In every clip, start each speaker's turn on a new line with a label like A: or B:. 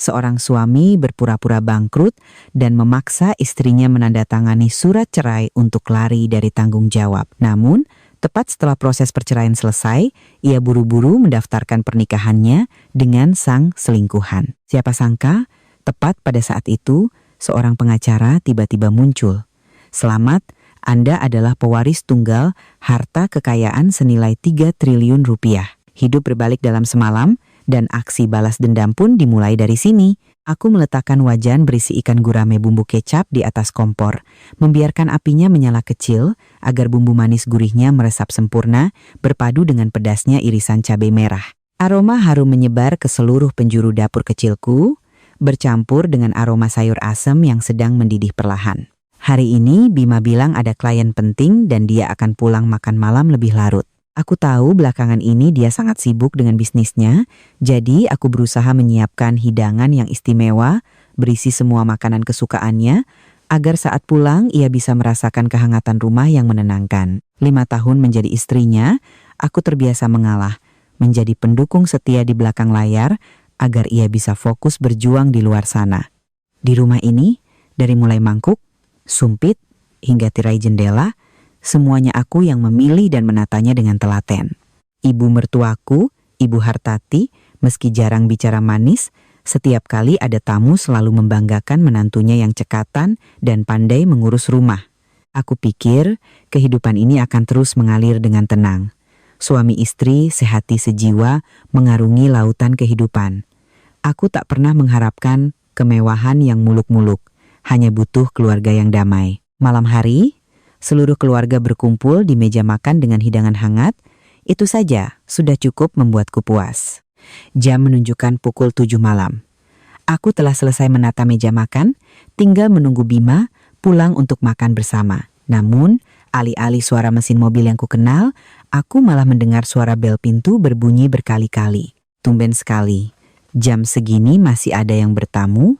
A: Seorang suami berpura-pura bangkrut dan memaksa istrinya menandatangani surat cerai untuk lari dari tanggung jawab. Namun, tepat setelah proses perceraian selesai, ia buru-buru mendaftarkan pernikahannya dengan sang selingkuhan. Siapa sangka, tepat pada saat itu, seorang pengacara tiba-tiba muncul. Selamat, Anda adalah pewaris tunggal harta kekayaan senilai 3 triliun rupiah. Hidup berbalik dalam semalam, dan aksi balas dendam pun dimulai dari sini. Aku meletakkan wajan berisi ikan gurame bumbu kecap di atas kompor, membiarkan apinya menyala kecil agar bumbu manis gurihnya meresap sempurna, berpadu dengan pedasnya irisan cabai merah. Aroma harum menyebar ke seluruh penjuru dapur kecilku, bercampur dengan aroma sayur asem yang sedang mendidih perlahan. Hari ini Bima bilang ada klien penting dan dia akan pulang makan malam lebih larut. Aku tahu belakangan ini dia sangat sibuk dengan bisnisnya, jadi aku berusaha menyiapkan hidangan yang istimewa, berisi semua makanan kesukaannya, agar saat pulang ia bisa merasakan kehangatan rumah yang menenangkan. 5 tahun menjadi istrinya, aku terbiasa mengalah, menjadi pendukung setia di belakang layar, agar ia bisa fokus berjuang di luar sana. Di rumah ini, dari mulai mangkuk, sumpit, hingga tirai jendela, semuanya aku yang memilih dan menatanya dengan telaten. Ibu mertuaku, Ibu Hartati, meski jarang bicara manis, setiap kali ada tamu selalu membanggakan menantunya yang cekatan dan pandai mengurus rumah. Aku pikir kehidupan ini akan terus mengalir dengan tenang. Suami istri sehati sejiwa mengarungi lautan kehidupan. Aku tak pernah mengharapkan kemewahan yang muluk-muluk, hanya butuh keluarga yang damai. Malam hari, seluruh keluarga berkumpul di meja makan dengan hidangan hangat. Itu saja sudah cukup membuatku puas. Jam menunjukkan pukul 7 malam. Aku telah selesai menata meja makan, tinggal menunggu Bima pulang untuk makan bersama. Namun, alih-alih suara mesin mobil yang kukenal, aku malah mendengar suara bel pintu berbunyi berkali-kali. Tumben sekali, jam segini masih ada yang bertamu.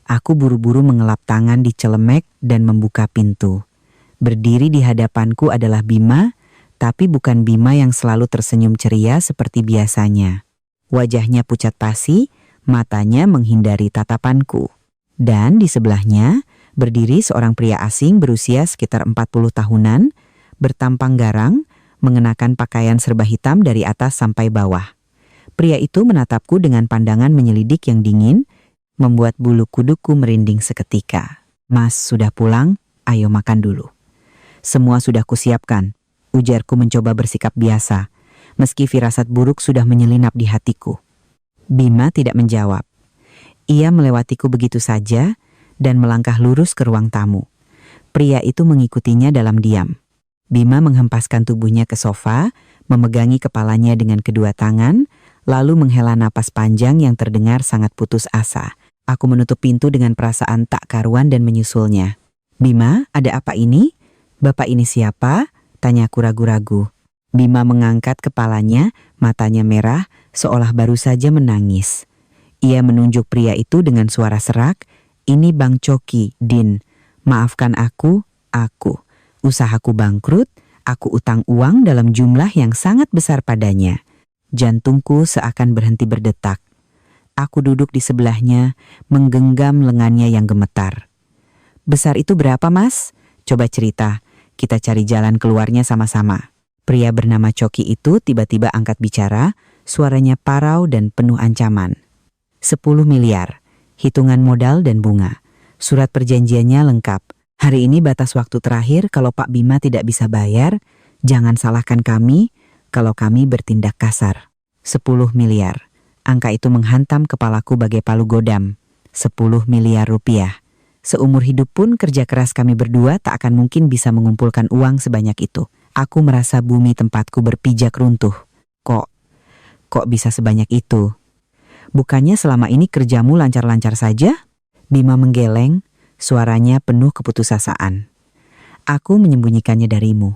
A: Aku buru-buru mengelap tangan di celemek dan membuka pintu. Berdiri di hadapanku adalah Bima, tapi bukan Bima yang selalu tersenyum ceria seperti biasanya. Wajahnya pucat pasi, matanya menghindari tatapanku. Dan di sebelahnya, berdiri seorang pria asing berusia sekitar 40 tahunan, bertampang garang, mengenakan pakaian serba hitam dari atas sampai bawah. Pria itu menatapku dengan pandangan menyelidik yang dingin, membuat bulu kuduku merinding seketika. Mas sudah pulang, ayo makan dulu. Semua sudah kusiapkan, ujarku mencoba bersikap biasa, meski firasat buruk sudah menyelinap di hatiku. Bima tidak menjawab. Ia melewatiku begitu saja dan melangkah lurus ke ruang tamu. Pria itu mengikutinya dalam diam. Bima menghempaskan tubuhnya ke sofa, memegangi kepalanya dengan kedua tangan, lalu menghela napas panjang yang terdengar sangat putus asa. Aku menutup pintu dengan perasaan tak karuan dan menyusulnya. Bima, ada apa ini? Bapak ini siapa? Tanyaku ragu-ragu. Bima mengangkat kepalanya, matanya merah, seolah baru saja menangis. Ia menunjuk pria itu dengan suara serak, ini Bang Coki, Din. Maafkan aku. Usahaku bangkrut, aku utang uang dalam jumlah yang sangat besar padanya. Jantungku seakan berhenti berdetak. Aku duduk di sebelahnya, menggenggam lengannya yang gemetar. Besar itu berapa, Mas? Coba cerita. Kita cari jalan keluarnya sama-sama. Pria bernama Coki itu tiba-tiba angkat bicara, suaranya parau dan penuh ancaman. 10 miliar, hitungan modal dan bunga. Surat perjanjiannya lengkap. Hari ini batas waktu terakhir, kalau Pak Bima tidak bisa bayar, jangan salahkan kami kalau kami bertindak kasar. 10 miliar. Angka itu menghantam kepalaku bagai palu godam. 10 miliar rupiah. Seumur hidup pun kerja keras kami berdua tak akan mungkin bisa mengumpulkan uang sebanyak itu. Aku merasa bumi tempatku berpijak runtuh. Kok bisa sebanyak itu? Bukannya selama ini kerjamu lancar-lancar saja? Bima menggeleng, suaranya penuh keputusasaan. Aku menyembunyikannya darimu.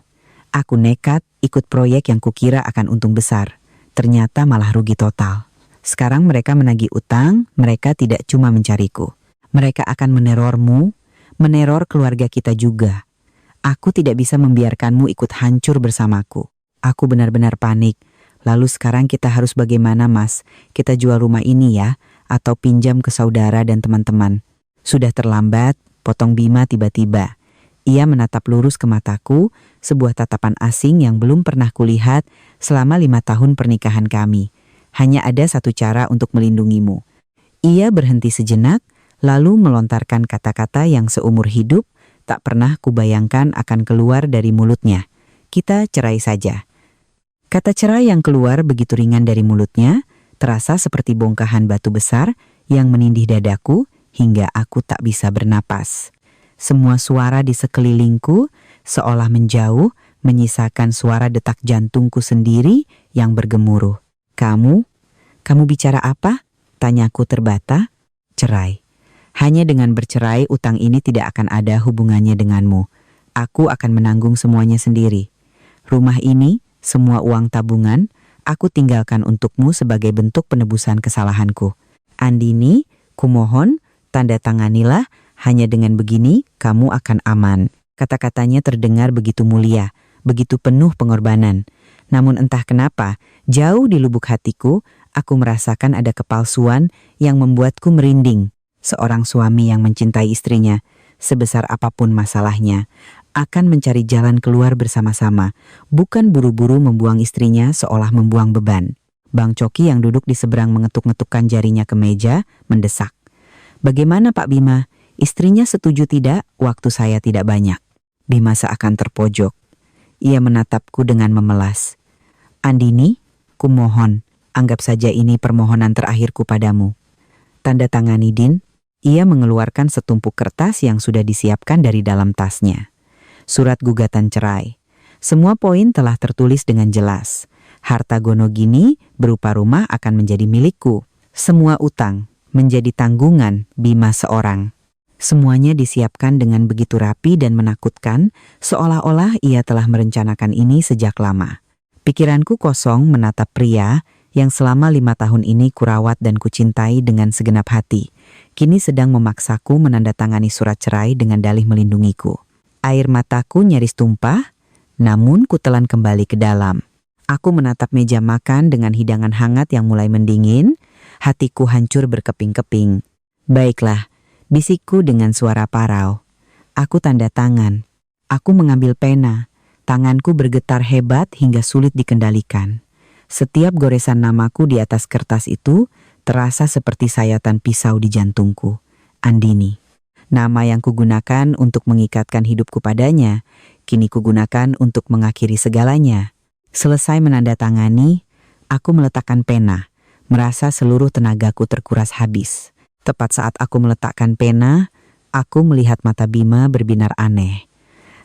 A: Aku nekat ikut proyek yang kukira akan untung besar. Ternyata malah rugi total. Sekarang mereka menagih utang, mereka tidak cuma mencariku. Mereka akan menerormu, meneror keluarga kita juga. Aku tidak bisa membiarkanmu ikut hancur bersamaku. Aku benar-benar panik. Lalu sekarang kita harus bagaimana, Mas? Kita jual rumah ini ya, atau pinjam ke saudara dan teman-teman. Sudah terlambat, potong Bima tiba-tiba. Ia menatap lurus ke mataku, sebuah tatapan asing yang belum pernah kulihat selama 5 tahun pernikahan kami. Hanya ada satu cara untuk melindungimu. Ia berhenti sejenak, lalu melontarkan kata-kata yang seumur hidup tak pernah kubayangkan akan keluar dari mulutnya. Kita cerai saja. Kata cerai yang keluar begitu ringan dari mulutnya, terasa seperti bongkahan batu besar yang menindih dadaku hingga aku tak bisa bernapas. Semua suara di sekelilingku seolah menjauh, menyisakan suara detak jantungku sendiri yang bergemuruh. Kamu bicara apa? Tanyaku terbata. Cerai. Hanya dengan bercerai utang ini tidak akan ada hubungannya denganmu. Aku akan menanggung semuanya sendiri. Rumah ini, semua uang tabungan, aku tinggalkan untukmu sebagai bentuk penebusan kesalahanku. Andini, kumohon, tanda tanganilah, hanya dengan begini kamu akan aman. Kata-katanya terdengar begitu mulia, begitu penuh pengorbanan. Namun entah kenapa, jauh di lubuk hatiku, aku merasakan ada kepalsuan yang membuatku merinding. Seorang suami yang mencintai istrinya, sebesar apapun masalahnya, akan mencari jalan keluar bersama-sama, bukan buru-buru membuang istrinya seolah membuang beban. Bang Coki yang duduk di seberang mengetuk-ngetukkan jarinya ke meja, mendesak. Bagaimana Pak Bima? Istrinya setuju tidak? Waktu saya tidak banyak. Bima seakan terpojok. Ia menatapku dengan memelas. Andini, kumohon, anggap saja ini permohonan terakhirku padamu. Tanda tangani Din. Ia mengeluarkan setumpuk kertas yang sudah disiapkan dari dalam tasnya. Surat gugatan cerai. Semua poin telah tertulis dengan jelas. Harta Gonogini berupa rumah akan menjadi milikku. Semua utang menjadi tanggungan Bima seorang. Semuanya disiapkan dengan begitu rapi dan menakutkan, seolah-olah ia telah merencanakan ini sejak lama. Pikiranku kosong menatap pria yang selama 5 tahun ini kurawat dan kucintai dengan segenap hati. Kini sedang memaksaku menandatangani surat cerai dengan dalih melindungiku. Air mataku nyaris tumpah, namun kutelan kembali ke dalam. Aku menatap meja makan dengan hidangan hangat yang mulai mendingin, hatiku hancur berkeping-keping. Baiklah, bisikku dengan suara parau. Aku tanda tangan. Aku mengambil pena. Tanganku bergetar hebat hingga sulit dikendalikan. Setiap goresan namaku di atas kertas itu terasa seperti sayatan pisau di jantungku. Andini. Nama yang kugunakan untuk mengikatkan hidupku padanya, kini kugunakan untuk mengakhiri segalanya. Selesai menandatangani, aku meletakkan pena, merasa seluruh tenagaku terkuras habis. Tepat saat aku meletakkan pena, aku melihat mata Bima berbinar aneh.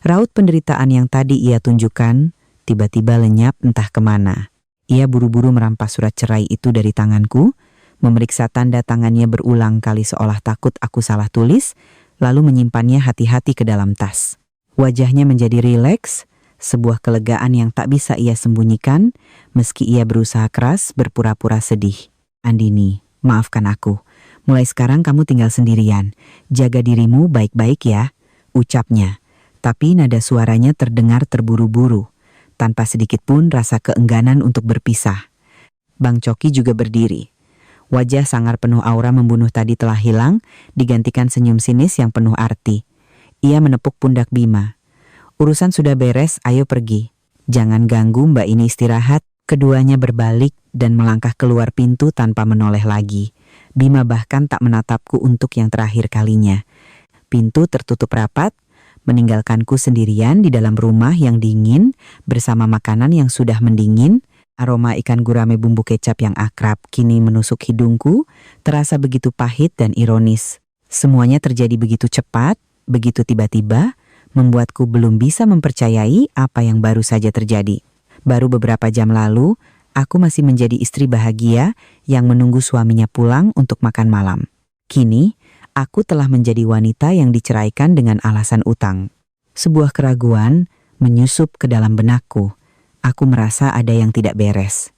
A: Raut penderitaan yang tadi ia tunjukkan, tiba-tiba lenyap entah kemana. Ia buru-buru merampas surat cerai itu dari tanganku, memeriksa tanda tangannya berulang kali seolah takut aku salah tulis, lalu menyimpannya hati-hati ke dalam tas. Wajahnya menjadi rileks, sebuah kelegaan yang tak bisa ia sembunyikan, meski ia berusaha keras berpura-pura sedih. Andini, maafkan aku. Mulai sekarang kamu tinggal sendirian. Jaga dirimu baik-baik ya, ucapnya. Tapi nada suaranya terdengar terburu-buru, tanpa sedikit pun rasa keengganan untuk berpisah. Bang Coki juga berdiri. Wajah sangar penuh aura membunuh tadi telah hilang, digantikan senyum sinis yang penuh arti. Ia menepuk pundak Bima. Urusan sudah beres, ayo pergi. Jangan ganggu Mbak ini istirahat. Keduanya berbalik dan melangkah keluar pintu tanpa menoleh lagi. Bima bahkan tak menatapku untuk yang terakhir kalinya. Pintu tertutup rapat, meninggalkanku sendirian di dalam rumah yang dingin bersama makanan yang sudah mendingin. Aroma ikan gurame bumbu kecap yang akrab kini menusuk hidungku, terasa begitu pahit dan ironis. Semuanya terjadi begitu cepat, begitu tiba-tiba, membuatku belum bisa mempercayai apa yang baru saja terjadi. Baru beberapa jam lalu, aku masih menjadi istri bahagia yang menunggu suaminya pulang untuk makan malam. Kini, aku telah menjadi wanita yang diceraikan dengan alasan utang. Sebuah keraguan menyusup ke dalam benakku. Aku merasa ada yang tidak beres.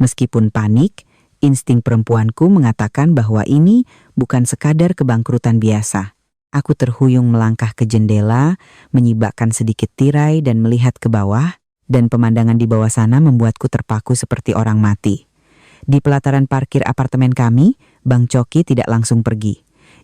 A: Meskipun panik, insting perempuanku mengatakan bahwa ini bukan sekadar kebangkrutan biasa. Aku terhuyung melangkah ke jendela, menyibakkan sedikit tirai dan melihat ke bawah, dan pemandangan di bawah sana membuatku terpaku seperti orang mati. Di pelataran parkir apartemen kami, Bang Coki tidak langsung pergi.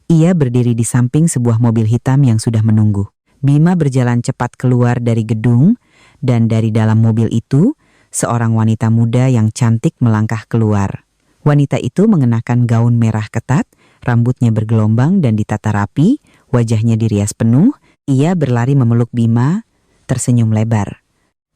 A: Ia berdiri di samping sebuah mobil hitam yang sudah menunggu. Bima berjalan cepat keluar dari gedung, dan dari dalam mobil itu, seorang wanita muda yang cantik melangkah keluar. Wanita itu mengenakan gaun merah ketat, rambutnya bergelombang dan ditata rapi, wajahnya dirias penuh. Ia berlari memeluk Bima, tersenyum lebar.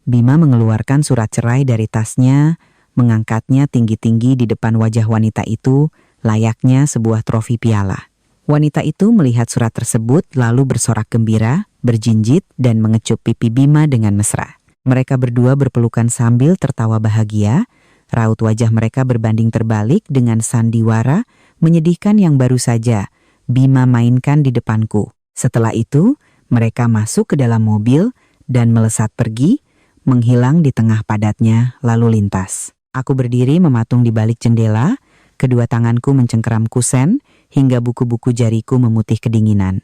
A: Bima mengeluarkan surat cerai dari tasnya, mengangkatnya tinggi-tinggi di depan wajah wanita itu, layaknya sebuah trofi piala. Wanita itu melihat surat tersebut lalu bersorak gembira, berjinjit dan mengecup pipi Bima dengan mesra. Mereka berdua berpelukan sambil tertawa bahagia. Raut wajah mereka berbanding terbalik dengan sandiwara menyedihkan yang baru saja Bima mainkan di depanku. Setelah itu, mereka masuk ke dalam mobil dan melesat pergi, menghilang di tengah padatnya lalu lintas. Aku berdiri mematung di balik jendela, kedua tanganku mencengkeram kusen hingga buku-buku jariku memutih kedinginan.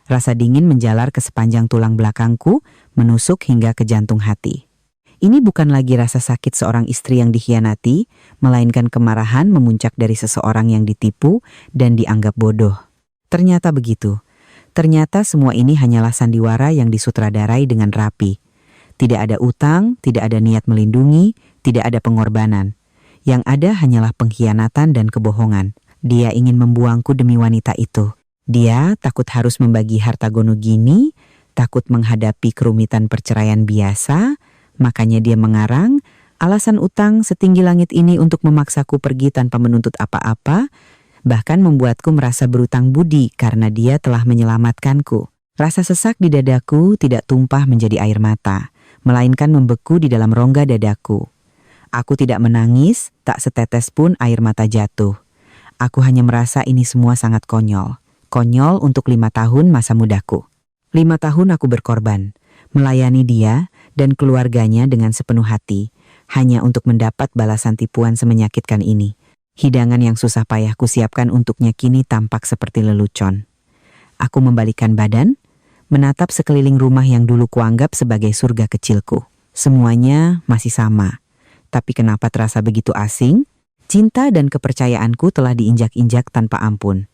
A: Rasa dingin menjalar ke sepanjang tulang belakangku, menusuk hingga ke jantung hati. Ini bukan lagi rasa sakit seorang istri yang dikhianati, melainkan kemarahan memuncak dari seseorang yang ditipu dan dianggap bodoh. Ternyata begitu. Ternyata semua ini hanyalah sandiwara yang disutradarai dengan rapi. Tidak ada utang, tidak ada niat melindungi, tidak ada pengorbanan. Yang ada hanyalah pengkhianatan dan kebohongan. Dia ingin membuangku demi wanita itu. Dia takut harus membagi harta gonogini, takut menghadapi kerumitan perceraian biasa, makanya dia mengarang alasan utang setinggi langit ini untuk memaksaku pergi tanpa menuntut apa-apa, bahkan membuatku merasa berutang budi karena dia telah menyelamatkanku. Rasa sesak di dadaku tidak tumpah menjadi air mata, melainkan membeku di dalam rongga dadaku. Aku tidak menangis, tak setetes pun air mata jatuh. Aku hanya merasa ini semua sangat konyol. Konyol untuk 5 tahun masa mudaku. 5 tahun aku berkorban, melayani dia dan keluarganya dengan sepenuh hati, hanya untuk mendapat balasan tipuan semenyakitkan ini. Hidangan yang susah payah kusiapkan untuknya kini tampak seperti lelucon. Aku membalikkan badan, menatap sekeliling rumah yang dulu kuanggap sebagai surga kecilku. Semuanya masih sama. Tapi kenapa terasa begitu asing? Cinta dan kepercayaanku telah diinjak-injak tanpa ampun.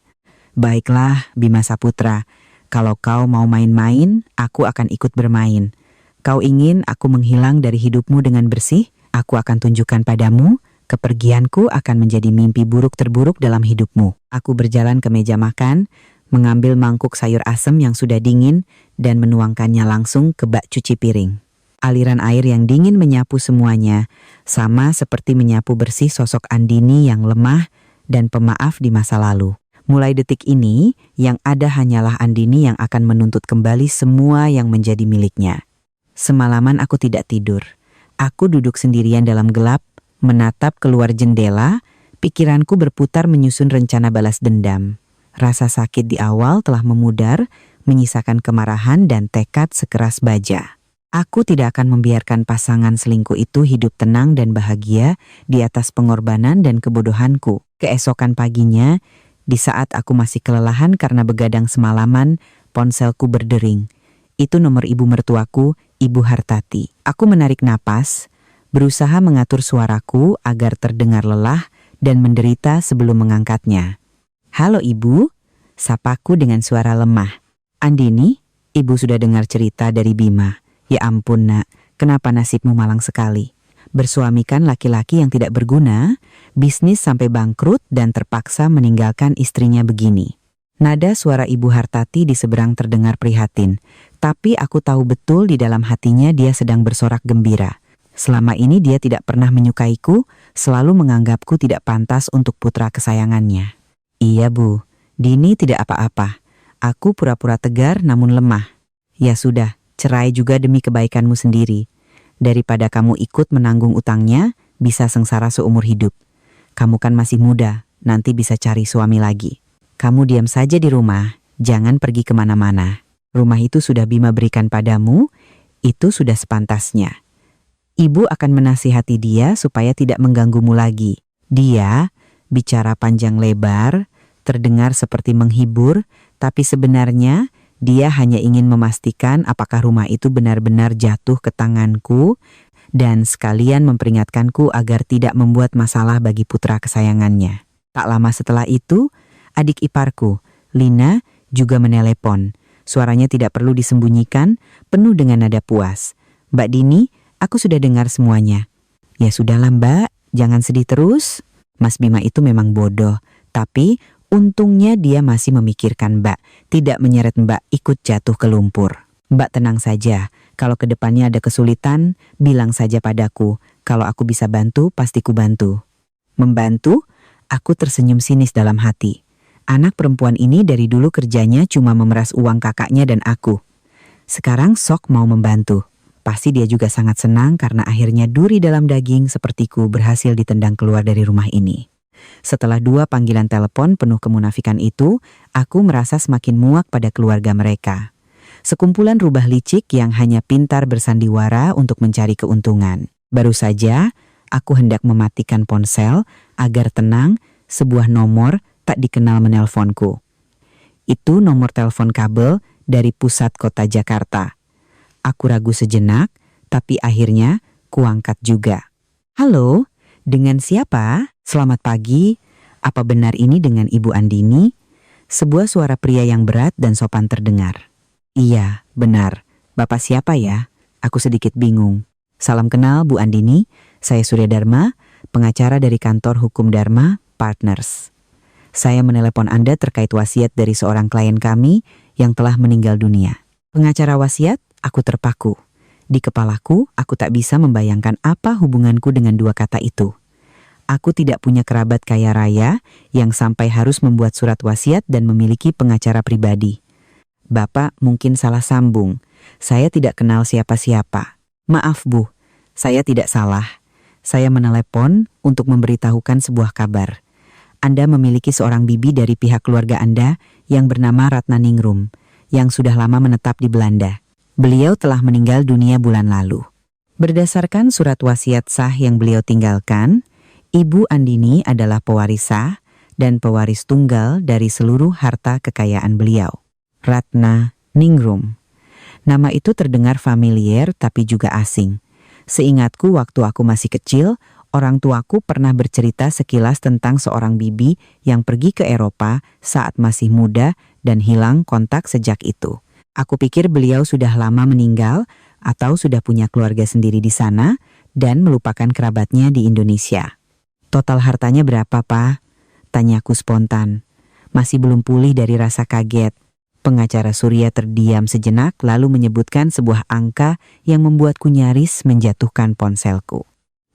A: Baiklah, Bima Saputra, kalau kau mau main-main, aku akan ikut bermain. Kau ingin aku menghilang dari hidupmu dengan bersih? Aku akan tunjukkan padamu, kepergianku akan menjadi mimpi buruk terburuk dalam hidupmu. Aku berjalan ke meja makan, mengambil mangkuk sayur asem yang sudah dingin dan menuangkannya langsung ke bak cuci piring. Aliran air yang dingin menyapu semuanya, sama seperti menyapu bersih sosok Andini yang lemah dan pemaaf di masa lalu. Mulai detik ini, yang ada hanyalah Andini yang akan menuntut kembali semua yang menjadi miliknya. Semalaman aku tidak tidur. Aku duduk sendirian dalam gelap, menatap keluar jendela, pikiranku berputar menyusun rencana balas dendam. Rasa sakit di awal telah memudar, menyisakan kemarahan dan tekad sekeras baja. Aku tidak akan membiarkan pasangan selingkuh itu hidup tenang dan bahagia di atas pengorbanan dan kebodohanku. Keesokan paginya, di saat aku masih kelelahan karena begadang semalaman, ponselku berdering. Itu nomor ibu mertuaku, Ibu Hartati. Aku menarik napas, berusaha mengatur suaraku agar terdengar lelah dan menderita sebelum mengangkatnya. "Halo Ibu," sapaku dengan suara lemah. "Andini, Ibu sudah dengar cerita dari Bima. Ya ampun nak, kenapa nasibmu malang sekali? Bersuamikan laki-laki yang tidak berguna, bisnis sampai bangkrut dan terpaksa meninggalkan istrinya begini." Nada suara Ibu Hartati di seberang terdengar prihatin, tapi aku tahu betul di dalam hatinya dia sedang bersorak gembira. Selama ini dia tidak pernah menyukaiku, selalu menganggapku tidak pantas untuk putra kesayangannya. "Iya Bu, Dini tidak apa-apa. Aku pura-pura tegar namun lemah. Ya sudah, cerai juga demi kebaikanmu sendiri. Daripada kamu ikut menanggung utangnya, bisa sengsara seumur hidup. Kamu kan masih muda, nanti bisa cari suami lagi. Kamu diam saja di rumah, jangan pergi kemana-mana. Rumah itu sudah Bima berikan padamu, itu sudah sepantasnya. Ibu akan menasihati dia supaya tidak mengganggumu lagi." Dia bicara panjang lebar, terdengar seperti menghibur, tapi sebenarnya dia hanya ingin memastikan apakah rumah itu benar-benar jatuh ke tanganku dan sekalian memperingatkanku agar tidak membuat masalah bagi putra kesayangannya. Tak lama setelah itu, adik iparku, Lina, juga menelepon. Suaranya tidak perlu disembunyikan, penuh dengan nada puas. "Mbak Dini, aku sudah dengar semuanya." "Ya sudahlah Mbak, jangan sedih terus." Mas Bima itu memang bodoh, tapi untungnya dia masih memikirkan Mbak, tidak menyeret Mbak ikut jatuh ke lumpur. "Mbak tenang saja, kalau ke depannya ada kesulitan, bilang saja padaku. Kalau aku bisa bantu, pasti ku bantu." Membantu? Aku tersenyum sinis dalam hati. Anak perempuan ini dari dulu kerjanya cuma memeras uang kakaknya dan aku. Sekarang sok mau membantu. Pasti dia juga sangat senang karena akhirnya duri dalam daging sepertiku berhasil ditendang keluar dari rumah ini. Setelah 2 panggilan telepon penuh kemunafikan itu, aku merasa semakin muak pada keluarga mereka. Sekumpulan rubah licik yang hanya pintar bersandiwara untuk mencari keuntungan. Baru saja, aku hendak mematikan ponsel agar tenang, sebuah nomor tak dikenal menelponku. Itu nomor telepon kabel dari pusat kota Jakarta. Aku ragu sejenak, tapi akhirnya kuangkat juga. "Halo, dengan siapa? Selamat pagi. Apa benar ini dengan Ibu Andini?" Sebuah suara pria yang berat dan sopan terdengar. "Iya, benar. Bapak siapa ya?" Aku sedikit bingung. "Salam kenal Bu Andini, saya Surya Dharma, pengacara dari kantor hukum Dharma Partners. Saya menelepon Anda terkait wasiat dari seorang klien kami yang telah meninggal dunia." Pengacara wasiat? Aku terpaku. Di kepalaku, aku tak bisa membayangkan apa hubunganku dengan 2 kata itu. Aku tidak punya kerabat kaya raya yang sampai harus membuat surat wasiat dan memiliki pengacara pribadi. "Bapak mungkin salah sambung. Saya tidak kenal siapa-siapa." "Maaf Bu, saya tidak salah. Saya menelepon untuk memberitahukan sebuah kabar. Anda memiliki seorang bibi dari pihak keluarga Anda yang bernama Ratna Ningrum, yang sudah lama menetap di Belanda. Beliau telah meninggal dunia bulan lalu. Berdasarkan surat wasiat sah yang beliau tinggalkan, Ibu Andini adalah pewaris sah dan pewaris tunggal dari seluruh harta kekayaan beliau. Ratna Ningrum. Nama itu terdengar familiar tapi juga asing. Seingatku waktu aku masih kecil, orang tuaku pernah bercerita sekilas tentang seorang bibi yang pergi ke Eropa saat masih muda dan hilang kontak sejak itu. Aku pikir beliau sudah lama meninggal atau sudah punya keluarga sendiri di sana dan melupakan kerabatnya di Indonesia. "Total hartanya berapa, Pak?" tanyaku spontan. Masih belum pulih dari rasa kaget. Pengacara Surya terdiam sejenak lalu menyebutkan sebuah angka yang membuatku nyaris menjatuhkan ponselku.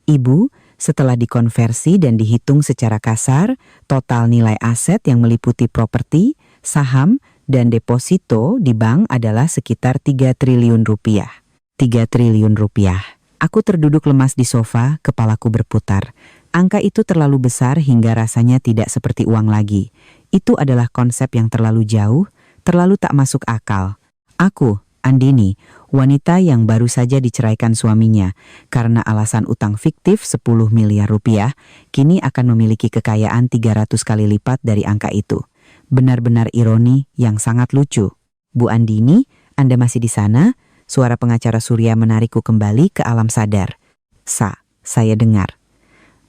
A: "Ibu, setelah dikonversi dan dihitung secara kasar, total nilai aset yang meliputi properti, saham, dan deposito di bank adalah sekitar 3 triliun rupiah. 3 triliun rupiah. Aku terduduk lemas di sofa, kepalaku berputar. Angka itu terlalu besar hingga rasanya tidak seperti uang lagi. Itu adalah konsep yang terlalu jauh, terlalu tak masuk akal. Aku, Andini, wanita yang baru saja diceraikan suaminya karena alasan utang fiktif 10 miliar rupiah, kini akan memiliki kekayaan 300 kali lipat dari angka itu. Benar-benar ironi yang sangat lucu." "Bu Andini, Anda masih di sana?" Suara pengacara Surya menarikku kembali ke alam sadar. Saya dengar."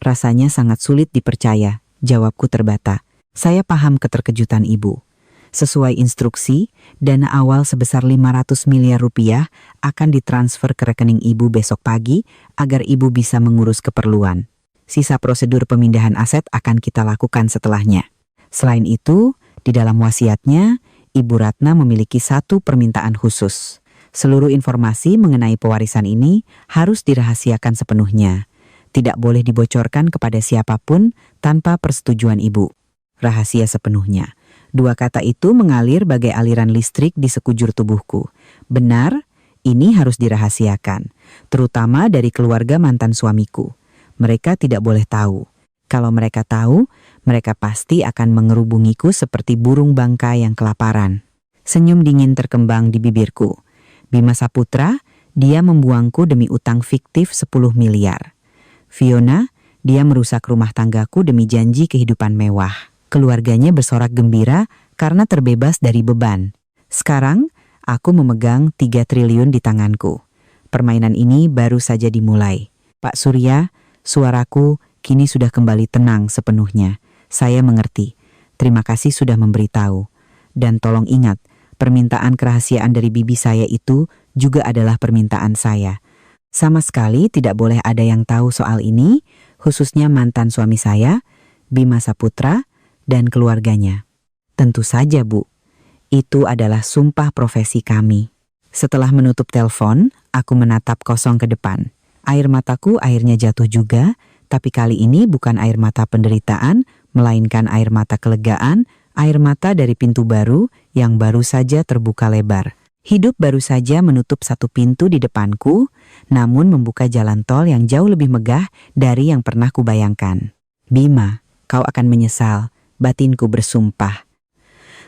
A: "Rasanya sangat sulit dipercaya," jawabku terbata. "Saya paham keterkejutan Ibu. Sesuai instruksi, dana awal sebesar 500 miliar rupiah akan ditransfer ke rekening Ibu besok pagi agar Ibu bisa mengurus keperluan. Sisa prosedur pemindahan aset akan kita lakukan setelahnya. Selain itu, di dalam wasiatnya, Ibu Ratna memiliki satu permintaan khusus. Seluruh informasi mengenai pewarisan ini harus dirahasiakan sepenuhnya. Tidak boleh dibocorkan kepada siapapun tanpa persetujuan Ibu. Rahasia sepenuhnya." 2 kata itu mengalir bagai aliran listrik di sekujur tubuhku. Benar, ini harus dirahasiakan, terutama dari keluarga mantan suamiku. Mereka tidak boleh tahu. Kalau mereka tahu, mereka pasti akan mengerubungiku seperti burung bangka yang kelaparan. Senyum dingin terkembang di bibirku. Bima Saputra, dia membuangku demi utang fiktif 10 miliar. Fiona, dia merusak rumah tanggaku demi janji kehidupan mewah. Keluarganya bersorak gembira karena terbebas dari beban. Sekarang, aku memegang 3 triliun di tanganku. Permainan ini baru saja dimulai. Pak Surya, suaraku kini sudah kembali tenang sepenuhnya. Saya mengerti. Terima kasih sudah memberitahu. Dan tolong ingat, permintaan kerahasiaan dari bibi saya itu juga adalah permintaan saya. Sama sekali tidak boleh ada yang tahu soal ini, khususnya mantan suami saya, Bima Saputra, dan keluarganya. Tentu saja, Bu. Itu adalah sumpah profesi kami. Setelah menutup telepon, aku menatap kosong ke depan. Air mataku akhirnya jatuh juga, tapi kali ini bukan air mata penderitaan, melainkan air mata kelegaan, air mata dari pintu baru yang baru saja terbuka lebar. Hidup baru saja menutup satu pintu di depanku, namun membuka jalan tol yang jauh lebih megah dari yang pernah kubayangkan. Bima, kau akan menyesal, batinku bersumpah.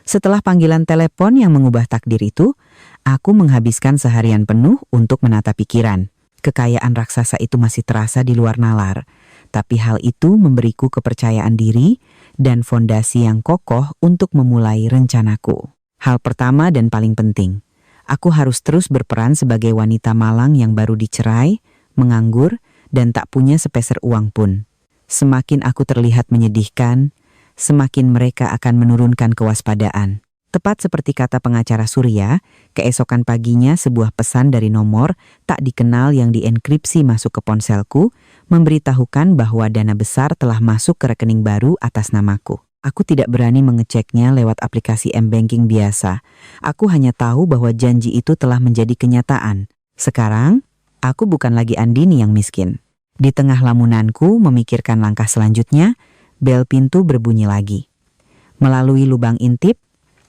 A: Setelah panggilan telepon yang mengubah takdir itu, aku menghabiskan seharian penuh untuk menata pikiran. Kekayaan raksasa itu masih terasa di luar nalar, tapi hal itu memberiku kepercayaan diri dan fondasi yang kokoh untuk memulai rencanaku. Hal pertama dan paling penting, aku harus terus berperan sebagai wanita malang yang baru dicerai, menganggur, dan tak punya sepeser uang pun. Semakin aku terlihat menyedihkan, semakin mereka akan menurunkan kewaspadaan. Tepat seperti kata pengacara Surya, keesokan paginya sebuah pesan dari nomor tak dikenal yang dienkripsi masuk ke ponselku, memberitahukan bahwa dana besar telah masuk ke rekening baru atas namaku. Aku tidak berani mengeceknya lewat aplikasi M-Banking biasa. Aku hanya tahu bahwa janji itu telah menjadi kenyataan. Sekarang, aku bukan lagi Andini yang miskin. Di tengah lamunanku memikirkan langkah selanjutnya, bel pintu berbunyi lagi. Melalui lubang intip,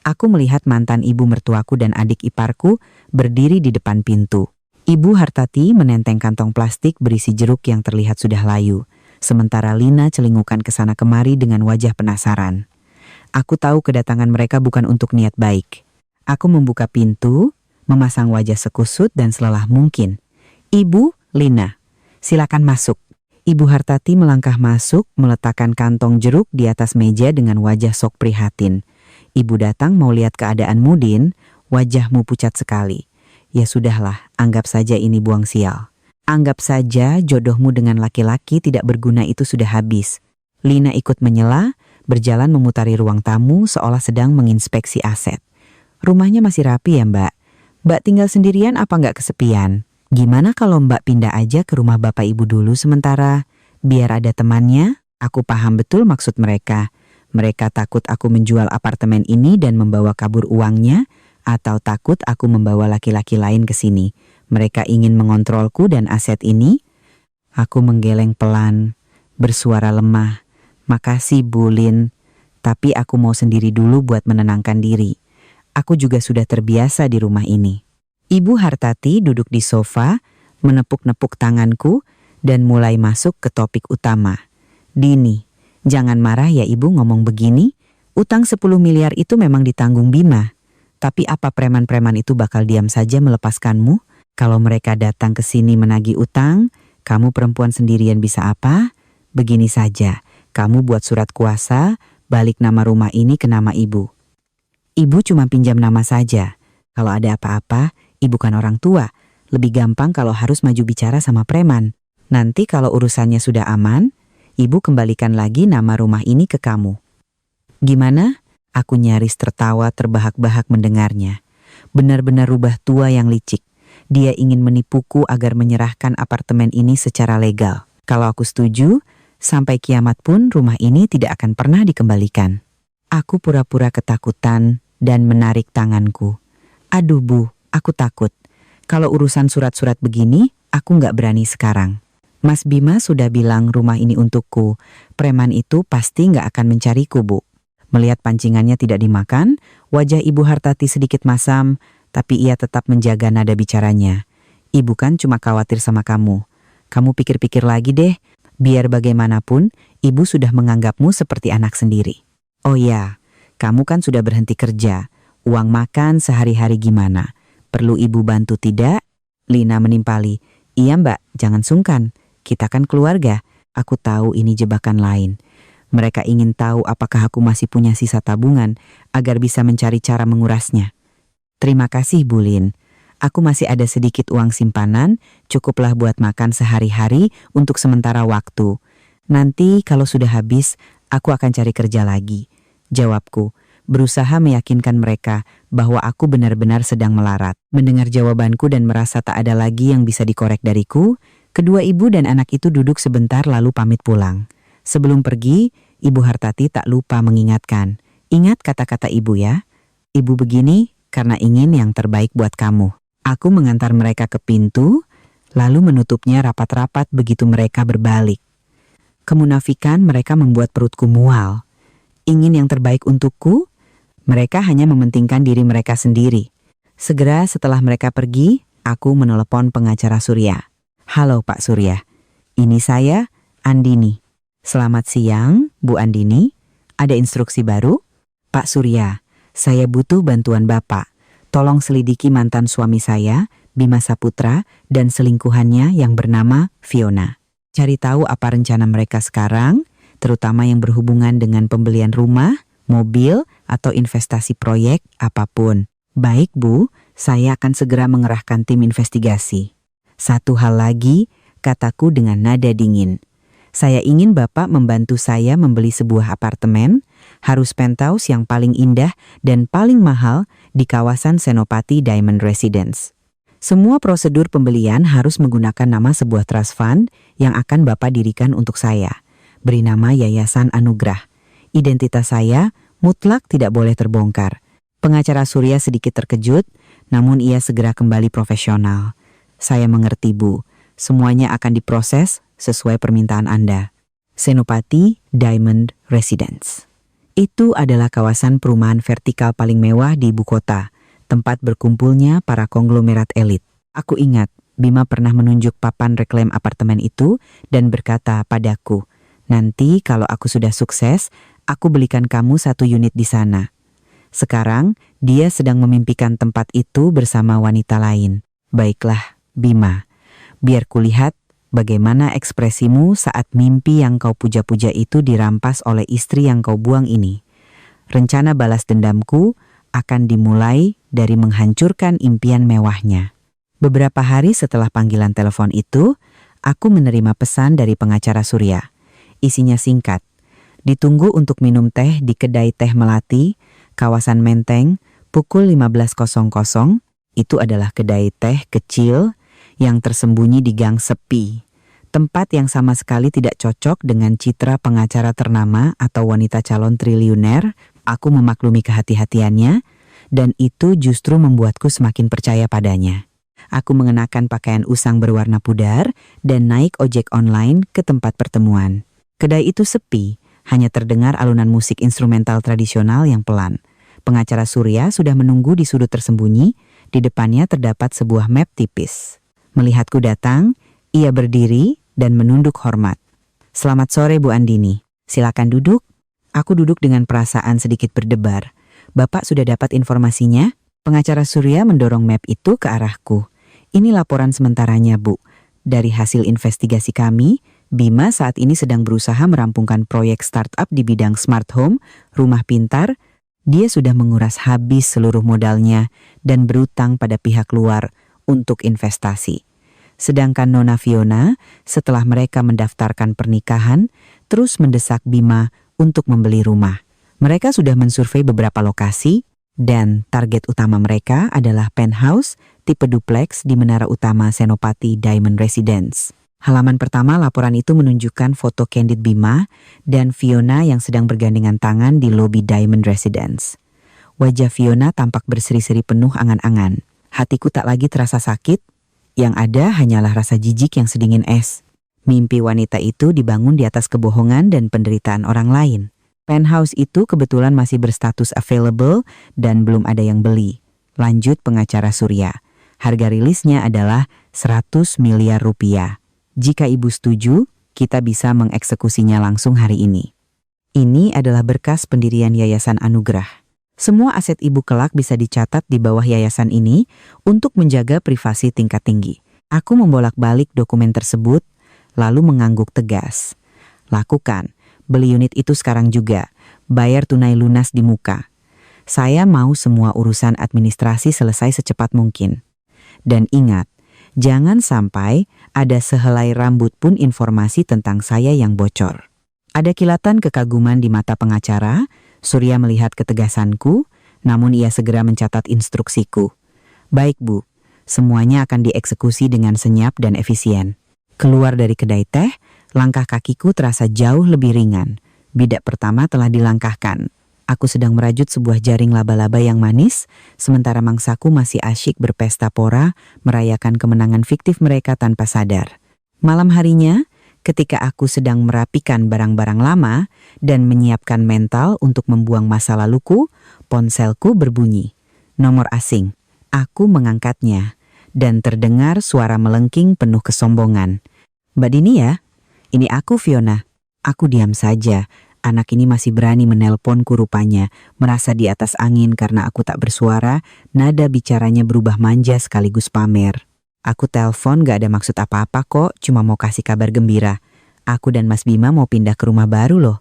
A: aku melihat mantan ibu mertuaku dan adik iparku berdiri di depan pintu. Ibu Hartati menenteng kantong plastik berisi jeruk yang terlihat sudah layu, sementara Lina celingukan ke sana kemari dengan wajah penasaran. Aku tahu kedatangan mereka bukan untuk niat baik. Aku membuka pintu, memasang wajah sekusut dan selelah mungkin. Ibu, Lina, silakan masuk. Ibu Hartati melangkah masuk, meletakkan kantong jeruk di atas meja dengan wajah sok prihatin. Ibu datang mau lihat keadaanmu, Din. Wajahmu pucat sekali. Ya sudahlah, anggap saja ini buang sial. Anggap saja jodohmu dengan laki-laki tidak berguna itu sudah habis. Lina ikut menyela, berjalan memutari ruang tamu seolah sedang menginspeksi aset. Rumahnya masih rapi ya, Mbak? Mbak tinggal sendirian apa nggak kesepian? Gimana kalau Mbak pindah aja ke rumah Bapak Ibu dulu sementara? Biar ada temannya. Aku paham betul maksud mereka. Mereka takut aku menjual apartemen ini dan membawa kabur uangnya, atau takut aku membawa laki-laki lain ke sini. Mereka ingin mengontrolku dan aset ini. Aku menggeleng pelan, bersuara lemah. Makasih Bu Lin, tapi aku mau sendiri dulu buat menenangkan diri. Aku juga sudah terbiasa di rumah ini. Ibu Hartati duduk di sofa, menepuk-nepuk tanganku, dan mulai masuk ke topik utama. Dini, jangan marah ya Ibu ngomong begini. Utang 10 miliar itu memang ditanggung Bima. Tapi apa preman-preman itu bakal diam saja melepaskanmu? Kalau mereka datang ke sini menagih utang, kamu perempuan sendirian bisa apa? Begini saja, kamu buat surat kuasa, balik nama rumah ini ke nama Ibu. Ibu cuma pinjam nama saja. Kalau ada apa-apa, Ibu kan orang tua. Lebih gampang kalau harus maju bicara sama preman. Nanti kalau urusannya sudah aman, Ibu kembalikan lagi nama rumah ini ke kamu. Gimana? Aku nyaris tertawa terbahak-bahak mendengarnya. Benar-benar rubah tua yang licik. Dia ingin menipuku agar menyerahkan apartemen ini secara legal. Kalau aku setuju, sampai kiamat pun rumah ini tidak akan pernah dikembalikan. Aku pura-pura ketakutan dan menarik tanganku. Aduh Bu, aku takut. Kalau urusan surat-surat begini, aku nggak berani sekarang. Mas Bima sudah bilang rumah ini untukku. Preman itu pasti nggak akan mencariku, Bu. Melihat pancingannya tidak dimakan, wajah Ibu Hartati sedikit masam, tapi ia tetap menjaga nada bicaranya. Ibu kan cuma khawatir sama kamu. Kamu pikir-pikir lagi deh, biar bagaimanapun, Ibu sudah menganggapmu seperti anak sendiri. Oh ya, kamu kan sudah berhenti kerja. Uang makan sehari-hari gimana? Perlu Ibu bantu tidak? Lina menimpali. Iya Mbak, jangan sungkan. Kita kan keluarga. Aku tahu ini jebakan lain. Mereka ingin tahu apakah aku masih punya sisa tabungan agar bisa mencari cara mengurasnya. Terima kasih Bu Lin. Aku masih ada sedikit uang simpanan, cukuplah buat makan sehari-hari untuk sementara waktu. Nanti kalau sudah habis, Aku akan cari kerja lagi. Jawabku, berusaha meyakinkan mereka bahwa aku benar-benar sedang melarat. Mendengar jawabanku dan merasa tak ada lagi yang bisa dikorek dariku, kedua ibu dan anak itu duduk sebentar lalu pamit pulang. Sebelum pergi, Ibu Hartati tak lupa mengingatkan, "Ingat kata-kata ibu ya. Ibu begini karena ingin yang terbaik buat kamu." Aku mengantar mereka ke pintu, lalu menutupnya rapat-rapat begitu mereka berbalik. Kemunafikan mereka membuat perutku mual. Ingin yang terbaik untukku? Mereka hanya mementingkan diri mereka sendiri. Segera setelah mereka pergi, aku menelepon pengacara Surya. "Halo Pak Surya, ini saya, Andini." "Selamat siang, Bu Andini. Ada instruksi baru?" "Pak Surya, saya butuh bantuan Bapak. Tolong selidiki mantan suami saya, Bima Saputra, dan selingkuhannya yang bernama Fiona. Cari tahu apa rencana mereka sekarang, terutama yang berhubungan dengan pembelian rumah, mobil, atau investasi proyek apapun." "Baik Bu, saya akan segera mengerahkan tim investigasi." "Satu hal lagi," kataku dengan nada dingin. "Saya ingin Bapak membantu saya membeli sebuah apartemen, harus penthouse yang paling indah dan paling mahal di kawasan Senopati Diamond Residence. Semua prosedur pembelian harus menggunakan nama sebuah trust fund yang akan Bapak dirikan untuk saya. Beri nama Yayasan Anugrah. Identitas saya mutlak tidak boleh terbongkar." Pengacara Surya sedikit terkejut, namun ia segera kembali profesional. "Saya mengerti Bu, semuanya akan diproses sesuai permintaan Anda." Senopati Diamond Residence. Itu adalah kawasan perumahan vertikal paling mewah di ibu kota, tempat berkumpulnya para konglomerat elit. Aku ingat, Bima pernah menunjuk papan reklaim apartemen itu dan berkata padaku, "Nanti kalau aku sudah sukses, aku belikan kamu 1 unit di sana." Sekarang, dia sedang memimpikan tempat itu bersama wanita lain. "Baiklah, Bima, biar kulihat bagaimana ekspresimu saat mimpi yang kau puja-puja itu dirampas oleh istri yang kau buang ini. Rencana balas dendamku akan dimulai dari menghancurkan impian mewahnya." Beberapa hari setelah panggilan telepon itu, aku menerima pesan dari pengacara Surya. Isinya singkat. Ditunggu untuk minum teh di kedai Teh Melati, kawasan Menteng, pukul 15.00. Itu adalah kedai teh kecil yang tersembunyi di gang sepi. Tempat yang sama sekali tidak cocok dengan citra pengacara ternama atau wanita calon triliuner. Aku memaklumi kehati-hatiannya, dan itu justru membuatku semakin percaya padanya. Aku mengenakan pakaian usang berwarna pudar dan naik ojek online ke tempat pertemuan. Kedai itu sepi, hanya terdengar alunan musik instrumental tradisional yang pelan. Pengacara Surya sudah menunggu di sudut tersembunyi, di depannya terdapat sebuah map tipis. Melihatku datang, ia berdiri dan menunduk hormat. "Selamat sore Bu Andini, silakan duduk." Aku duduk dengan perasaan sedikit berdebar. "Bapak sudah dapat informasinya?" Pengacara Surya mendorong map itu ke arahku. "Ini laporan sementaranya Bu. Dari hasil investigasi kami, Bima saat ini sedang berusaha merampungkan proyek startup di bidang smart home, rumah pintar. Dia sudah menguras habis seluruh modalnya dan berutang pada pihak luar untuk investasi. Sedangkan Nona Fiona, setelah mereka mendaftarkan pernikahan, terus mendesak Bima untuk membeli rumah. Mereka sudah mensurvei beberapa lokasi, dan target utama mereka adalah penthouse tipe duplex di menara utama Senopati Diamond Residence." Halaman pertama laporan itu menunjukkan foto candid Bima dan Fiona yang sedang bergandengan tangan di lobi Diamond Residence. Wajah Fiona tampak berseri-seri penuh angan-angan. Hatiku tak lagi terasa sakit, yang ada hanyalah rasa jijik yang sedingin es. Mimpi wanita itu dibangun di atas kebohongan dan penderitaan orang lain. Penthouse itu kebetulan masih berstatus available dan belum ada yang beli. Lanjut pengacara Surya. Harga rilisnya adalah 100 miliar rupiah. Jika Ibu setuju, kita bisa mengeksekusinya langsung hari ini. Ini adalah berkas pendirian Yayasan Anugrah. Semua aset Ibu kelak bisa dicatat di bawah yayasan ini untuk menjaga privasi tingkat tinggi. Aku membolak-balik dokumen tersebut, lalu mengangguk tegas. "Lakukan. Beli unit itu sekarang juga. Bayar tunai lunas di muka. Saya mau semua urusan administrasi selesai secepat mungkin. Dan ingat, jangan sampai ada sehelai rambut pun informasi tentang saya yang bocor." Ada kilatan kekaguman di mata pengacara. Surya melihat ketegasanku, namun ia segera mencatat instruksiku. Baik Bu, semuanya akan dieksekusi dengan senyap dan efisien. Keluar dari kedai teh, langkah kakiku terasa jauh lebih ringan. Bidak pertama telah dilangkahkan. Aku sedang merajut sebuah jaring laba-laba yang manis, sementara mangsaku masih asyik berpesta pora, merayakan kemenangan fiktif mereka tanpa sadar. Malam harinya, ketika aku sedang merapikan barang-barang lama dan menyiapkan mental untuk membuang masa laluku, ponselku berbunyi. Nomor asing. Aku mengangkatnya, dan terdengar suara melengking penuh kesombongan. Mbak Dini ya? Ini aku Fiona. Aku diam saja. Anak ini masih berani menelponku rupanya. Merasa di atas angin karena aku tak bersuara, nada bicaranya berubah manja sekaligus pamer. Aku telepon gak ada maksud apa-apa kok, cuma mau kasih kabar gembira. Aku dan Mas Bima mau pindah ke rumah baru loh.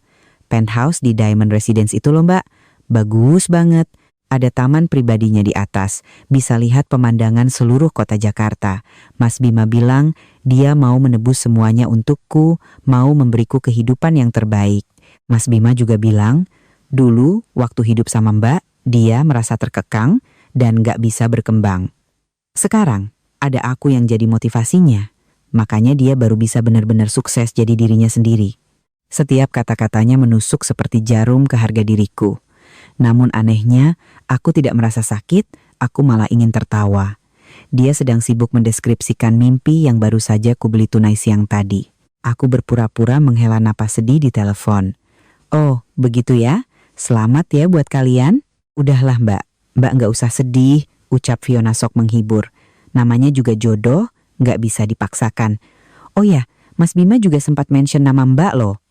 A: Penthouse di Diamond Residence itu loh Mbak. Bagus banget. Ada taman pribadinya di atas, bisa lihat pemandangan seluruh kota Jakarta. Mas Bima bilang dia mau menebus semuanya untukku, mau memberiku kehidupan yang terbaik. Mas Bima juga bilang, dulu waktu hidup sama Mbak, dia merasa terkekang dan gak bisa berkembang. Sekarang, ada aku yang jadi motivasinya. Makanya dia baru bisa benar-benar sukses jadi dirinya sendiri. Setiap kata-katanya menusuk seperti jarum ke harga diriku. Namun anehnya, aku tidak merasa sakit, aku malah ingin tertawa. Dia sedang sibuk mendeskripsikan mimpi yang baru saja kubeli tunai siang tadi. Aku berpura-pura menghela napas sedih di telepon. Oh, begitu ya? Selamat ya buat kalian? Udahlah Mbak, Mbak nggak usah sedih, ucap Fiona sok menghibur. Namanya juga jodoh, nggak bisa dipaksakan. Oh ya, Mas Bima juga sempat mention nama Mbak loh.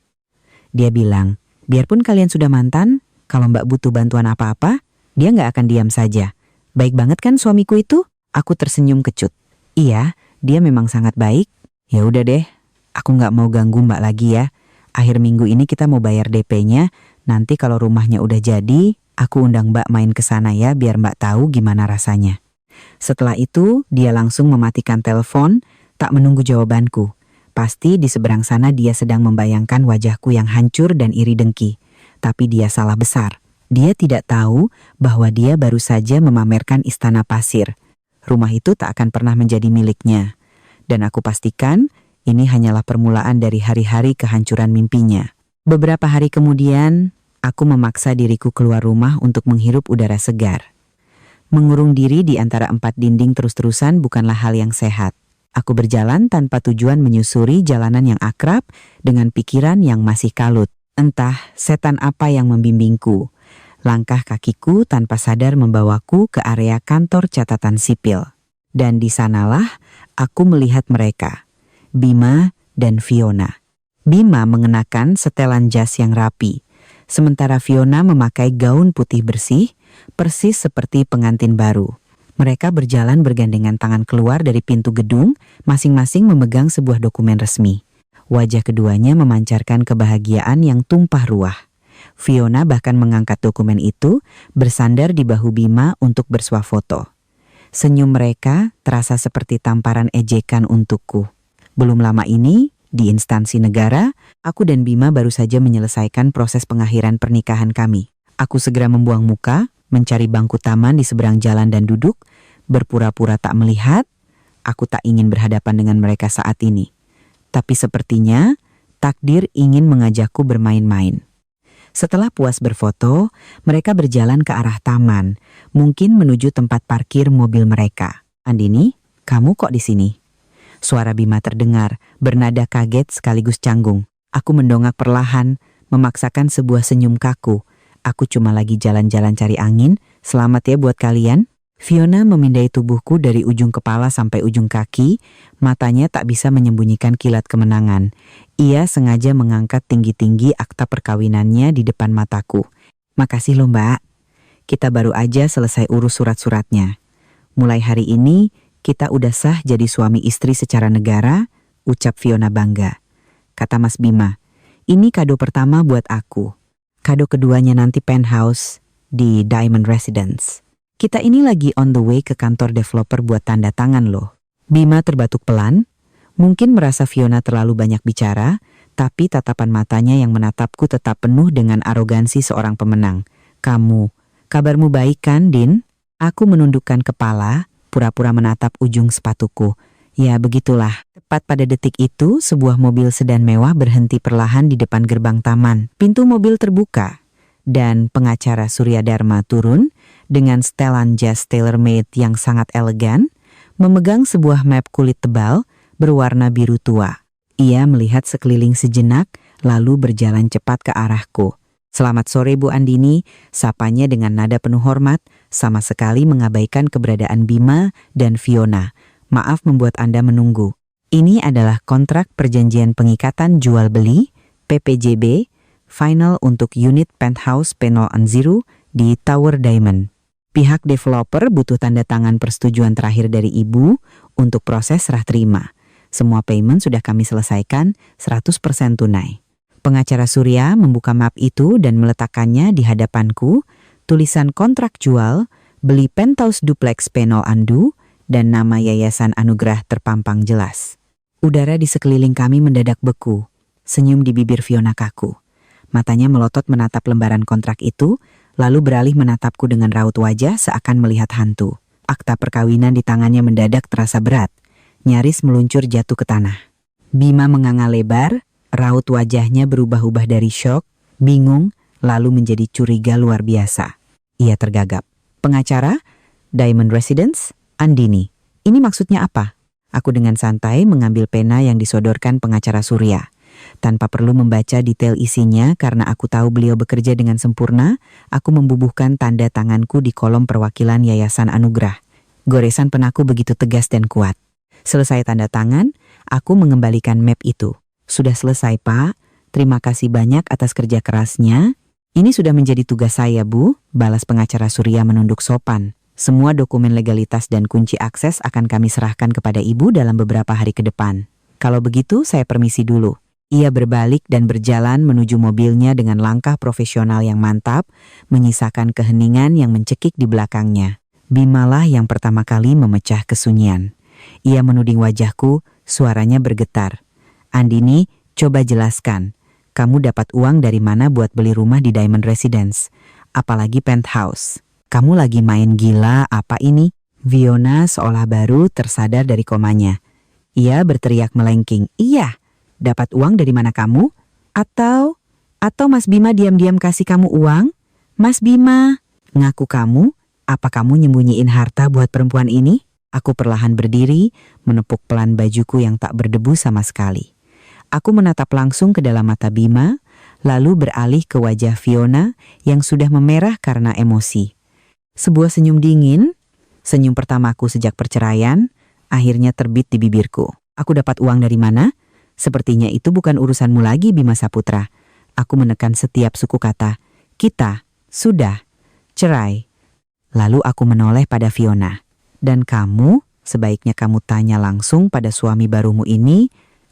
A: Dia bilang, biarpun kalian sudah mantan, kalau Mbak butuh bantuan apa-apa, dia nggak akan diam saja. Baik banget kan suamiku itu? Aku tersenyum kecut. Iya, dia memang sangat baik. Ya udah deh, aku nggak mau ganggu Mbak lagi ya. Akhir minggu ini kita mau bayar DP-nya. Nanti kalau rumahnya udah jadi, aku undang Mbak main ke sana ya biar Mbak tahu gimana rasanya. Setelah itu, dia langsung mematikan telepon, tak menunggu jawabanku. Pasti di seberang sana dia sedang membayangkan wajahku yang hancur dan iri dengki. Tapi dia salah besar. Dia tidak tahu bahwa dia baru saja memamerkan istana pasir. Rumah itu tak akan pernah menjadi miliknya. Dan aku pastikan ini hanyalah permulaan dari hari-hari kehancuran mimpinya. Beberapa hari kemudian, aku memaksa diriku keluar rumah untuk menghirup udara segar. Mengurung diri di antara 4 dinding terus-terusan bukanlah hal yang sehat. Aku berjalan tanpa tujuan menyusuri jalanan yang akrab dengan pikiran yang masih kalut. Entah setan apa yang membimbingku. Langkah kakiku tanpa sadar membawaku ke area kantor catatan sipil. Dan di sanalah aku melihat mereka, Bima dan Fiona. Bima mengenakan setelan jas yang rapi, sementara Fiona memakai gaun putih bersih, persis seperti pengantin baru. Mereka berjalan bergandengan tangan keluar dari pintu gedung, masing-masing memegang sebuah dokumen resmi. Wajah keduanya memancarkan kebahagiaan yang tumpah ruah. Fiona bahkan mengangkat dokumen itu, bersandar di bahu Bima untuk bersuah foto. Senyum mereka terasa seperti tamparan ejekan untukku. Belum lama ini, di instansi negara, aku dan Bima baru saja menyelesaikan proses pengakhiran pernikahan kami. Aku segera membuang muka, mencari bangku taman di seberang jalan dan duduk, berpura-pura tak melihat. Aku tak ingin berhadapan dengan mereka saat ini. Tapi sepertinya takdir ingin mengajakku bermain-main. Setelah puas berfoto, mereka berjalan ke arah taman, mungkin menuju tempat parkir mobil mereka. Andini, kamu kok di sini? Suara Bima terdengar, bernada kaget sekaligus canggung. Aku mendongak perlahan, memaksakan sebuah senyum kaku. Aku cuma lagi jalan-jalan cari angin, selamat ya buat kalian. Fiona memindai tubuhku dari ujung kepala sampai ujung kaki, matanya tak bisa menyembunyikan kilat kemenangan. Ia sengaja mengangkat tinggi-tinggi akta perkawinannya di depan mataku. Makasih loh Mbak, kita baru aja selesai urus surat-suratnya. Mulai hari ini, kita udah sah jadi suami istri secara negara, ucap Fiona bangga. Kata Mas Bima, ini kado pertama buat aku. Kado keduanya nanti penthouse di Diamond Residence. Kita ini lagi on the way ke kantor developer buat tanda tangan loh. Bima terbatuk pelan, mungkin merasa Fiona terlalu banyak bicara, Tapi tatapan matanya yang menatapku tetap penuh dengan arogansi seorang pemenang. Kabarmu baik kan, Din? Aku menundukkan kepala, pura-pura menatap ujung sepatuku. Ya, begitulah. Tepat pada detik itu, sebuah mobil sedan mewah berhenti perlahan di depan gerbang taman. Pintu mobil terbuka, dan pengacara Surya Dharma turun dengan setelan jas tailor-made yang sangat elegan, memegang sebuah map kulit tebal berwarna biru tua. Ia melihat sekeliling sejenak, lalu berjalan cepat ke arahku. "Selamat sore, Bu Andini," sapanya dengan nada penuh hormat, sama sekali mengabaikan keberadaan Bima dan Fiona. "Maaf membuat Anda menunggu. Ini adalah kontrak perjanjian pengikatan jual beli, PPJB, final untuk unit penthouse Penol Anziru di Tower Diamond. Pihak developer butuh tanda tangan persetujuan terakhir dari Ibu untuk proses serah terima. Semua payment sudah kami selesaikan 100% tunai." Pengacara Surya membuka map itu dan meletakkannya di hadapanku, tulisan kontrak jual, beli penthouse duplex Penol Andu, dan nama Yayasan Anugrah terpampang jelas. Udara di sekeliling kami mendadak beku. Senyum di bibir Fiona kaku. Matanya melotot menatap lembaran kontrak itu, lalu beralih menatapku dengan raut wajah seakan melihat hantu. Akta perkawinan di tangannya mendadak terasa berat, nyaris meluncur jatuh ke tanah. Bima menganga lebar, raut wajahnya berubah-ubah dari syok, bingung, lalu menjadi curiga luar biasa. Ia tergagap. "Pengacara? Diamond Residence? Andini, ini maksudnya apa?" Aku dengan santai mengambil pena yang disodorkan pengacara Surya. Tanpa perlu membaca detail isinya karena aku tahu beliau bekerja dengan sempurna, aku membubuhkan tanda tanganku di kolom perwakilan Yayasan Anugrah. Goresan penaku begitu tegas dan kuat. Selesai tanda tangan, aku mengembalikan map itu. "Sudah selesai, Pak. Terima kasih banyak atas kerja kerasnya." "Ini sudah menjadi tugas saya, Bu," balas pengacara Surya menunduk sopan. "Semua dokumen legalitas dan kunci akses akan kami serahkan kepada Ibu dalam beberapa hari ke depan. Kalau begitu, saya permisi dulu." Ia berbalik dan berjalan menuju mobilnya dengan langkah profesional yang mantap, menyisakan keheningan yang mencekik di belakangnya. Bimalah yang pertama kali memecah kesunyian. Ia menuding wajahku, suaranya bergetar. "Andini, coba jelaskan. Kamu dapat uang dari mana buat beli rumah di Diamond Residence? Apalagi penthouse. Kamu lagi main gila apa ini?" Fiona seolah baru tersadar dari komanya. Ia berteriak melengking, "Iya. Dapat uang dari mana kamu? Atau Mas Bima diam-diam kasih kamu uang? Mas Bima, ngaku kamu? Apa kamu nyembunyiin harta buat perempuan ini?" Aku perlahan berdiri, menepuk pelan bajuku yang tak berdebu sama sekali. Aku menatap langsung ke dalam mata Bima, lalu beralih ke wajah Fiona yang sudah memerah karena emosi. Sebuah senyum dingin, senyum pertamaku sejak perceraian, akhirnya terbit di bibirku. "Aku dapat uang dari mana? Sepertinya itu bukan urusanmu lagi, Bima Saputra." Aku menekan setiap suku kata. "Kita sudah cerai." Lalu aku menoleh pada Fiona. "Dan kamu, sebaiknya kamu tanya langsung pada suami barumu ini,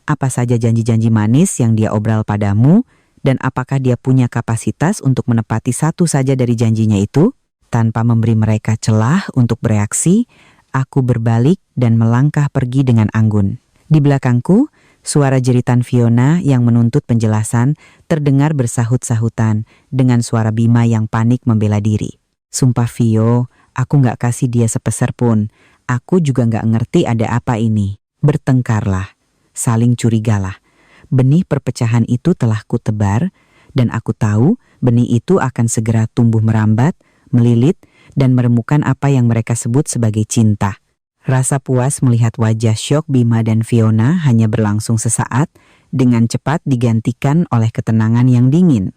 A: apa saja janji-janji manis yang dia obral padamu, dan apakah dia punya kapasitas untuk menepati satu saja dari janjinya itu?" Tanpa memberi mereka celah untuk bereaksi, aku berbalik dan melangkah pergi dengan anggun. Di belakangku, suara jeritan Fiona yang menuntut penjelasan terdengar bersahut-sahutan dengan suara Bima yang panik membela diri. "Sumpah Vio, aku gak kasih dia sepeser pun. Aku juga gak ngerti ada apa ini." Bertengkarlah, saling curigalah. Benih perpecahan itu telah kutebar, dan aku tahu benih itu akan segera tumbuh merambat, melilit, dan meremukan apa yang mereka sebut sebagai cinta. Rasa puas melihat wajah syok Bima dan Fiona hanya berlangsung sesaat, dengan cepat digantikan oleh ketenangan yang dingin.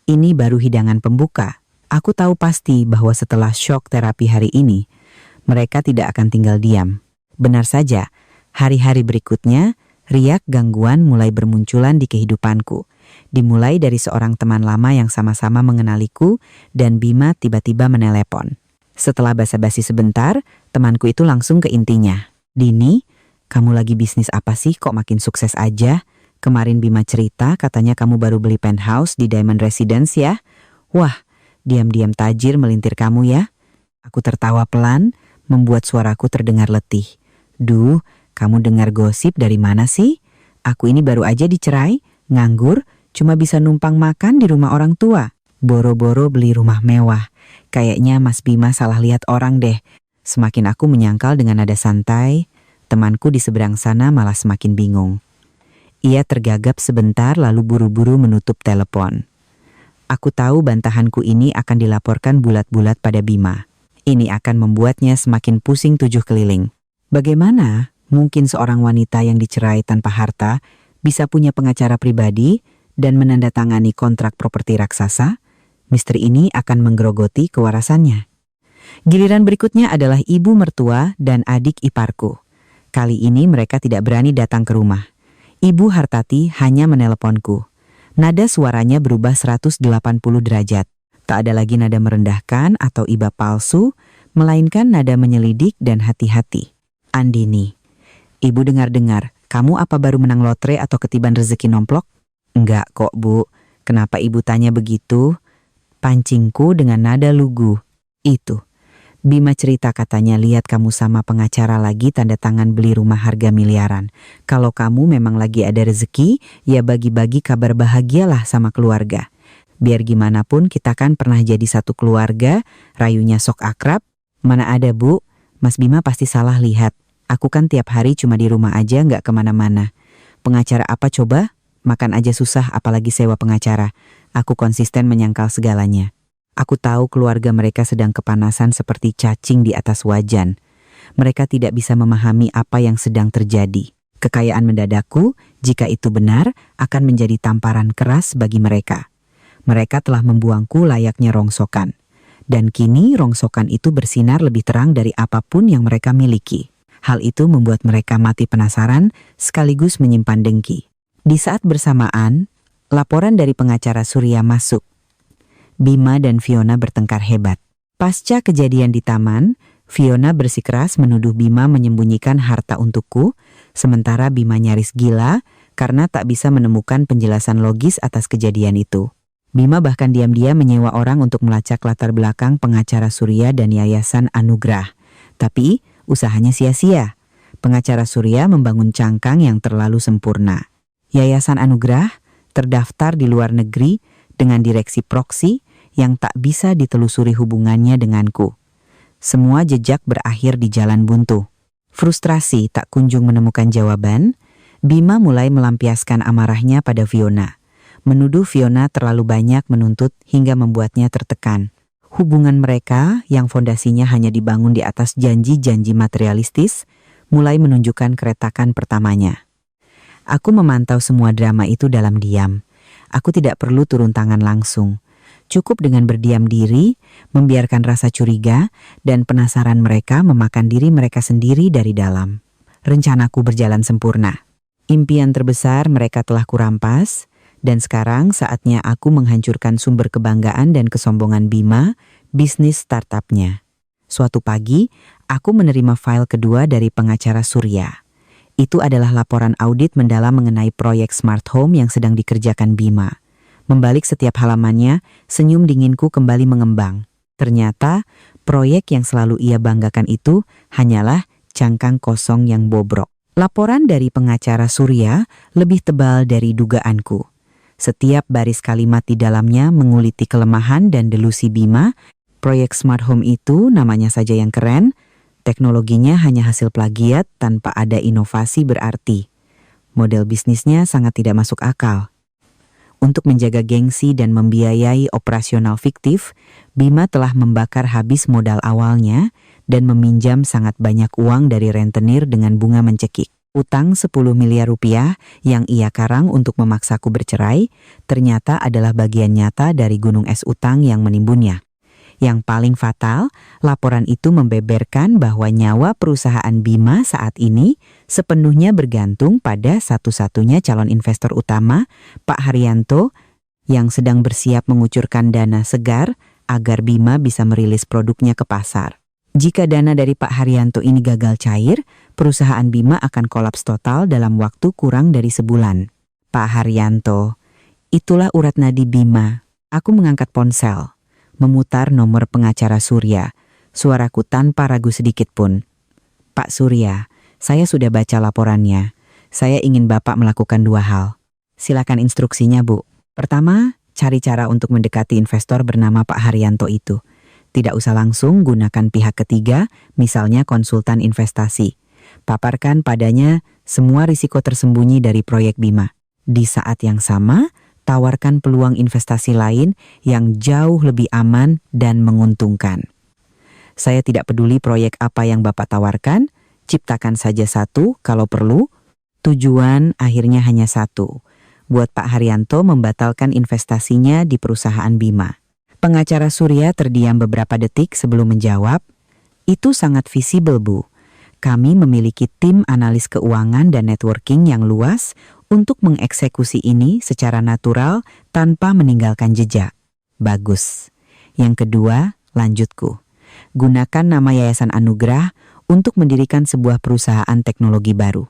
A: Ini baru hidangan pembuka. Aku tahu pasti bahwa setelah syok terapi hari ini, mereka tidak akan tinggal diam. Benar saja, hari-hari berikutnya, riak gangguan mulai bermunculan di kehidupanku. Dimulai dari seorang teman lama yang sama-sama mengenaliku, dan Bima tiba-tiba menelepon. Setelah basa-basi sebentar, temanku itu langsung ke intinya. "Dini, kamu lagi bisnis apa sih kok makin sukses aja? Kemarin Bima cerita katanya kamu baru beli penthouse di Diamond Residence ya? Wah, diam-diam tajir melintir kamu ya." Aku tertawa pelan, membuat suaraku terdengar letih. "Duh, kamu dengar gosip dari mana sih? Aku ini baru aja dicerai, Nganggur, cuma bisa numpang makan di rumah orang tua. Boro-boro beli rumah mewah. Kayaknya Mas Bima salah lihat orang deh. Semakin aku menyangkal dengan nada santai, temanku di seberang sana malah semakin bingung. Ia tergagap sebentar lalu buru-buru menutup telepon. Aku tahu bantahanku ini akan dilaporkan bulat-bulat pada Bima. Ini akan membuatnya semakin pusing 7 keliling. Bagaimana mungkin seorang wanita yang dicerai tanpa harta bisa punya pengacara pribadi dan menandatangani kontrak properti raksasa? Misteri ini akan menggerogoti kewarasannya. Giliran berikutnya adalah ibu mertua dan adik iparku. Kali ini mereka tidak berani datang ke rumah. Ibu Hartati hanya meneleponku. Nada suaranya berubah 180 derajat. Tak ada lagi nada merendahkan atau iba palsu, melainkan nada menyelidik dan hati-hati. Andini, ibu dengar-dengar, kamu apa baru menang lotre atau ketiban rezeki nomplok? Enggak kok, Bu. Kenapa ibu tanya begitu? Pancingku dengan nada lugu. Itu. Bima cerita katanya lihat kamu sama pengacara lagi tanda tangan beli rumah harga miliaran. Kalau kamu memang lagi ada rezeki, ya bagi-bagi kabar bahagialah sama keluarga. Biar gimana pun kita kan pernah jadi satu keluarga, rayunya sok akrab. Mana ada Bu, Mas Bima pasti salah lihat. Aku kan tiap hari cuma di rumah aja nggak kemana-mana. Pengacara apa coba? Makan aja susah apalagi sewa pengacara. Aku konsisten menyangkal segalanya. Aku tahu keluarga mereka sedang kepanasan seperti cacing di atas wajan. Mereka tidak bisa memahami apa yang sedang terjadi. Kekayaan mendadakku, jika itu benar, akan menjadi tamparan keras bagi mereka. Mereka telah membuangku layaknya rongsokan. Dan kini rongsokan itu bersinar lebih terang dari apapun yang mereka miliki. Hal itu membuat mereka mati penasaran sekaligus menyimpan dengki. Di saat bersamaan, laporan dari pengacara Surya masuk. Bima dan Fiona bertengkar hebat. Pasca kejadian di taman, Fiona bersikeras menuduh Bima menyembunyikan harta untukku, sementara Bima nyaris gila karena tak bisa menemukan penjelasan logis atas kejadian itu. Bima bahkan diam-diam menyewa orang untuk melacak latar belakang pengacara Surya dan Yayasan Anugrah. Tapi usahanya sia-sia. Pengacara Surya membangun cangkang yang terlalu sempurna. Yayasan Anugrah terdaftar di luar negeri dengan direksi proksi yang tak bisa ditelusuri hubungannya denganku. Semua jejak berakhir di jalan buntu. Frustrasi tak kunjung menemukan jawaban, Bima mulai melampiaskan amarahnya pada Fiona. Menuduh Fiona terlalu banyak menuntut hingga membuatnya tertekan. Hubungan mereka yang fondasinya hanya dibangun di atas janji-janji materialistis, mulai menunjukkan keretakan pertamanya. Aku memantau semua drama itu dalam diam. Aku tidak perlu turun tangan langsung. Cukup dengan berdiam diri, membiarkan rasa curiga dan penasaran mereka memakan diri mereka sendiri dari dalam. Rencanaku berjalan sempurna. Impian terbesar mereka telah kurampas, dan sekarang saatnya aku menghancurkan sumber kebanggaan dan kesombongan Bima, bisnis startupnya. Suatu pagi, aku menerima file kedua dari pengacara Surya. Itu adalah laporan audit mendalam mengenai proyek smart home yang sedang dikerjakan Bima. Membalik setiap halamannya, senyum dinginku kembali mengembang. Ternyata, proyek yang selalu ia banggakan itu hanyalah cangkang kosong yang bobrok. Laporan dari pengacara Surya lebih tebal dari dugaanku. Setiap baris kalimat di dalamnya menguliti kelemahan dan delusi Bima. Proyek smart home itu namanya saja yang keren, teknologinya hanya hasil plagiat tanpa ada inovasi berarti. Model bisnisnya sangat tidak masuk akal. Untuk menjaga gengsi dan membiayai operasional fiktif, Bima telah membakar habis modal awalnya dan meminjam sangat banyak uang dari rentenir dengan bunga mencekik. Utang 10 miliar rupiah yang ia karang untuk memaksaku bercerai ternyata adalah bagian nyata dari gunung es utang yang menimbunnya. Yang paling fatal, laporan itu membeberkan bahwa nyawa perusahaan Bima saat ini sepenuhnya bergantung pada satu-satunya calon investor utama, Pak Haryanto, yang sedang bersiap mengucurkan dana segar agar Bima bisa merilis produknya ke pasar. Jika dana dari Pak Haryanto ini gagal cair, perusahaan Bima akan kolaps total dalam waktu kurang dari sebulan. Pak Haryanto, itulah urat nadi Bima. Aku mengangkat ponsel. Memutar nomor pengacara Surya, suaraku tanpa ragu sedikit pun. Pak Surya, saya sudah baca laporannya. Saya ingin Bapak melakukan 2 hal. Silakan instruksinya, Bu. Pertama, cari cara untuk mendekati investor bernama Pak Haryanto itu. Tidak usah langsung gunakan pihak ketiga, misalnya konsultan investasi. Paparkan padanya semua risiko tersembunyi dari proyek Bima. Di saat yang sama, tawarkan peluang investasi lain yang jauh lebih aman dan menguntungkan. Saya tidak peduli proyek apa yang Bapak tawarkan, ciptakan saja satu kalau perlu. Tujuan akhirnya hanya satu, buat Pak Haryanto membatalkan investasinya di perusahaan Bima. Pengacara Surya terdiam beberapa detik sebelum menjawab. Itu sangat visible, Bu. Kami memiliki tim analis keuangan dan networking yang luas untuk mengeksekusi ini secara natural tanpa meninggalkan jejak. Bagus. Yang kedua, lanjutku. Gunakan nama Yayasan Anugrah untuk mendirikan sebuah perusahaan teknologi baru.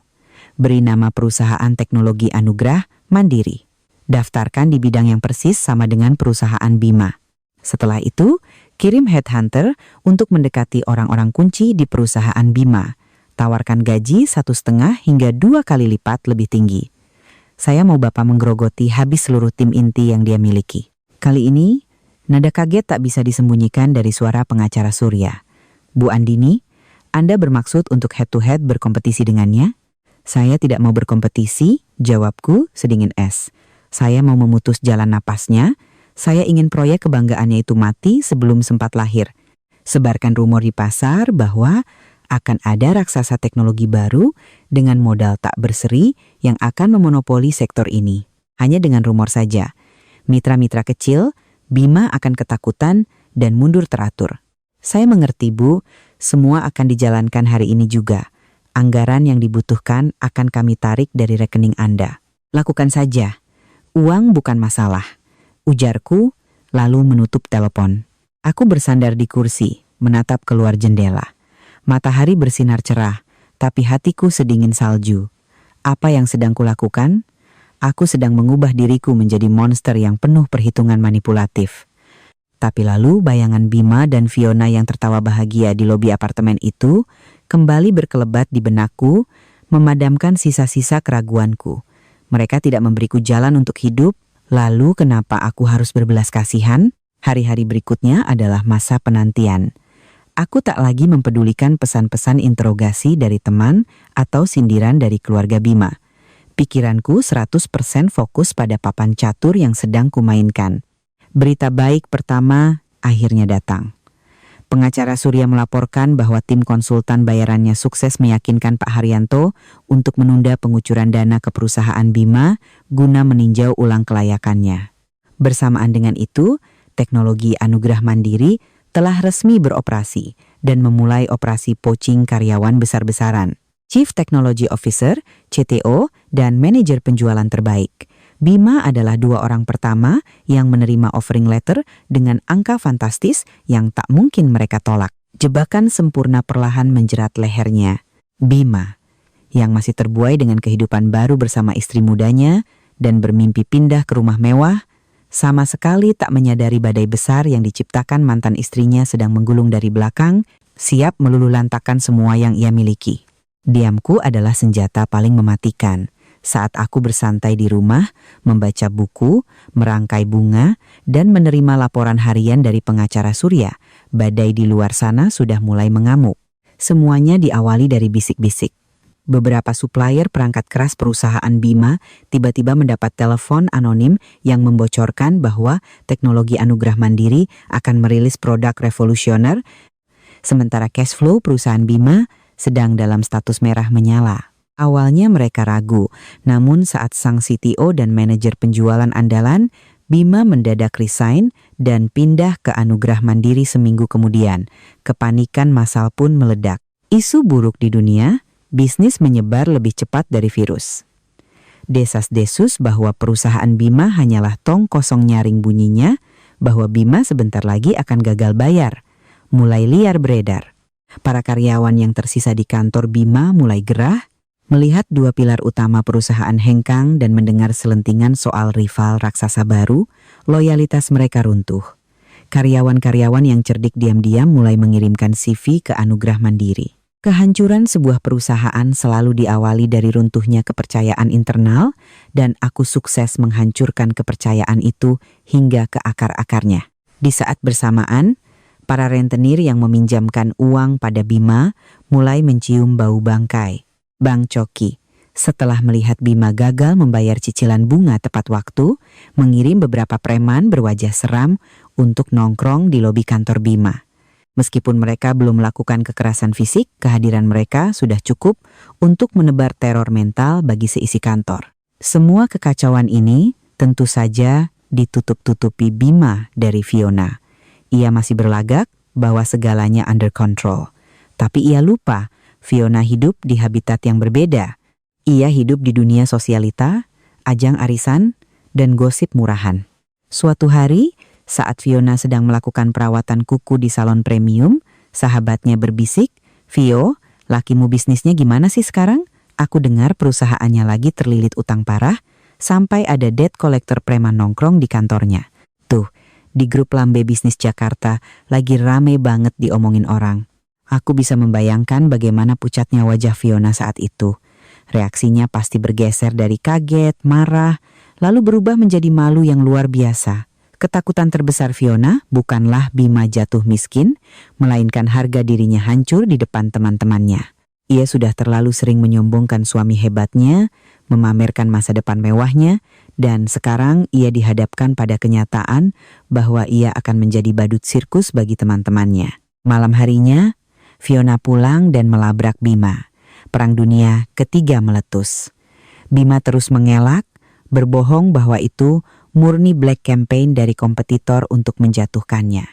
A: Beri nama perusahaan teknologi Anugrah Mandiri. Daftarkan di bidang yang persis sama dengan perusahaan Bima. Setelah itu, kirim headhunter untuk mendekati orang-orang kunci di perusahaan Bima. Tawarkan gaji 1,5 hingga 2 kali lipat lebih tinggi. Saya mau Bapak menggerogoti habis seluruh tim inti yang dia miliki. Kali ini, nada kaget tak bisa disembunyikan dari suara pengacara Surya. Bu Andini, Anda bermaksud untuk head-to-head berkompetisi dengannya? Saya tidak mau berkompetisi, jawabku sedingin es. Saya mau memutus jalan napasnya. Saya ingin proyek kebanggaannya itu mati sebelum sempat lahir. Sebarkan rumor di pasar bahwa akan ada raksasa teknologi baru dengan modal tak berseri yang akan memonopoli sektor ini. Hanya dengan rumor saja. Mitra-mitra kecil, Bima akan ketakutan dan mundur teratur. Saya mengerti, Bu, semua akan dijalankan hari ini juga. Anggaran yang dibutuhkan akan kami tarik dari rekening Anda. Lakukan saja. Uang bukan masalah. Ujarku, lalu menutup telepon. Aku bersandar di kursi, menatap keluar jendela. Matahari bersinar cerah, tapi hatiku sedingin salju. Apa yang sedang kulakukan? Aku sedang mengubah diriku menjadi monster yang penuh perhitungan manipulatif. Tapi lalu bayangan Bima dan Fiona yang tertawa bahagia di lobi apartemen itu kembali berkelebat di benakku, memadamkan sisa-sisa keraguanku. Mereka tidak memberiku jalan untuk hidup. Lalu kenapa aku harus berbelas kasihan? Hari-hari berikutnya adalah masa penantian. Aku tak lagi mempedulikan pesan-pesan interogasi dari teman atau sindiran dari keluarga Bima. Pikiranku 100% fokus pada papan catur yang sedang kumainkan. Berita baik pertama akhirnya datang. Pengacara Surya melaporkan bahwa tim konsultan bayarannya sukses meyakinkan Pak Haryanto untuk menunda pengucuran dana ke perusahaan Bima guna meninjau ulang kelayakannya. Bersamaan dengan itu, teknologi Anugrah Mandiri telah resmi beroperasi dan memulai operasi poaching karyawan besar-besaran. Chief Technology Officer, CTO, dan manajer penjualan terbaik. Bima adalah 2 orang pertama yang menerima offering letter dengan angka fantastis yang tak mungkin mereka tolak. Jebakan sempurna perlahan menjerat lehernya. Bima, yang masih terbuai dengan kehidupan baru bersama istri mudanya dan bermimpi pindah ke rumah mewah, sama sekali tak menyadari badai besar yang diciptakan mantan istrinya sedang menggulung dari belakang, siap meluluhlantakkan semua yang ia miliki. Diamku adalah senjata paling mematikan. Saat aku bersantai di rumah, membaca buku, merangkai bunga, dan menerima laporan harian dari pengacara Surya, badai di luar sana sudah mulai mengamuk. Semuanya diawali dari bisik-bisik. Beberapa supplier perangkat keras perusahaan Bima tiba-tiba mendapat telepon anonim yang membocorkan bahwa teknologi Anugrah Mandiri akan merilis produk revolusioner, sementara cash flow perusahaan Bima sedang dalam status merah menyala. Awalnya mereka ragu, namun saat sang CTO dan manajer penjualan andalan, Bima mendadak resign dan pindah ke Anugrah Mandiri seminggu kemudian. Kepanikan massal pun meledak. Isu buruk di dunia, bisnis menyebar lebih cepat dari virus. Desas-desus bahwa perusahaan Bima hanyalah tong kosong nyaring bunyinya, bahwa Bima sebentar lagi akan gagal bayar, mulai liar beredar. Para karyawan yang tersisa di kantor Bima mulai gerah, melihat 2 pilar utama perusahaan hengkang dan mendengar selentingan soal rival raksasa baru, loyalitas mereka runtuh. Karyawan-karyawan yang cerdik diam-diam mulai mengirimkan CV ke Anugrah Mandiri. Kehancuran sebuah perusahaan selalu diawali dari runtuhnya kepercayaan internal, dan aku sukses menghancurkan kepercayaan itu hingga ke akar-akarnya. Di saat bersamaan, para rentenir yang meminjamkan uang pada Bima mulai mencium bau bangkai. Bang Coki, setelah melihat Bima gagal membayar cicilan bunga tepat waktu, mengirim beberapa preman berwajah seram untuk nongkrong di lobi kantor Bima. Meskipun mereka belum melakukan kekerasan fisik, kehadiran mereka sudah cukup untuk menebar teror mental bagi seisi kantor. Semua kekacauan ini tentu saja ditutup-tutupi Bima dari Fiona. Ia masih berlagak bahwa segalanya under control. Tapi ia lupa, Fiona hidup di habitat yang berbeda. Ia hidup di dunia sosialita, ajang arisan, dan gosip murahan. Suatu hari, saat Fiona sedang melakukan perawatan kuku di salon premium, sahabatnya berbisik, "Vio, lakimu bisnisnya gimana sih sekarang? Aku dengar perusahaannya lagi terlilit utang parah, sampai ada debt collector preman nongkrong di kantornya." Tuh, di grup Lambe Bisnis Jakarta lagi rame banget diomongin orang. Aku bisa membayangkan bagaimana pucatnya wajah Fiona saat itu. Reaksinya pasti bergeser dari kaget, marah, lalu berubah menjadi malu yang luar biasa. Ketakutan terbesar Fiona bukanlah Bima jatuh miskin, melainkan harga dirinya hancur di depan teman-temannya. Ia sudah terlalu sering menyombongkan suami hebatnya, memamerkan masa depan mewahnya, dan sekarang ia dihadapkan pada kenyataan bahwa ia akan menjadi badut sirkus bagi teman-temannya. Malam harinya, Fiona pulang dan melabrak Bima. Perang Dunia Ketiga meletus. Bima terus mengelak, berbohong bahwa itu murni black campaign dari kompetitor untuk menjatuhkannya.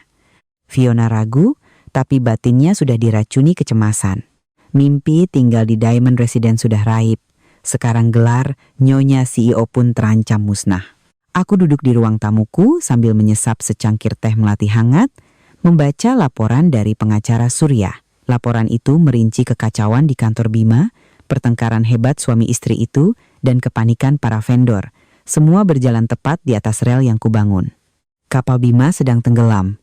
A: Fiona ragu, tapi batinnya sudah diracuni kecemasan. Mimpi tinggal di Diamond Residence sudah raib. Sekarang gelar Nyonya CEO pun terancam musnah. Aku duduk di ruang tamuku sambil menyesap secangkir teh melati hangat, membaca laporan dari pengacara Surya. Laporan itu merinci kekacauan di kantor Bima, pertengkaran hebat suami istri itu, dan kepanikan para vendor. Semua berjalan tepat di atas rel yang kubangun. Kapal Bima sedang tenggelam,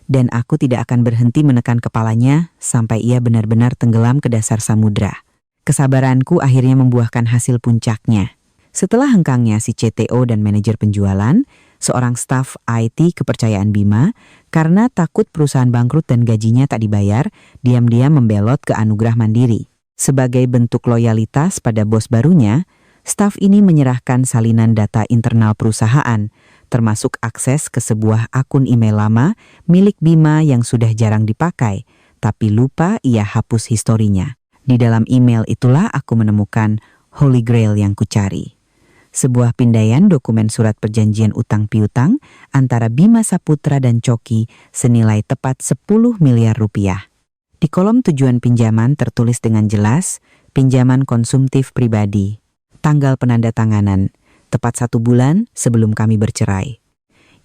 A: dan aku tidak akan berhenti menekan kepalanya sampai ia benar-benar tenggelam ke dasar samudra. Kesabaranku akhirnya membuahkan hasil puncaknya. Setelah hengkangnya si CTO dan manajer penjualan, seorang staf IT kepercayaan Bima, karena takut perusahaan bangkrut dan gajinya tak dibayar, diam-diam membelot ke Anugrah Mandiri. Sebagai bentuk loyalitas pada bos barunya, staf ini menyerahkan salinan data internal perusahaan, termasuk akses ke sebuah akun email lama milik Bima yang sudah jarang dipakai, tapi lupa ia hapus historinya. Di dalam email itulah aku menemukan Holy Grail yang kucari. Sebuah pindaian dokumen surat perjanjian utang piutang antara Bima Saputra dan Coki senilai tepat 10 miliar rupiah. Di kolom tujuan pinjaman tertulis dengan jelas, pinjaman konsumtif pribadi. Tanggal penandatanganan, tepat 1 bulan sebelum kami bercerai.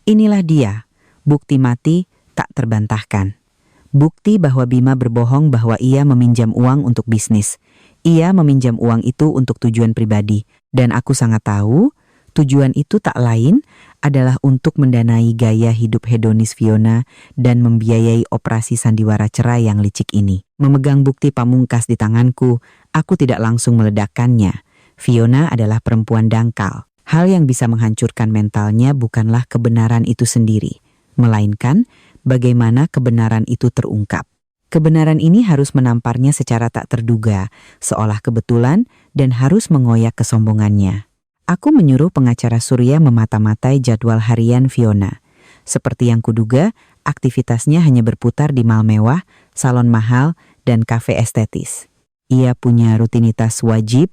A: Inilah dia, bukti mati tak terbantahkan. Bukti bahwa Bima berbohong bahwa ia meminjam uang untuk bisnis. Ia meminjam uang itu untuk tujuan pribadi, dan aku sangat tahu tujuan itu tak lain adalah untuk mendanai gaya hidup hedonis Fiona dan membiayai operasi sandiwara cerai yang licik ini. Memegang bukti pamungkas di tanganku, aku tidak langsung meledakkannya. Fiona adalah perempuan dangkal. Hal yang bisa menghancurkan mentalnya bukanlah kebenaran itu sendiri, melainkan bagaimana kebenaran itu terungkap. Kebenaran ini harus menamparnya secara tak terduga, seolah kebetulan dan harus mengoyak kesombongannya. Aku menyuruh pengacara Surya memata-matai jadwal harian Fiona. Seperti yang kuduga, aktivitasnya hanya berputar di mal mewah, salon mahal, dan kafe estetis. Ia punya rutinitas wajib,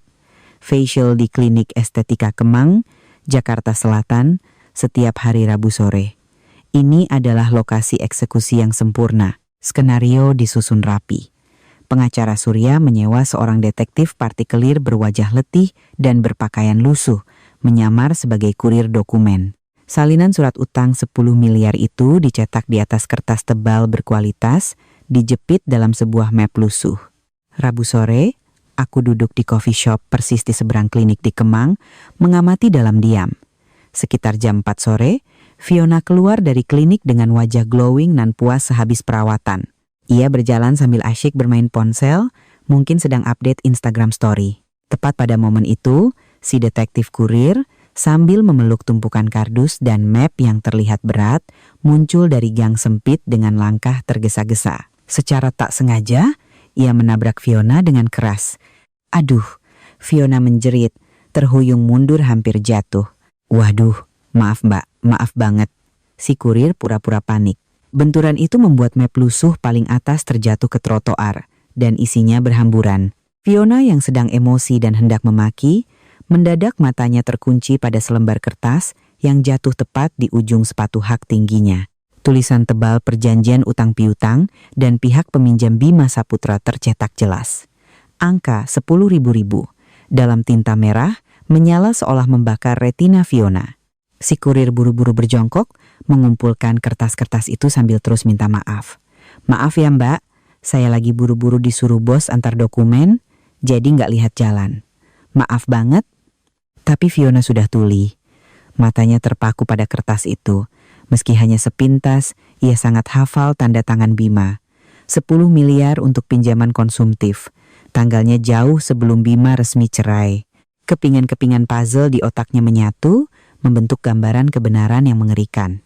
A: facial di klinik estetika Kemang, Jakarta Selatan, setiap hari Rabu sore. Ini adalah lokasi eksekusi yang sempurna. Skenario disusun rapi. Pengacara Surya menyewa seorang detektif partikelir berwajah letih dan berpakaian lusuh, menyamar sebagai kurir dokumen. Salinan surat utang 10 miliar itu dicetak di atas kertas tebal berkualitas, dijepit dalam sebuah map lusuh. Rabu sore, aku duduk di coffee shop persis di seberang klinik di Kemang, mengamati dalam diam. Sekitar jam 4 sore, Fiona keluar dari klinik dengan wajah glowing dan puas sehabis perawatan. Ia berjalan sambil asyik bermain ponsel, Mungkin sedang update Instagram Story. Tepat pada momen itu, si detektif kurir sambil memeluk tumpukan kardus dan map yang terlihat berat, muncul dari gang sempit dengan langkah tergesa-gesa. Secara tak sengaja, ia menabrak Fiona dengan keras. Aduh, Fiona menjerit, terhuyung mundur hampir jatuh. Waduh, maaf mbak, maaf banget. Si kurir pura-pura panik. Benturan itu membuat map lusuh paling atas terjatuh ke trotoar, dan isinya berhamburan. Fiona yang sedang emosi dan hendak memaki, mendadak matanya terkunci pada selembar kertas yang jatuh tepat di ujung sepatu hak tingginya. Tulisan tebal perjanjian utang piutang dan pihak peminjam Bima Saputra tercetak jelas. Angka 10.000 dalam tinta merah menyala seolah membakar retina Fiona. Si kurir buru-buru berjongkok, mengumpulkan kertas-kertas itu sambil terus minta maaf. Maaf ya mbak, saya lagi buru-buru disuruh bos antar dokumen, jadi nggak lihat jalan. Maaf banget. Tapi Fiona sudah tuli. Matanya terpaku pada kertas itu. Meski hanya sepintas, ia sangat hafal tanda tangan Bima. 10 miliar untuk pinjaman konsumtif. Tanggalnya jauh sebelum Bima resmi cerai. Kepingan-kepingan puzzle di otaknya menyatu, membentuk gambaran kebenaran yang mengerikan.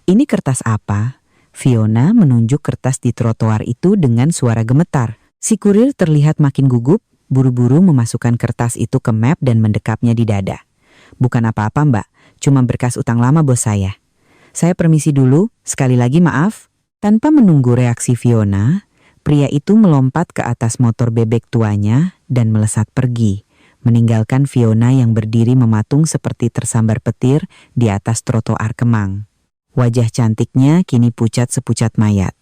A: Ini kertas apa? Fiona menunjuk kertas di trotoar itu dengan suara gemetar. Si kurir terlihat makin gugup, buru-buru memasukkan kertas itu ke map dan mendekapnya di dada. Bukan apa-apa mbak, cuma berkas utang lama bos saya. Saya permisi dulu, sekali lagi maaf. Tanpa menunggu reaksi Fiona, pria itu melompat ke atas motor bebek tuanya dan melesat pergi, meninggalkan Fiona yang berdiri mematung seperti tersambar petir di atas trotoar Kemang. Wajah cantiknya kini pucat sepucat mayat.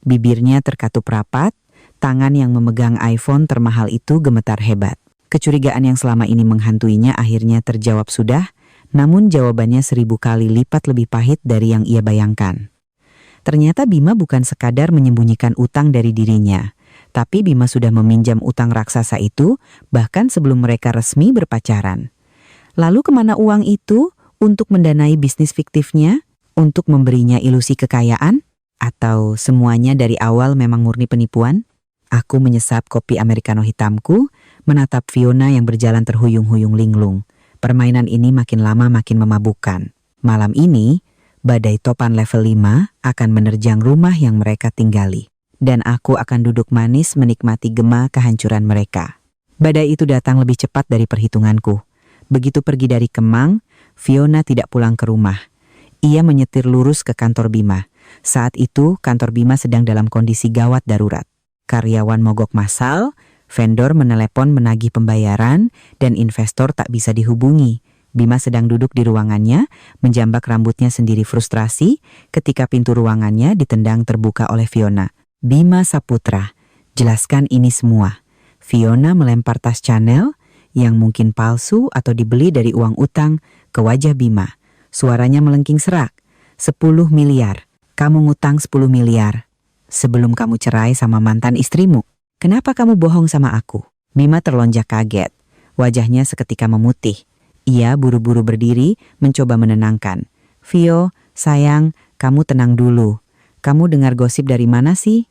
A: Bibirnya terkatup rapat, tangan yang memegang iPhone termahal itu gemetar hebat. Kecurigaan yang selama ini menghantuinya akhirnya terjawab sudah, namun jawabannya 1000 kali lipat lebih pahit dari yang ia bayangkan. Ternyata Bima bukan sekadar menyembunyikan utang dari dirinya, tapi Bima sudah meminjam utang raksasa itu bahkan sebelum mereka resmi berpacaran. Lalu kemana uang itu? Untuk mendanai bisnis fiktifnya? Untuk memberinya ilusi kekayaan? Atau semuanya dari awal memang murni penipuan? Aku menyesap kopi americano hitamku, menatap Fiona yang berjalan terhuyung-huyung linglung. Permainan ini makin lama makin memabukkan. Malam ini, badai topan level 5 akan menerjang rumah yang mereka tinggali. Dan aku akan duduk manis menikmati gema kehancuran mereka. Badai itu datang lebih cepat dari perhitunganku. Begitu pergi dari Kemang, Fiona tidak pulang ke rumah. Ia menyetir lurus ke kantor Bima. Saat itu, kantor Bima sedang dalam kondisi gawat darurat. Karyawan mogok massal, vendor menelepon menagih pembayaran, dan investor tak bisa dihubungi. Bima sedang duduk di ruangannya, menjambak rambutnya sendiri frustrasi ketika pintu ruangannya ditendang terbuka oleh Fiona. Bima Saputra, jelaskan ini semua. Fiona melempar tas Chanel, yang mungkin palsu atau dibeli dari uang utang, ke wajah Bima. Suaranya melengking serak. 10 miliar. Kamu ngutang 10 miliar. Sebelum kamu cerai sama mantan istrimu. Kenapa kamu bohong sama aku? Bima terlonjak kaget. Wajahnya seketika memutih. Ia buru-buru berdiri, mencoba menenangkan. Vio, sayang, kamu tenang dulu. Kamu dengar gosip dari mana sih?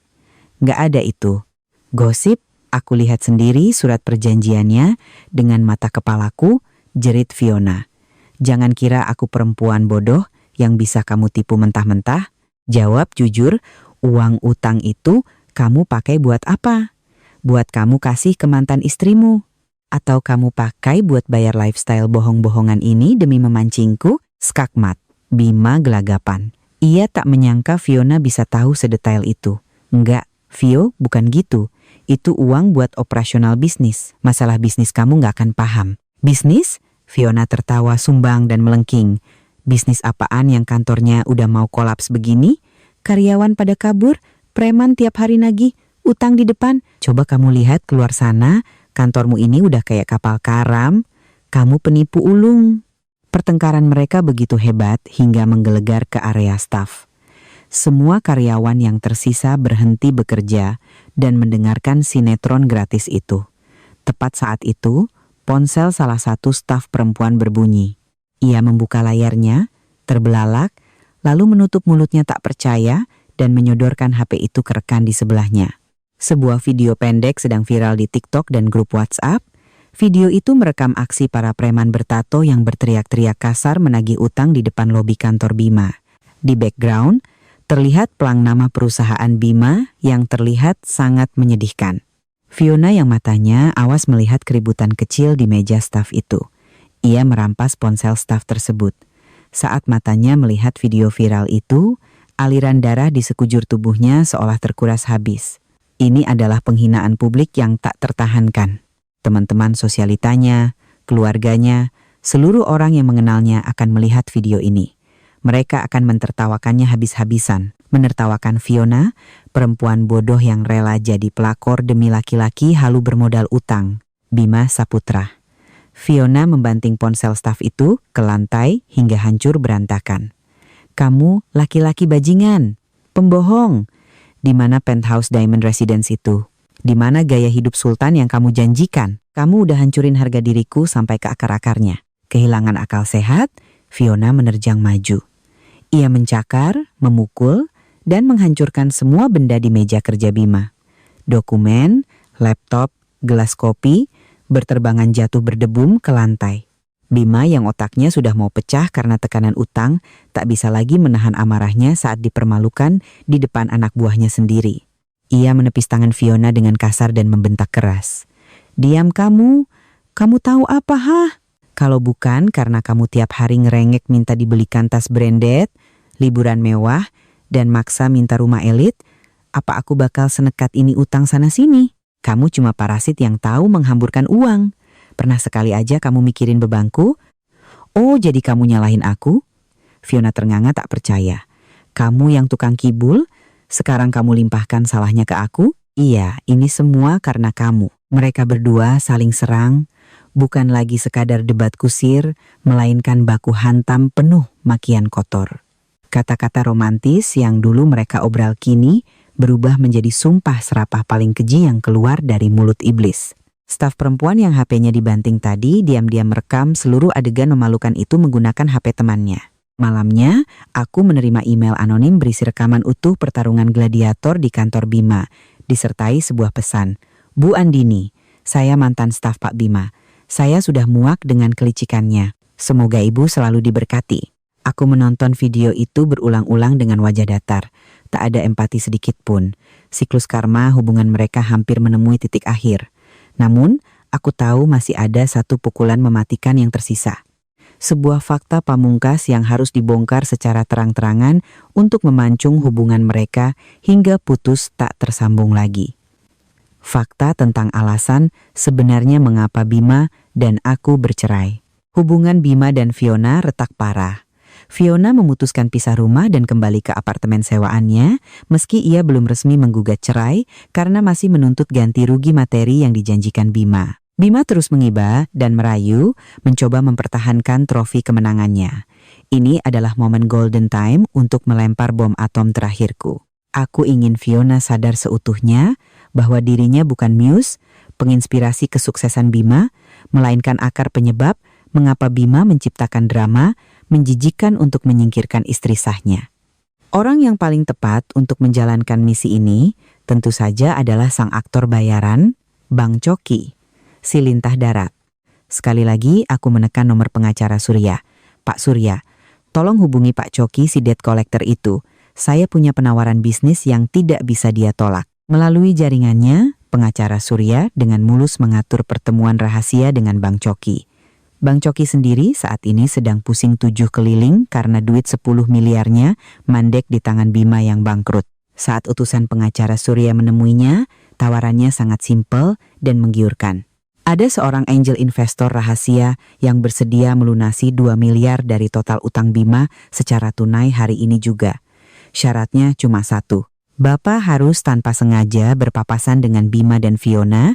A: Nggak ada itu. Gosip? Aku lihat sendiri surat perjanjiannya dengan mata kepalaku, jerit Fiona. Jangan kira aku perempuan bodoh yang bisa kamu tipu mentah-mentah. Jawab jujur, uang utang itu kamu pakai buat apa? Buat kamu kasih ke mantan istrimu? Atau kamu pakai buat bayar lifestyle bohong-bohongan ini demi memancingku? Skakmat. Bima gelagapan. Ia tak menyangka Fiona bisa tahu sedetail itu. Enggak, Vio, bukan gitu. Itu uang buat operasional bisnis. Masalah bisnis kamu nggak akan paham. Bisnis? Fiona tertawa sumbang dan melengking. Bisnis apaan yang kantornya udah mau kolaps begini? Karyawan pada kabur, preman tiap hari nagih, utang di depan. Coba kamu lihat keluar sana, kantormu ini udah kayak kapal karam. Kamu penipu ulung. Pertengkaran mereka begitu hebat hingga menggelegar ke area staf. Semua karyawan yang tersisa berhenti bekerja dan mendengarkan sinetron gratis itu. Tepat saat itu, ponsel salah satu staf perempuan berbunyi. Ia membuka layarnya, terbelalak, lalu menutup mulutnya tak percaya dan menyodorkan HP itu ke rekan di sebelahnya. Sebuah video pendek sedang viral di TikTok dan grup WhatsApp. Video itu merekam aksi para preman bertato yang berteriak-teriak kasar menagih utang di depan lobi kantor Bima. Di background, terlihat pelang nama perusahaan Bima yang terlihat sangat menyedihkan. Fiona yang matanya awas melihat keributan kecil di meja staf itu. Ia merampas ponsel staf tersebut. Saat matanya melihat video viral itu, aliran darah di sekujur tubuhnya seolah terkuras habis. Ini adalah penghinaan publik yang tak tertahankan. Teman-teman sosialitanya, keluarganya, seluruh orang yang mengenalnya akan melihat video ini. Mereka akan mentertawakannya habis-habisan, menertawakan Fiona, perempuan bodoh yang rela jadi pelakor demi laki-laki halu bermodal utang, Bima Saputra. Fiona membanting ponsel staf itu ke lantai hingga hancur berantakan. Kamu laki-laki bajingan, pembohong. Di mana penthouse Diamond Residence itu? Di mana gaya hidup sultan yang kamu janjikan? Kamu udah hancurin harga diriku sampai ke akar-akarnya. Kehilangan akal sehat, Fiona menerjang maju. Ia mencakar, memukul, dan menghancurkan semua benda di meja kerja Bima. Dokumen, laptop, gelas kopi, berterbangan jatuh berdebum ke lantai. Bima yang otaknya sudah mau pecah karena tekanan utang, tak bisa lagi menahan amarahnya saat dipermalukan di depan anak buahnya sendiri. Ia menepis tangan Fiona dengan kasar dan membentak keras. Diam kamu tahu apa Kalau bukan karena kamu tiap hari ngerengek minta dibelikan tas branded, liburan mewah, dan maksa minta rumah elit, apa aku bakal senekat ini utang sana-sini? Kamu cuma parasit yang tahu menghamburkan uang. Pernah sekali aja kamu mikirin bebanku? Oh, jadi kamu nyalahin aku? Fiona ternganga tak percaya. Kamu yang tukang kibul? Sekarang kamu limpahkan salahnya ke aku? Iya, ini semua karena kamu. Mereka berdua saling serang, bukan lagi sekadar debat kusir, melainkan baku hantam penuh makian kotor. Kata-kata romantis yang dulu mereka obral kini berubah menjadi sumpah serapah paling keji yang keluar dari mulut iblis. Staf perempuan yang HP-nya dibanting tadi diam-diam merekam seluruh adegan memalukan itu menggunakan HP temannya. Malamnya, aku menerima email anonim berisi rekaman utuh pertarungan gladiator di kantor Bima, disertai sebuah pesan. Bu Andini, saya mantan staf Pak Bima. Saya sudah muak dengan kelicikannya. Semoga ibu selalu diberkati. Aku menonton video itu berulang-ulang dengan wajah datar. Tak ada empati sedikit pun. Siklus karma hubungan mereka hampir menemui titik akhir. Namun, aku tahu masih ada satu pukulan mematikan yang tersisa. Sebuah fakta pamungkas yang harus dibongkar secara terang-terangan untuk memancung hubungan mereka hingga putus tak tersambung lagi. Fakta tentang alasan sebenarnya mengapa Bima dan aku bercerai. Hubungan Bima dan Fiona retak parah. Fiona memutuskan pisah rumah dan kembali ke apartemen sewaannya, meski ia belum resmi menggugat cerai karena masih menuntut ganti rugi materi yang dijanjikan Bima. Bima terus mengiba dan merayu, mencoba mempertahankan trofi kemenangannya. Ini adalah momen golden time untuk melempar bom atom terakhirku. Aku ingin Fiona sadar seutuhnya bahwa dirinya bukan muse, penginspirasi kesuksesan Bima, melainkan akar penyebab mengapa Bima menciptakan drama menjijikan untuk menyingkirkan istri sahnya. Orang yang paling tepat untuk menjalankan misi ini tentu saja adalah sang aktor bayaran, Bang Coki, si lintah darat. Sekali lagi aku menekan nomor pengacara Surya. Pak Surya, tolong hubungi Pak Coki si debt collector itu. Saya punya penawaran bisnis yang tidak bisa dia tolak. Melalui jaringannya, pengacara Surya dengan mulus mengatur pertemuan rahasia dengan Bang Coki. Bang Coki sendiri saat ini sedang pusing 7 keliling karena duit 10 miliarnya mandek di tangan Bima yang bangkrut. Saat utusan pengacara Surya menemuinya, tawarannya sangat simpel dan menggiurkan. Ada seorang angel investor rahasia yang bersedia melunasi 2 miliar dari total utang Bima secara tunai hari ini juga. Syaratnya cuma satu. Bapak harus tanpa sengaja berpapasan dengan Bima dan Fiona.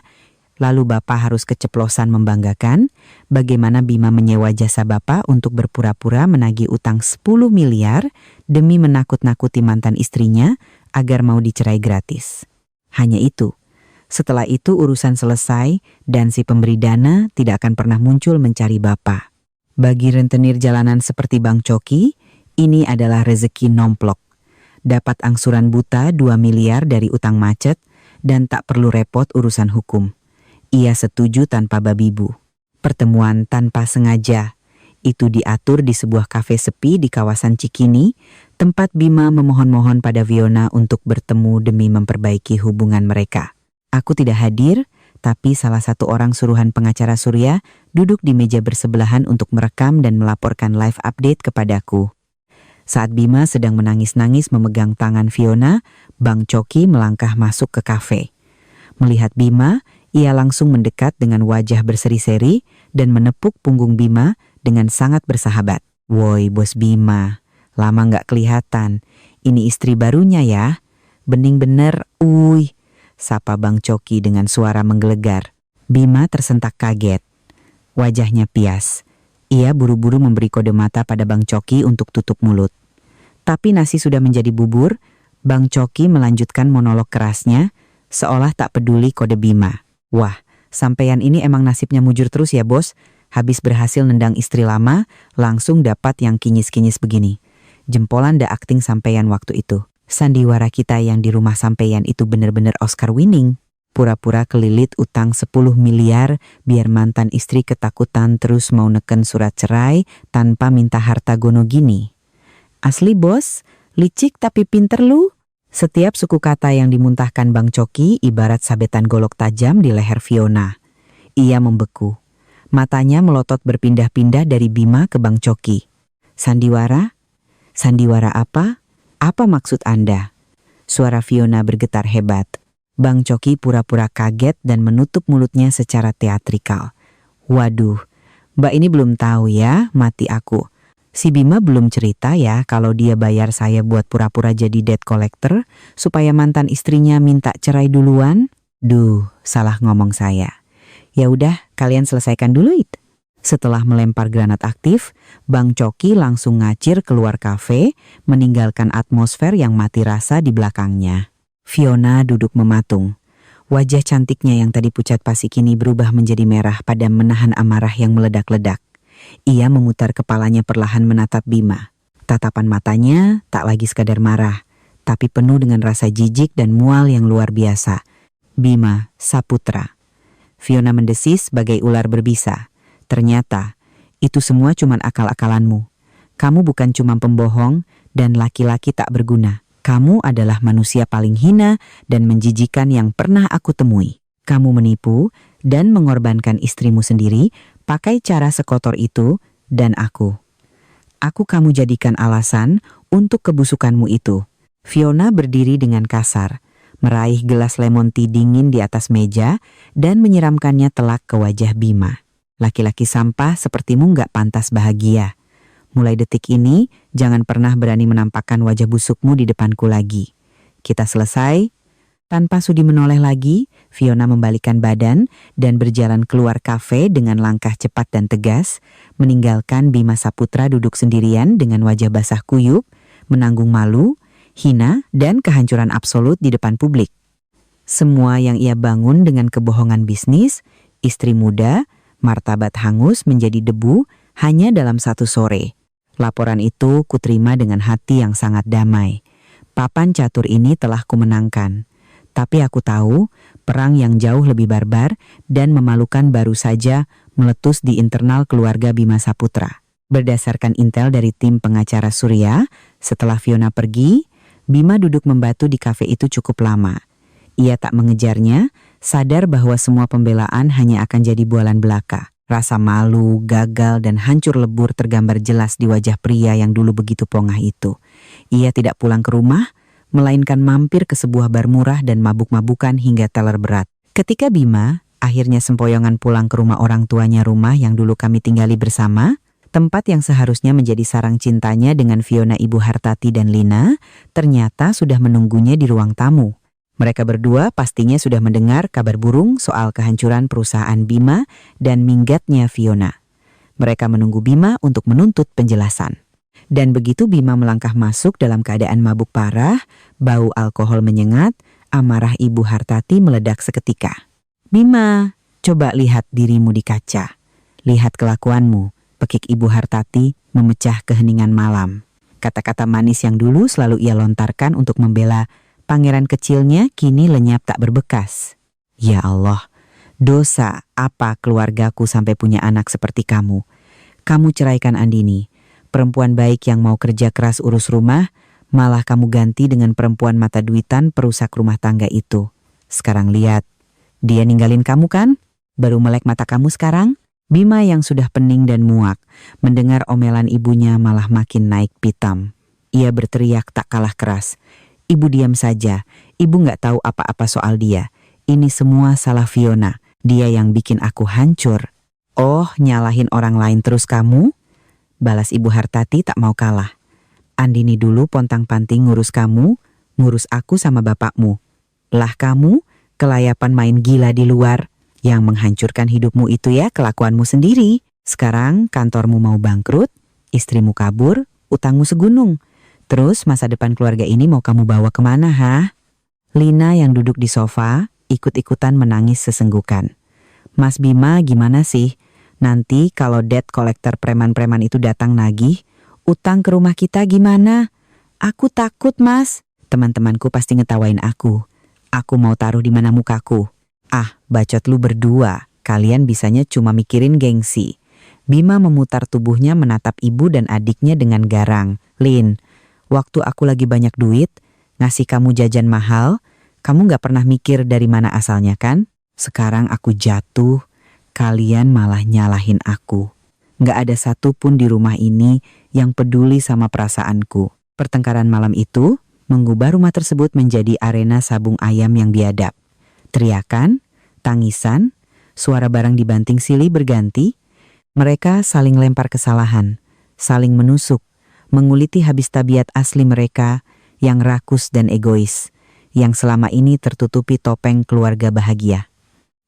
A: Lalu Bapak harus keceplosan membanggakan bagaimana Bima menyewa jasa Bapak untuk berpura-pura menagih utang 10 miliar demi menakut-nakuti mantan istrinya agar mau dicerai gratis. Hanya itu. Setelah itu urusan selesai dan si pemberi dana tidak akan pernah muncul mencari Bapak. Bagi rentenir jalanan seperti Bang Coki, ini adalah rezeki nomplok. Dapat angsuran buta 2 miliar dari utang macet dan tak perlu repot urusan hukum. Ia setuju tanpa babi bu. Pertemuan tanpa sengaja. Itu diatur di sebuah kafe sepi di kawasan Cikini, tempat Bima memohon-mohon pada Fiona untuk bertemu demi memperbaiki hubungan mereka. Aku tidak hadir, tapi salah satu orang suruhan pengacara Surya duduk di meja bersebelahan untuk merekam dan melaporkan live update kepadaku. Saat Bima sedang menangis-nangis memegang tangan Fiona, Bang Coki melangkah masuk ke kafe. Melihat Bima, ia langsung mendekat dengan wajah berseri-seri dan menepuk punggung Bima dengan sangat bersahabat. "Woi bos Bima, lama nggak kelihatan. Ini istri barunya ya? Bening bener, uy," sapa Bang Coki dengan suara menggelegar. Bima tersentak kaget. Wajahnya pias. Ia buru-buru memberi kode mata pada Bang Coki untuk tutup mulut. Tapi nasi sudah menjadi bubur, Bang Coki melanjutkan monolog kerasnya, seolah tak peduli kode Bima. "Wah, sampeyan ini emang nasibnya mujur terus ya bos. Habis berhasil nendang istri lama, langsung dapat yang kinyis-kinyis begini. Jempolan da akting sampeyan waktu itu. Sandiwara kita yang di rumah sampeyan itu bener-bener Oscar winning. Pura-pura kelilit utang 10 miliar biar mantan istri ketakutan terus mau neken surat cerai tanpa minta harta gono gini. Asli bos, licik tapi pinter lu." Setiap suku kata yang dimuntahkan Bang Coki ibarat sabetan golok tajam di leher Fiona. Ia membeku. Matanya melotot berpindah-pindah dari Bima ke Bang Coki. "Sandiwara? Sandiwara apa? Apa maksud Anda?" Suara Fiona bergetar hebat. Bang Coki pura-pura kaget dan menutup mulutnya secara teatrikal. "Waduh, Mbak ini belum tahu ya, mati aku. Si Bima belum cerita ya kalau dia bayar saya buat pura-pura jadi debt collector supaya mantan istrinya minta cerai duluan. Duh, salah ngomong saya. Ya udah, kalian selesaikan dulu itu." Setelah melempar granat aktif, Bang Coki langsung ngacir keluar kafe, meninggalkan atmosfer yang mati rasa di belakangnya. Fiona duduk mematung. Wajah cantiknya yang tadi pucat pasi kini berubah menjadi merah pada menahan amarah yang meledak-ledak. Ia memutar kepalanya perlahan menatap Bima. Tatapan matanya tak lagi sekadar marah, tapi penuh dengan rasa jijik dan mual yang luar biasa. "Bima Saputra." Fiona mendesis sebagai ular berbisa. "Ternyata, itu semua cuman akal-akalanmu. Kamu bukan cuma pembohong dan laki-laki tak berguna. Kamu adalah manusia paling hina dan menjijikan yang pernah aku temui. Kamu menipu dan mengorbankan istrimu sendiri pakai cara sekotor itu dan aku. Aku kamu jadikan alasan untuk kebusukanmu itu." Fiona berdiri dengan kasar, meraih gelas lemon tea dingin di atas meja dan menyiramkannya telak ke wajah Bima. "Laki-laki sampah sepertimu nggak pantas bahagia. Mulai detik ini, jangan pernah berani menampakkan wajah busukmu di depanku lagi. Kita selesai?" Tanpa sudi menoleh lagi, Fiona membalikkan badan dan berjalan keluar kafe dengan langkah cepat dan tegas, meninggalkan Bima Saputra duduk sendirian dengan wajah basah kuyup, menanggung malu, hina, dan kehancuran absolut di depan publik. Semua yang ia bangun dengan kebohongan bisnis, istri muda, martabat hangus menjadi debu hanya dalam satu sore. Laporan itu kuterima dengan hati yang sangat damai. Papan catur ini telah kumenangkan. Tapi aku tahu perang yang jauh lebih barbar dan memalukan baru saja meletus di internal keluarga Bima Saputra. Berdasarkan intel dari tim pengacara Surya, setelah Fiona pergi, Bima duduk membatu di kafe itu cukup lama. Ia tak mengejarnya, sadar bahwa semua pembelaan hanya akan jadi bualan belaka. Rasa malu, gagal, dan hancur lebur tergambar jelas di wajah pria yang dulu begitu pongah itu. Ia tidak pulang ke rumah, melainkan mampir ke sebuah bar murah dan mabuk-mabukan hingga teler berat. Ketika Bima akhirnya sempoyongan pulang ke rumah orang tuanya rumah yang dulu kami tinggali bersama, tempat yang seharusnya menjadi sarang cintanya dengan Fiona, Ibu Hartati dan Lina, ternyata sudah menunggunya di ruang tamu. Mereka berdua pastinya sudah mendengar kabar burung soal kehancuran perusahaan Bima dan minggatnya Fiona. Mereka menunggu Bima untuk menuntut penjelasan. Dan begitu Bima melangkah masuk dalam keadaan mabuk parah, bau alkohol menyengat, amarah Ibu Hartati meledak seketika. "Bima, coba lihat dirimu di kaca. Lihat kelakuanmu," pekik Ibu Hartati memecah keheningan malam. Kata-kata manis yang dulu selalu ia lontarkan untuk membela Pangeran kecilnya kini lenyap tak berbekas. Ya Allah, dosa apa keluargaku sampai punya anak seperti kamu? Kamu ceraikan Andini, perempuan baik yang mau kerja keras urus rumah, malah kamu ganti dengan perempuan mata duitan perusak rumah tangga itu. Sekarang lihat, dia ninggalin kamu kan? Baru melek mata kamu sekarang? Bima yang sudah pening dan muak, mendengar omelan ibunya malah makin naik pitam. Ia berteriak tak kalah keras. Ibu diam saja, ibu nggak tahu apa-apa soal dia. Ini semua salah Fiona, dia yang bikin aku hancur. Oh, nyalahin orang lain terus kamu? Balas Ibu Hartati tak mau kalah. Andini dulu pontang-panting ngurus kamu, ngurus aku sama bapakmu. Lah kamu, kelayapan main gila di luar. Yang menghancurkan hidupmu itu ya kelakuanmu sendiri. Sekarang kantormu mau bangkrut, istrimu kabur, utangmu segunung. Terus masa depan keluarga ini mau kamu bawa kemana, ha? Lina yang duduk di sofa, ikut-ikutan menangis sesenggukan. Mas Bima gimana sih? Nanti kalau debt collector preman-preman itu datang nagih, utang ke rumah kita gimana? Aku takut, Mas. Teman-temanku pasti ngetawain aku. Aku mau taruh di mana mukaku. Ah, bacot lu berdua. Kalian bisanya cuma mikirin gengsi. Bima memutar tubuhnya menatap ibu dan adiknya dengan garang. Lin, waktu aku lagi banyak duit, ngasih kamu jajan mahal, kamu gak pernah mikir dari mana asalnya kan? Sekarang aku jatuh, kalian malah nyalahin aku. Gak ada satupun di rumah ini yang peduli sama perasaanku. Pertengkaran malam itu mengubah rumah tersebut menjadi arena sabung ayam yang biadab. Teriakan, tangisan, suara barang dibanting silih berganti. Mereka saling lempar kesalahan, saling menusuk, menguliti habis tabiat asli mereka yang rakus dan egois, yang selama ini tertutupi topeng keluarga bahagia.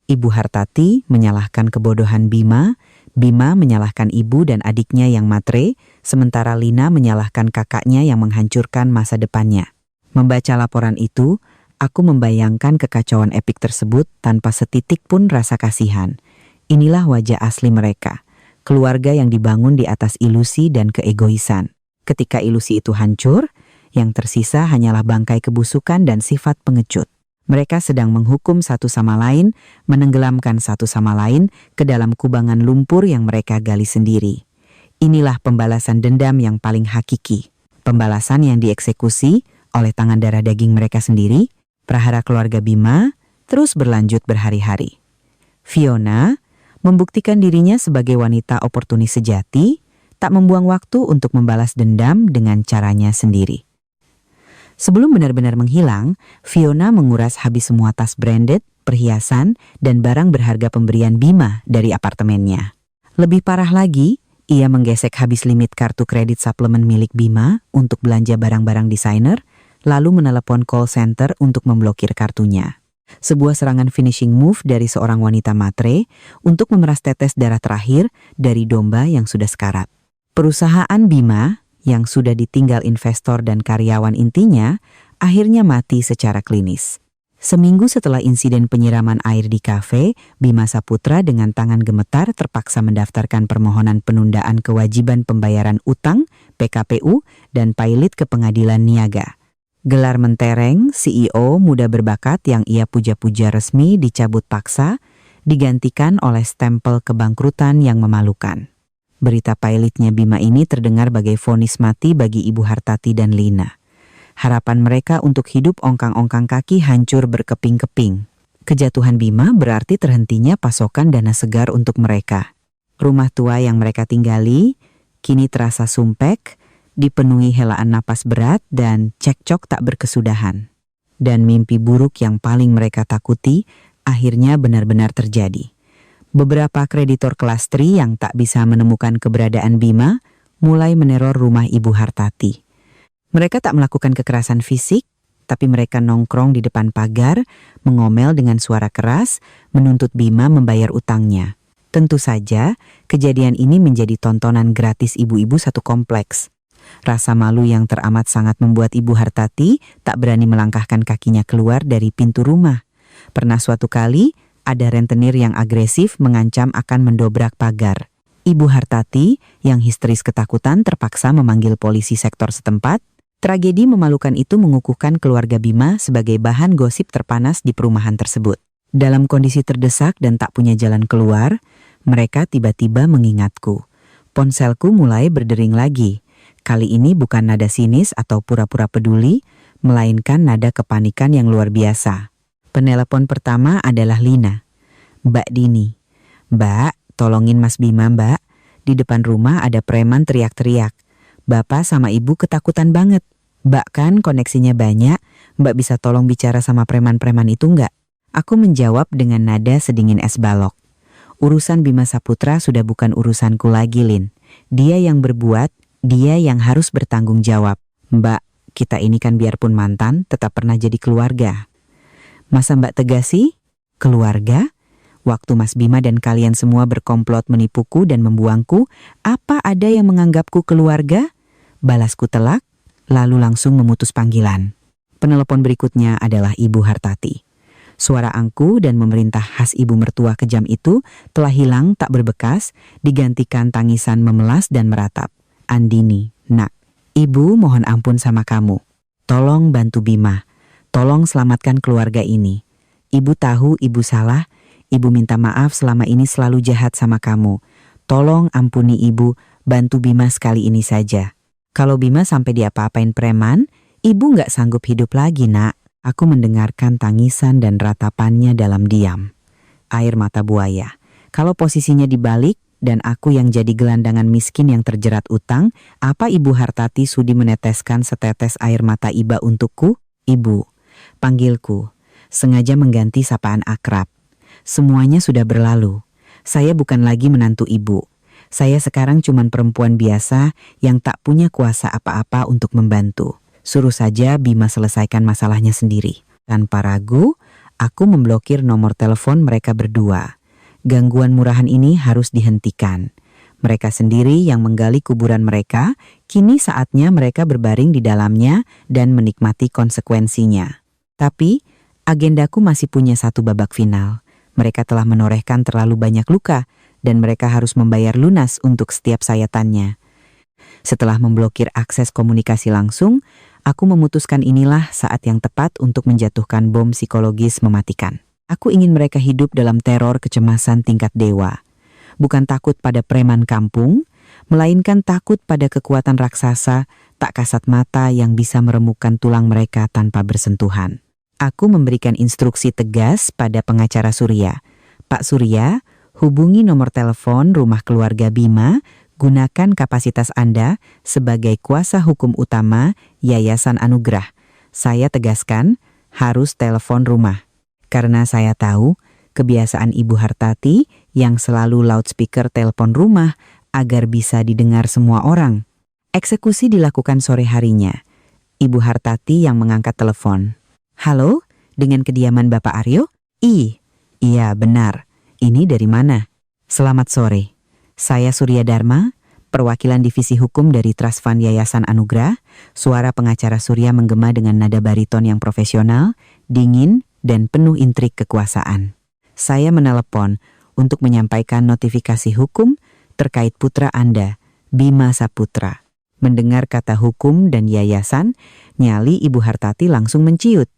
A: Ibu Hartati menyalahkan kebodohan Bima, Bima menyalahkan ibu dan adiknya yang matre, sementara Lina menyalahkan kakaknya yang menghancurkan masa depannya. Membaca laporan itu, aku membayangkan kekacauan epik tersebut tanpa setitik pun rasa kasihan. Inilah wajah asli mereka, keluarga yang dibangun di atas ilusi dan keegoisan. Ketika ilusi itu hancur, yang tersisa hanyalah bangkai kebusukan dan sifat pengecut. Mereka sedang menghukum satu sama lain, menenggelamkan satu sama lain ke dalam kubangan lumpur yang mereka gali sendiri. Inilah pembalasan dendam yang paling hakiki. Pembalasan yang dieksekusi oleh tangan darah daging mereka sendiri. Prahara keluarga Bima terus berlanjut berhari-hari. Fiona membuktikan dirinya sebagai wanita oportunis sejati, tak membuang waktu untuk membalas dendam dengan caranya sendiri. Sebelum benar-benar menghilang, Fiona menguras habis semua tas branded, perhiasan, dan barang berharga pemberian Bima dari apartemennya. Lebih parah lagi, ia menggesek habis limit kartu kredit suplemen milik Bima untuk belanja barang-barang desainer, lalu menelepon call center untuk memblokir kartunya. Sebuah serangan finishing move dari seorang wanita matre untuk memeras tetes darah terakhir dari domba yang sudah sekarat. Perusahaan Bima yang sudah ditinggal investor dan karyawan intinya, akhirnya mati secara klinis. Seminggu setelah insiden penyiraman air di kafe, Bima Saputra dengan tangan gemetar terpaksa mendaftarkan permohonan penundaan kewajiban pembayaran utang, PKPU, dan pailit ke pengadilan niaga. Gelar mentereng CEO muda berbakat yang ia puja-puja resmi dicabut paksa, digantikan oleh stempel kebangkrutan yang memalukan. Berita pailitnya Bima ini terdengar bagai vonis mati bagi Ibu Hartati dan Lina. Harapan mereka untuk hidup ongkang-ongkang kaki hancur berkeping-keping. Kejatuhan Bima berarti terhentinya pasokan dana segar untuk mereka. Rumah tua yang mereka tinggali kini terasa sumpek, dipenuhi helaan napas berat dan cekcok tak berkesudahan. Dan mimpi buruk yang paling mereka takuti akhirnya benar-benar terjadi. Beberapa kreditor kelas tri yang tak bisa menemukan keberadaan Bima mulai meneror rumah Ibu Hartati. Mereka tak melakukan kekerasan fisik, tapi mereka nongkrong di depan pagar, mengomel dengan suara keras, menuntut Bima membayar utangnya. Tentu saja, kejadian ini menjadi tontonan gratis ibu-ibu satu kompleks. Rasa malu yang teramat sangat membuat Ibu Hartati tak berani melangkahkan kakinya keluar dari pintu rumah. Pernah suatu kali, ada rentenir yang agresif mengancam akan mendobrak pagar. Ibu Hartati yang histeris ketakutan terpaksa memanggil polisi sektor setempat. Tragedi memalukan itu mengukuhkan keluarga Bima sebagai bahan gosip terpanas di perumahan tersebut. Dalam kondisi terdesak dan tak punya jalan keluar, mereka tiba-tiba mengingatku. Ponselku mulai berdering lagi. Kali ini bukan nada sinis atau pura-pura peduli, melainkan nada kepanikan yang luar biasa. Penelepon pertama adalah Lina. "Mbak Dini. Mbak, tolongin Mas Bima, Mbak. Di depan rumah ada preman teriak-teriak. Bapak sama Ibu ketakutan banget. Mbak kan koneksinya banyak, Mbak bisa tolong bicara sama preman-preman itu nggak?" Aku menjawab dengan nada sedingin es balok. Urusan Bima Saputra sudah bukan urusanku lagi, Lin. Dia yang berbuat, dia yang harus bertanggung jawab. Mbak, kita ini kan biarpun mantan, tetap pernah jadi keluarga. Masa Mbak tegas sih? Keluarga? Waktu Mas Bima dan kalian semua berkomplot menipuku dan membuangku, apa ada yang menganggapku keluarga? Balasku telak, lalu langsung memutus panggilan. Penelepon berikutnya adalah Ibu Hartati. Suara angku dan memerintah khas ibu mertua kejam itu telah hilang tak berbekas, digantikan tangisan memelas dan meratap. "Andini, nak, Ibu mohon ampun sama kamu. Tolong bantu Bima. Tolong selamatkan keluarga ini. Ibu tahu Ibu salah. Ibu minta maaf selama ini selalu jahat sama kamu. Tolong ampuni Ibu, bantu Bima sekali ini saja. Kalau Bima sampai diapa-apain preman, Ibu nggak sanggup hidup lagi, nak." Aku mendengarkan tangisan dan ratapannya dalam diam. Air mata buaya. Kalau posisinya dibalik dan aku yang jadi gelandangan miskin yang terjerat utang, apa Ibu Hartati sudi meneteskan setetes air mata iba untukku? "Ibu," panggilku, sengaja mengganti sapaan akrab. "Semuanya sudah berlalu. Saya bukan lagi menantu Ibu. Saya sekarang cuman perempuan biasa yang tak punya kuasa apa-apa untuk membantu. Suruh saja Bima selesaikan masalahnya sendiri." Tanpa ragu, aku memblokir nomor telepon mereka berdua. Gangguan murahan ini harus dihentikan. Mereka sendiri yang menggali kuburan mereka, kini saatnya mereka berbaring di dalamnya dan menikmati konsekuensinya. Tapi, agendaku masih punya satu babak final. Mereka telah menorehkan terlalu banyak luka, dan mereka harus membayar lunas untuk setiap sayatannya. Setelah memblokir akses komunikasi langsung, aku memutuskan inilah saat yang tepat untuk menjatuhkan bom psikologis mematikan. Aku ingin mereka hidup dalam teror kecemasan tingkat dewa. Bukan takut pada preman kampung, melainkan takut pada kekuatan raksasa tak kasat mata yang bisa meremukkan tulang mereka tanpa bersentuhan. Aku memberikan instruksi tegas pada pengacara Surya. "Pak Surya, hubungi nomor telepon rumah keluarga Bima, gunakan kapasitas Anda sebagai kuasa hukum utama Yayasan Anugrah. Saya tegaskan, harus telepon rumah. Karena saya tahu kebiasaan Ibu Hartati yang selalu loudspeaker telepon rumah agar bisa didengar semua orang." Eksekusi dilakukan sore harinya. Ibu Hartati yang mengangkat telepon. "Halo, dengan kediaman Bapak Aryo?" Iya benar. Ini dari mana?" "Selamat sore. Saya Surya Dharma, perwakilan divisi hukum dari Trust Fund Yayasan Anugrah." Suara pengacara Surya menggema dengan nada bariton yang profesional, dingin, dan penuh intrik kekuasaan. "Saya menelepon untuk menyampaikan notifikasi hukum terkait putra Anda, Bima Saputra." Mendengar kata hukum dan yayasan, nyali Ibu Hartati langsung menciut.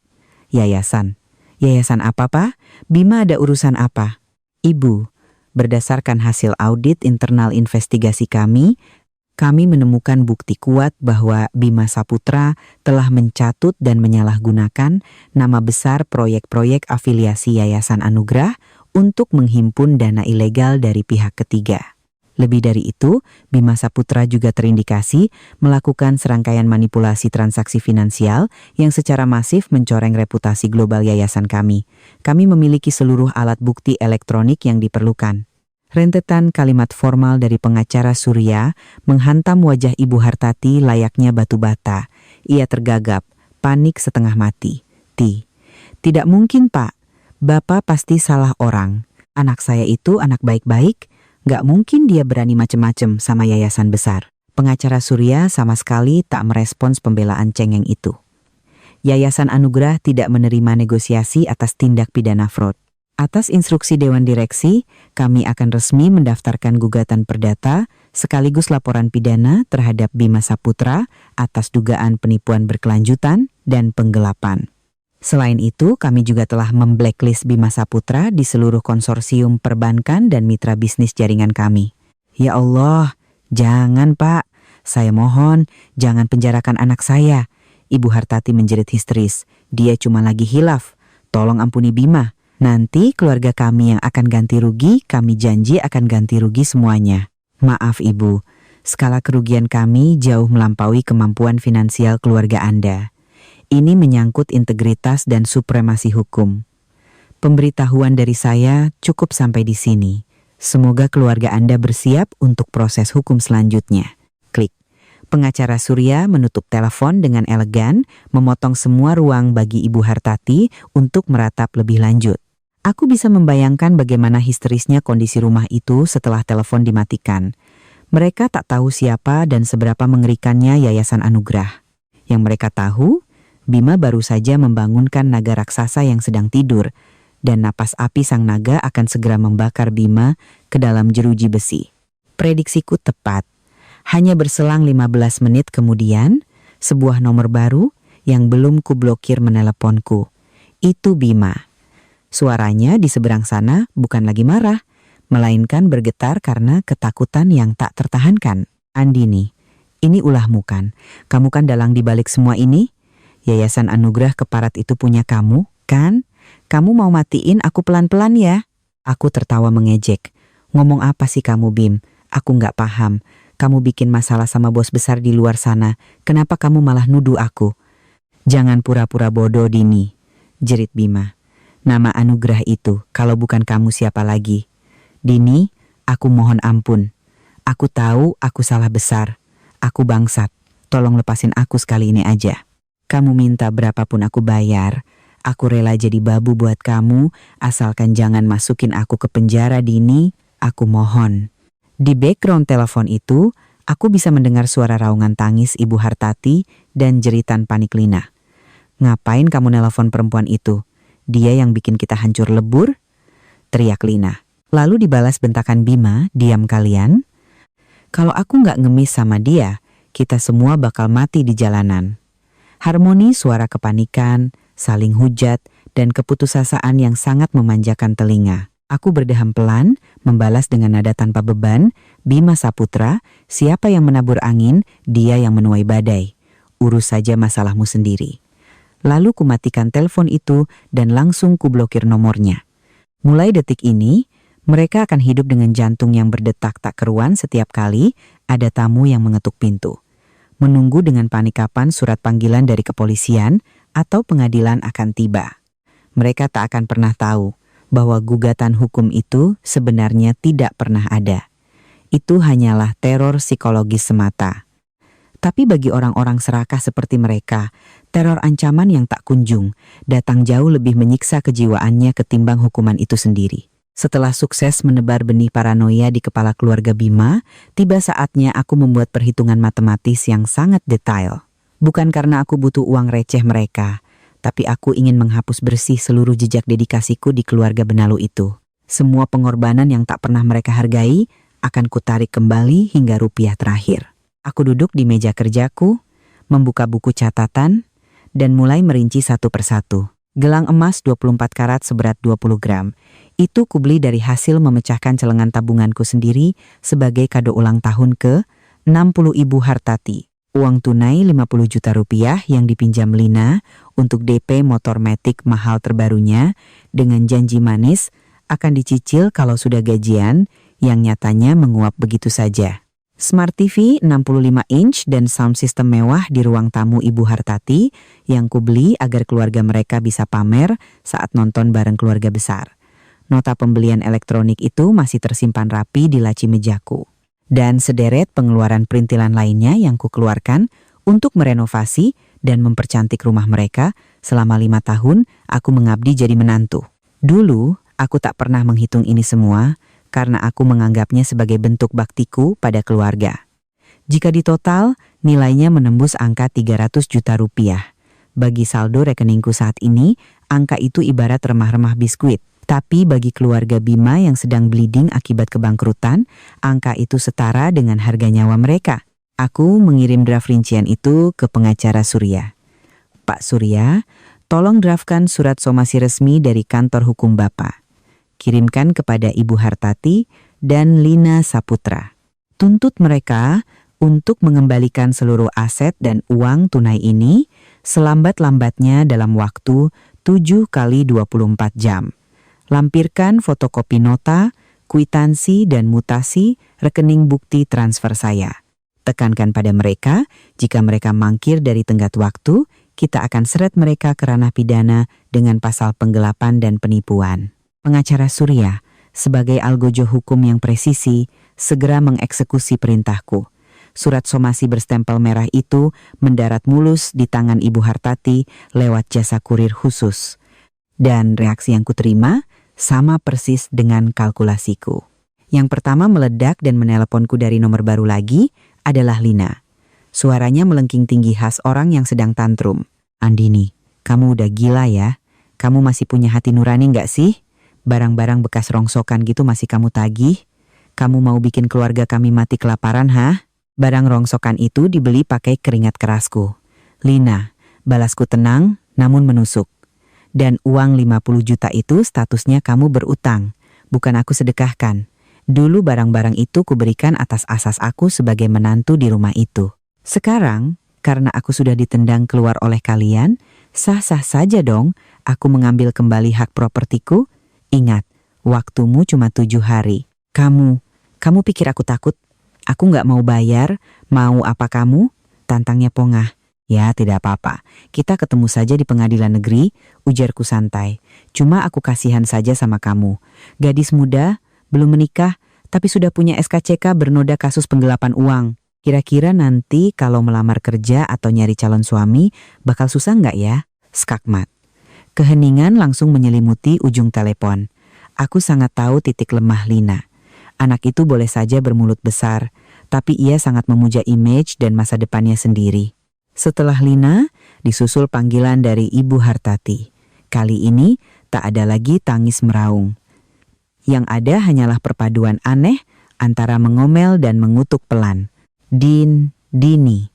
A: "Yayasan? Yayasan apa, Pak? Bima ada urusan apa?" "Ibu, berdasarkan hasil audit internal investigasi kami menemukan bukti kuat bahwa Bima Saputra telah mencatut dan menyalahgunakan nama besar proyek-proyek afiliasi Yayasan Anugrah untuk menghimpun dana ilegal dari pihak ketiga. Lebih dari itu, Bima Saputra juga terindikasi melakukan serangkaian manipulasi transaksi finansial yang secara masif mencoreng reputasi global yayasan kami. Kami memiliki seluruh alat bukti elektronik yang diperlukan." Rentetan kalimat formal dari pengacara Surya menghantam wajah Ibu Hartati layaknya batu bata. Ia tergagap, panik setengah mati. Tidak mungkin, Pak. Bapak pasti salah orang. Anak saya itu anak baik-baik. Gak mungkin dia berani macem-macem sama yayasan besar." Pengacara Surya sama sekali tak merespons pembelaan cengeng itu. Yayasan Anugrah tidak menerima negosiasi atas tindak pidana fraud. Atas instruksi Dewan Direksi, kami akan resmi mendaftarkan gugatan perdata sekaligus laporan pidana terhadap Bima Saputra atas dugaan penipuan berkelanjutan dan penggelapan. Selain itu, kami juga telah memblacklist Bima Saputra di seluruh konsorsium perbankan dan mitra bisnis jaringan kami. Ya Allah, jangan Pak. Saya mohon, jangan penjarakan anak saya. Ibu Hartati menjerit histeris. Dia cuma lagi hilaf. Tolong ampuni Bima. Nanti keluarga kami yang akan ganti rugi, kami janji akan ganti rugi semuanya. Maaf Ibu, skala kerugian kami jauh melampaui kemampuan finansial keluarga Anda. Ini menyangkut integritas dan supremasi hukum. Pemberitahuan dari saya cukup sampai di sini. Semoga keluarga Anda bersiap untuk proses hukum selanjutnya. Klik. Pengacara Surya menutup telepon dengan elegan, memotong semua ruang bagi Ibu Hartati untuk meratap lebih lanjut. Aku bisa membayangkan bagaimana histerisnya kondisi rumah itu setelah telepon dimatikan. Mereka tak tahu siapa dan seberapa mengerikannya Yayasan Anugrah. Yang mereka tahu, Bima baru saja membangunkan naga raksasa yang sedang tidur, dan napas api sang naga akan segera membakar Bima ke dalam jeruji besi. Prediksiku tepat. Hanya berselang 15 menit kemudian, sebuah nomor baru yang belum kublokir meneleponku. Itu Bima. Suaranya di seberang sana bukan lagi marah, melainkan bergetar karena ketakutan yang tak tertahankan. Andini, ini ulahmu kan? Kamu kan dalang di balik semua ini? Yayasan Anugrah Keparat itu punya kamu, kan? Kamu mau matiin aku pelan-pelan ya? Aku tertawa mengejek. Ngomong apa sih kamu Bim? Aku nggak paham. Kamu bikin masalah sama bos besar di luar sana. Kenapa kamu malah nuduh aku? Jangan pura-pura bodoh Dini, jerit Bima. Nama Anugrah itu, kalau bukan kamu siapa lagi? Dini, aku mohon ampun. Aku tahu aku salah besar. Aku bangsat. Tolong lepasin aku sekali ini aja. Kamu minta berapapun aku bayar. Aku rela jadi babu buat kamu, asalkan jangan masukin aku ke penjara Dini. Aku mohon. Di background telepon itu, aku bisa mendengar suara raungan tangis Ibu Hartati dan jeritan panik Lina. Ngapain kamu nelpon perempuan itu? Dia yang bikin kita hancur lebur? Teriak Lina. Lalu dibalas bentakan Bima, diam kalian. Kalau aku nggak ngemis sama dia, kita semua bakal mati di jalanan. Harmoni suara kepanikan, saling hujat, dan keputusasaan yang sangat memanjakan telinga. Aku berdeham pelan, membalas dengan nada tanpa beban, Bima Saputra, siapa yang menabur angin, dia yang menuai badai. Urus saja masalahmu sendiri. Lalu kumatikan telepon itu dan langsung kublokir nomornya. Mulai detik ini, mereka akan hidup dengan jantung yang berdetak tak keruan setiap kali ada tamu yang mengetuk pintu. Menunggu dengan panik kapan surat panggilan dari kepolisian atau pengadilan akan tiba. Mereka tak akan pernah tahu bahwa gugatan hukum itu sebenarnya tidak pernah ada. Itu hanyalah teror psikologis semata. Tapi bagi orang-orang serakah seperti mereka, teror ancaman yang tak kunjung datang jauh lebih menyiksa kejiwaannya ketimbang hukuman itu sendiri. Setelah sukses menebar benih paranoia di kepala keluarga Bima, tiba saatnya aku membuat perhitungan matematis yang sangat detail. Bukan karena aku butuh uang receh mereka, tapi aku ingin menghapus bersih seluruh jejak dedikasiku di keluarga Benalu itu. Semua pengorbanan yang tak pernah mereka hargai akan kutarik kembali hingga rupiah terakhir. Aku duduk di meja kerjaku, membuka buku catatan, dan mulai merinci satu persatu. Gelang emas 24 karat seberat 20 gram. Itu kubeli dari hasil memecahkan celengan tabunganku sendiri sebagai kado ulang tahun ke-60 Ibu Hartati. Uang tunai 50 juta rupiah yang dipinjam Lina untuk DP motor Matic mahal terbarunya dengan janji manis akan dicicil kalau sudah gajian yang nyatanya menguap begitu saja. Smart TV 65 inch dan sound system mewah di ruang tamu Ibu Hartati yang kubeli agar keluarga mereka bisa pamer saat nonton bareng keluarga besar. Nota pembelian elektronik itu masih tersimpan rapi di laci mejaku. Dan sederet pengeluaran perintilan lainnya yang kukeluarkan untuk merenovasi dan mempercantik rumah mereka selama 5 tahun aku mengabdi jadi menantu. Dulu, aku tak pernah menghitung ini semua, karena aku menganggapnya sebagai bentuk baktiku pada keluarga. Jika ditotal, nilainya menembus angka 300 juta rupiah. Bagi saldo rekeningku saat ini, angka itu ibarat remah-remah biskuit. Tapi bagi keluarga Bima yang sedang bleeding akibat kebangkrutan, angka itu setara dengan harga nyawa mereka. Aku mengirim draft rincian itu ke pengacara Surya. Pak Surya, tolong draftkan surat somasi resmi dari kantor hukum Bapak. Kirimkan kepada Ibu Hartati dan Lina Saputra. Tuntut mereka untuk mengembalikan seluruh aset dan uang tunai ini selambat-lambatnya dalam waktu 7 kali 24 jam. Lampirkan fotokopi nota, kwitansi dan mutasi rekening bukti transfer saya. Tekankan pada mereka, jika mereka mangkir dari tenggat waktu, kita akan seret mereka ke ranah pidana dengan pasal penggelapan dan penipuan. Pengacara Surya, sebagai algojo hukum yang presisi, segera mengeksekusi perintahku. Surat somasi berstempel merah itu mendarat mulus di tangan Ibu Hartati lewat jasa kurir khusus. Dan reaksi yang kuterima sama persis dengan kalkulasiku. Yang pertama meledak dan meneleponku dari nomor baru lagi adalah Lina. Suaranya melengking tinggi khas orang yang sedang tantrum. Andini, kamu udah gila ya? Kamu masih punya hati nurani nggak sih? Barang-barang bekas rongsokan gitu masih kamu tagih? Kamu mau bikin keluarga kami mati kelaparan, ha? Barang rongsokan itu dibeli pakai keringat kerasku. Lina, balasku tenang namun menusuk. Dan uang 50 juta itu statusnya kamu berutang, bukan aku sedekahkan. Dulu barang-barang itu kuberikan atas asas aku sebagai menantu di rumah itu. Sekarang, karena aku sudah ditendang keluar oleh kalian, sah-sah saja dong aku mengambil kembali hak propertiku. Ingat, waktumu cuma 7 hari. Kamu pikir aku takut? Aku nggak mau bayar, mau apa kamu? Tantangnya pongah. Ya tidak apa-apa, kita ketemu saja di pengadilan negeri, ujarku santai. Cuma aku kasihan saja sama kamu. Gadis muda, belum menikah, tapi sudah punya SKCK bernoda kasus penggelapan uang. Kira-kira nanti kalau melamar kerja atau nyari calon suami, bakal susah nggak ya? Skakmat. Keheningan langsung menyelimuti ujung telepon. Aku sangat tahu titik lemah Lina. Anak itu boleh saja bermulut besar, tapi ia sangat memuja image dan masa depannya sendiri. Setelah Lina, disusul panggilan dari Ibu Hartati. Kali ini tak ada lagi tangis meraung. Yang ada hanyalah perpaduan aneh antara mengomel dan mengutuk pelan. Dini.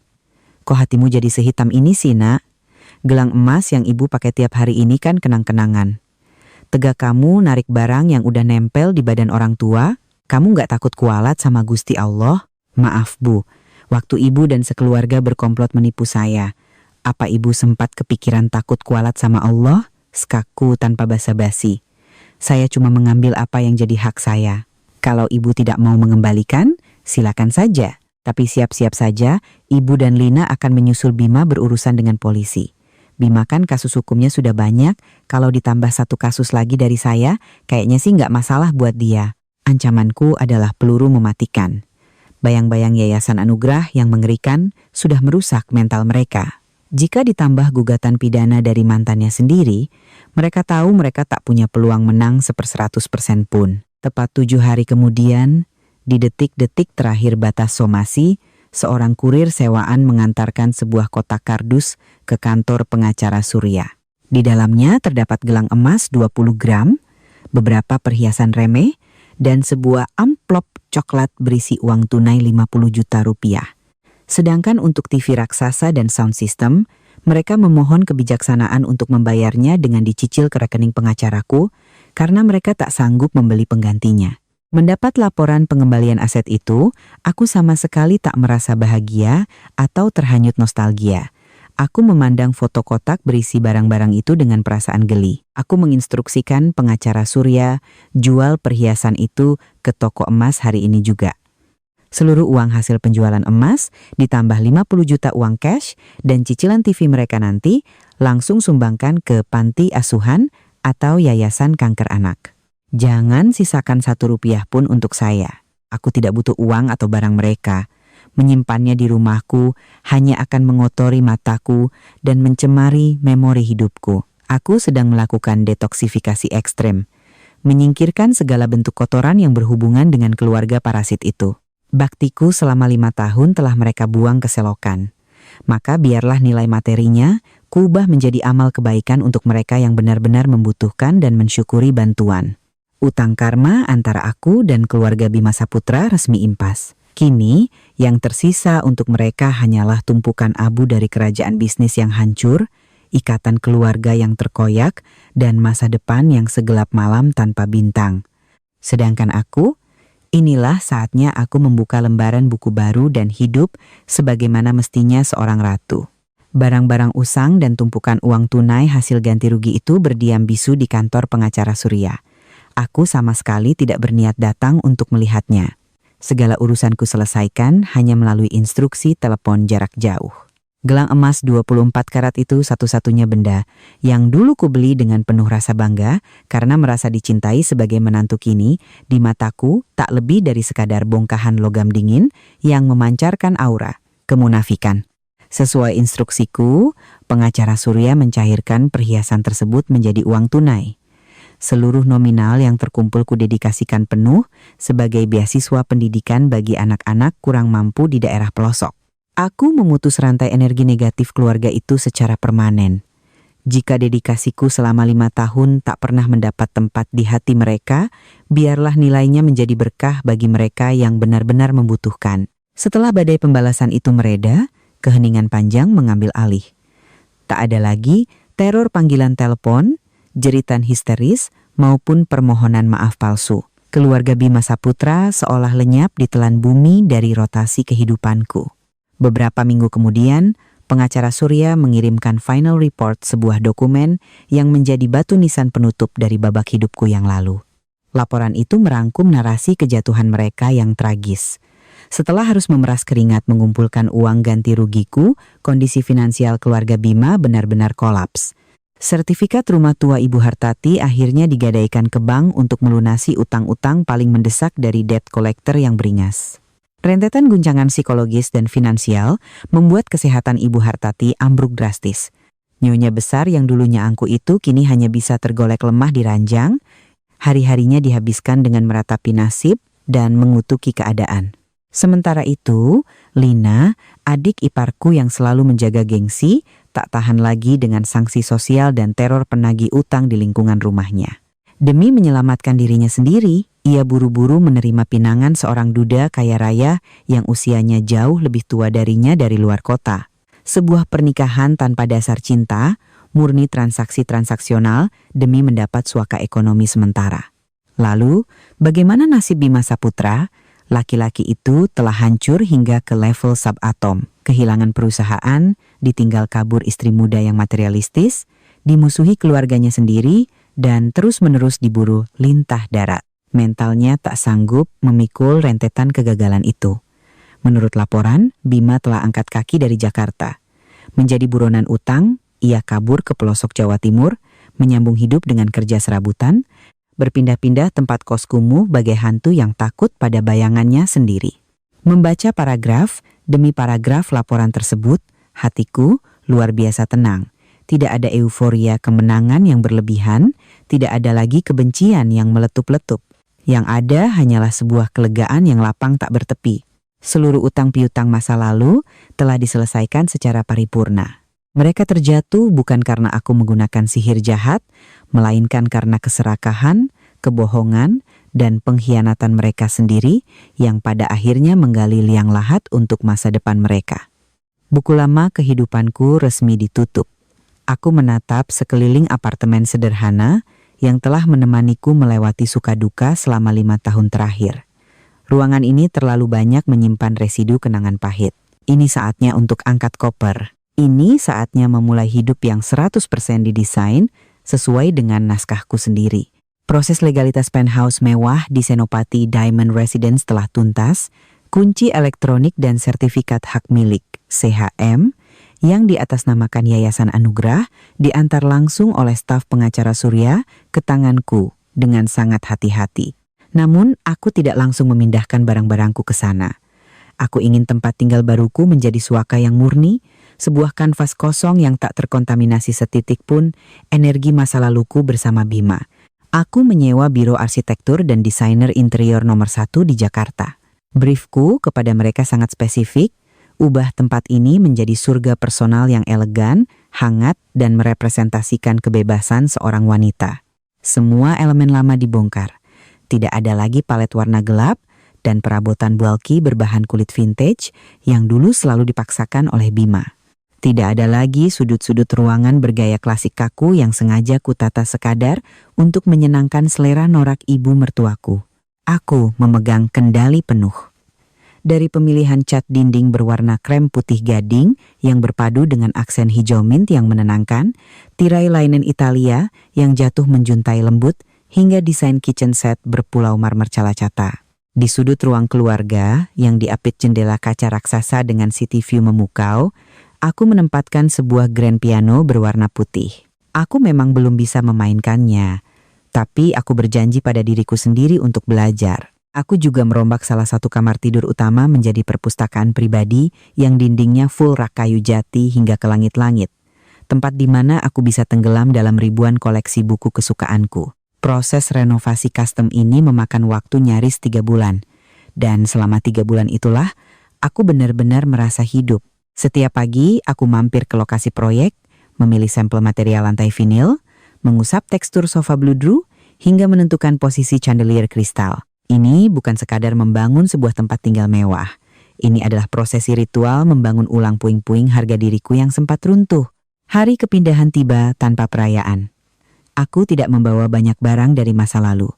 A: Kok hatimu jadi sehitam ini sih, Nak? Gelang emas yang ibu pakai tiap hari ini kan kenang-kenangan. Tegak kamu narik barang yang udah nempel di badan orang tua, kamu gak takut kualat sama Gusti Allah? Maaf Bu, waktu ibu dan sekeluarga berkomplot menipu saya, apa ibu sempat kepikiran takut kualat sama Allah? Skakku tanpa basa-basi. Saya cuma mengambil apa yang jadi hak saya. Kalau ibu tidak mau mengembalikan, silakan saja. Tapi siap-siap saja, ibu dan Lina akan menyusul Bima berurusan dengan polisi. Bima kan kasus hukumnya sudah banyak, kalau ditambah satu kasus lagi dari saya, kayaknya sih nggak masalah buat dia. Ancamanku adalah peluru mematikan. Bayang-bayang Yayasan Anugerah yang mengerikan sudah merusak mental mereka. Jika ditambah gugatan pidana dari mantannya sendiri, mereka tahu mereka tak punya peluang menang 100% pun. Tepat 7 hari kemudian, di detik-detik terakhir batas somasi, seorang kurir sewaan mengantarkan sebuah kotak kardus ke kantor pengacara Surya. Di dalamnya terdapat gelang emas 20 gram, beberapa perhiasan remeh, dan sebuah amplop coklat berisi uang tunai 50 juta rupiah. Sedangkan untuk TV raksasa dan sound system, mereka memohon kebijaksanaan untuk membayarnya dengan dicicil ke rekening pengacaraku karena mereka tak sanggup membeli penggantinya. Mendapat laporan pengembalian aset itu, aku sama sekali tak merasa bahagia atau terhanyut nostalgia. Aku memandang foto kotak berisi barang-barang itu dengan perasaan geli. Aku menginstruksikan pengacara Surya jual perhiasan itu ke toko emas hari ini juga. Seluruh uang hasil penjualan emas ditambah 50 juta uang cash dan cicilan TV mereka nanti langsung sumbangkan ke panti asuhan atau yayasan kanker anak. Jangan sisakan 1 rupiah pun untuk saya. Aku tidak butuh uang atau barang mereka. Menyimpannya di rumahku hanya akan mengotori mataku dan mencemari memori hidupku. Aku sedang melakukan detoksifikasi ekstrem, menyingkirkan segala bentuk kotoran yang berhubungan dengan keluarga parasit itu. Baktiku selama 5 tahun telah mereka buang ke selokan. Maka biarlah nilai materinya Kuubah menjadi amal kebaikan untuk mereka yang benar-benar membutuhkan dan mensyukuri bantuan. Utang karma antara aku dan keluarga Bima Saputra resmi impas. Kini, yang tersisa untuk mereka hanyalah tumpukan abu dari kerajaan bisnis yang hancur, ikatan keluarga yang terkoyak, dan masa depan yang segelap malam tanpa bintang. Sedangkan aku, inilah saatnya aku membuka lembaran buku baru dan hidup sebagaimana mestinya seorang ratu. Barang-barang usang dan tumpukan uang tunai hasil ganti rugi itu berdiam bisu di kantor pengacara Surya. Aku sama sekali tidak berniat datang untuk melihatnya. Segala urusanku selesaikan hanya melalui instruksi telepon jarak jauh. Gelang emas 24 karat itu satu-satunya benda yang dulu kubeli dengan penuh rasa bangga karena merasa dicintai sebagai menantu kini di mataku tak lebih dari sekadar bongkahan logam dingin yang memancarkan aura kemunafikan. Sesuai instruksiku, pengacara Surya mencairkan perhiasan tersebut menjadi uang tunai. Seluruh nominal yang terkumpul kudedikasikan penuh sebagai beasiswa pendidikan bagi anak-anak kurang mampu di daerah pelosok. Aku memutus rantai energi negatif keluarga itu secara permanen. Jika dedikasiku selama 5 tahun tak pernah mendapat tempat di hati mereka, biarlah nilainya menjadi berkah bagi mereka yang benar-benar membutuhkan. Setelah badai pembalasan itu mereda, keheningan panjang mengambil alih. Tak ada lagi teror panggilan telepon, jeritan histeris, maupun permohonan maaf palsu. Keluarga Bima Saputra seolah lenyap ditelan bumi dari rotasi kehidupanku. Beberapa minggu kemudian, pengacara Surya mengirimkan final report, sebuah dokumen yang menjadi batu nisan penutup dari babak hidupku yang lalu. Laporan itu merangkum narasi kejatuhan mereka yang tragis. Setelah harus memeras keringat mengumpulkan uang ganti rugiku, kondisi finansial keluarga Bima benar-benar kolaps. Sertifikat rumah tua Ibu Hartati akhirnya digadaikan ke bank untuk melunasi utang-utang paling mendesak dari debt collector yang beringas. Rentetan guncangan psikologis dan finansial membuat kesehatan Ibu Hartati ambruk drastis. Nyonya besar yang dulunya angku itu kini hanya bisa tergolek lemah di ranjang, hari-harinya dihabiskan dengan meratapi nasib dan mengutuki keadaan. Sementara itu, Lina, adik iparku yang selalu menjaga gengsi, tak tahan lagi dengan sanksi sosial dan teror penagih utang di lingkungan rumahnya. Demi menyelamatkan dirinya sendiri, ia buru-buru menerima pinangan seorang duda kaya raya yang usianya jauh lebih tua darinya dari luar kota. Sebuah pernikahan tanpa dasar cinta, murni transaksi transaksional demi mendapat suaka ekonomi sementara. Lalu, bagaimana nasib Bima Saputra? Laki-laki itu telah hancur hingga ke level subatom, kehilangan perusahaan, ditinggal kabur istri muda yang materialistis, dimusuhi keluarganya sendiri, dan terus-menerus diburu lintah darat. Mentalnya tak sanggup memikul rentetan kegagalan itu. Menurut laporan, Bima telah angkat kaki dari Jakarta. Menjadi buronan utang, ia kabur ke pelosok Jawa Timur, menyambung hidup dengan kerja serabutan, berpindah-pindah tempat kos kumuh bagai hantu yang takut pada bayangannya sendiri. Membaca paragraf demi paragraf laporan tersebut, hatiku luar biasa tenang. Tidak ada euforia kemenangan yang berlebihan, tidak ada lagi kebencian yang meletup-letup. Yang ada hanyalah sebuah kelegaan yang lapang tak bertepi. Seluruh utang piutang masa lalu telah diselesaikan secara paripurna. Mereka terjatuh bukan karena aku menggunakan sihir jahat, melainkan karena keserakahan, kebohongan, dan pengkhianatan mereka sendiri yang pada akhirnya menggali liang lahat untuk masa depan mereka. Buku lama kehidupanku resmi ditutup. Aku menatap sekeliling apartemen sederhana yang telah menemaniku melewati suka duka selama 5 tahun terakhir. Ruangan ini terlalu banyak menyimpan residu kenangan pahit. Ini saatnya untuk angkat koper. Ini saatnya memulai hidup yang 100% didesain sesuai dengan naskahku sendiri. Proses legalitas penthouse mewah di Senopati Diamond Residence telah tuntas. Kunci elektronik dan sertifikat hak milik (CHM) yang diatasnamakan Yayasan Anugrah diantar langsung oleh staf pengacara Surya ke tanganku dengan sangat hati-hati. Namun aku tidak langsung memindahkan barang-barangku ke sana. Aku ingin tempat tinggal baruku menjadi suaka yang murni, sebuah kanvas kosong yang tak terkontaminasi setitik pun energi masa laluku bersama Bima. Aku menyewa biro arsitektur dan desainer interior nomor 1 di Jakarta. Briefku kepada mereka sangat spesifik, ubah tempat ini menjadi surga personal yang elegan hangat dan merepresentasikan kebebasan seorang wanita. Semua elemen lama dibongkar. Tidak ada lagi palet warna gelap dan perabotan bulky berbahan kulit vintage yang dulu selalu dipaksakan oleh Bima. Tidak ada lagi sudut-sudut ruangan bergaya klasik kaku yang sengaja kutata sekadar untuk menyenangkan selera norak ibu mertuaku. Aku memegang kendali penuh. Dari pemilihan cat dinding berwarna krem putih gading yang berpadu dengan aksen hijau mint yang menenangkan, tirai linen Italia yang jatuh menjuntai lembut, hingga desain kitchen set berpulau marmer calacata. Di sudut ruang keluarga yang diapit jendela kaca raksasa dengan city view memukau, aku menempatkan sebuah grand piano berwarna putih. Aku memang belum bisa memainkannya, tapi aku berjanji pada diriku sendiri untuk belajar. Aku juga merombak salah satu kamar tidur utama menjadi perpustakaan pribadi yang dindingnya full rak kayu jati hingga ke langit-langit. Tempat di mana aku bisa tenggelam dalam ribuan koleksi buku kesukaanku. Proses renovasi custom ini memakan waktu nyaris 3 bulan. Dan selama 3 bulan itulah, aku benar-benar merasa hidup. Setiap pagi, aku mampir ke lokasi proyek, memilih sampel material lantai vinil, mengusap tekstur sofa bludru, hingga menentukan posisi chandelier kristal. Ini bukan sekadar membangun sebuah tempat tinggal mewah. Ini adalah prosesi ritual membangun ulang puing-puing harga diriku yang sempat runtuh. Hari kepindahan tiba tanpa perayaan. Aku tidak membawa banyak barang dari masa lalu.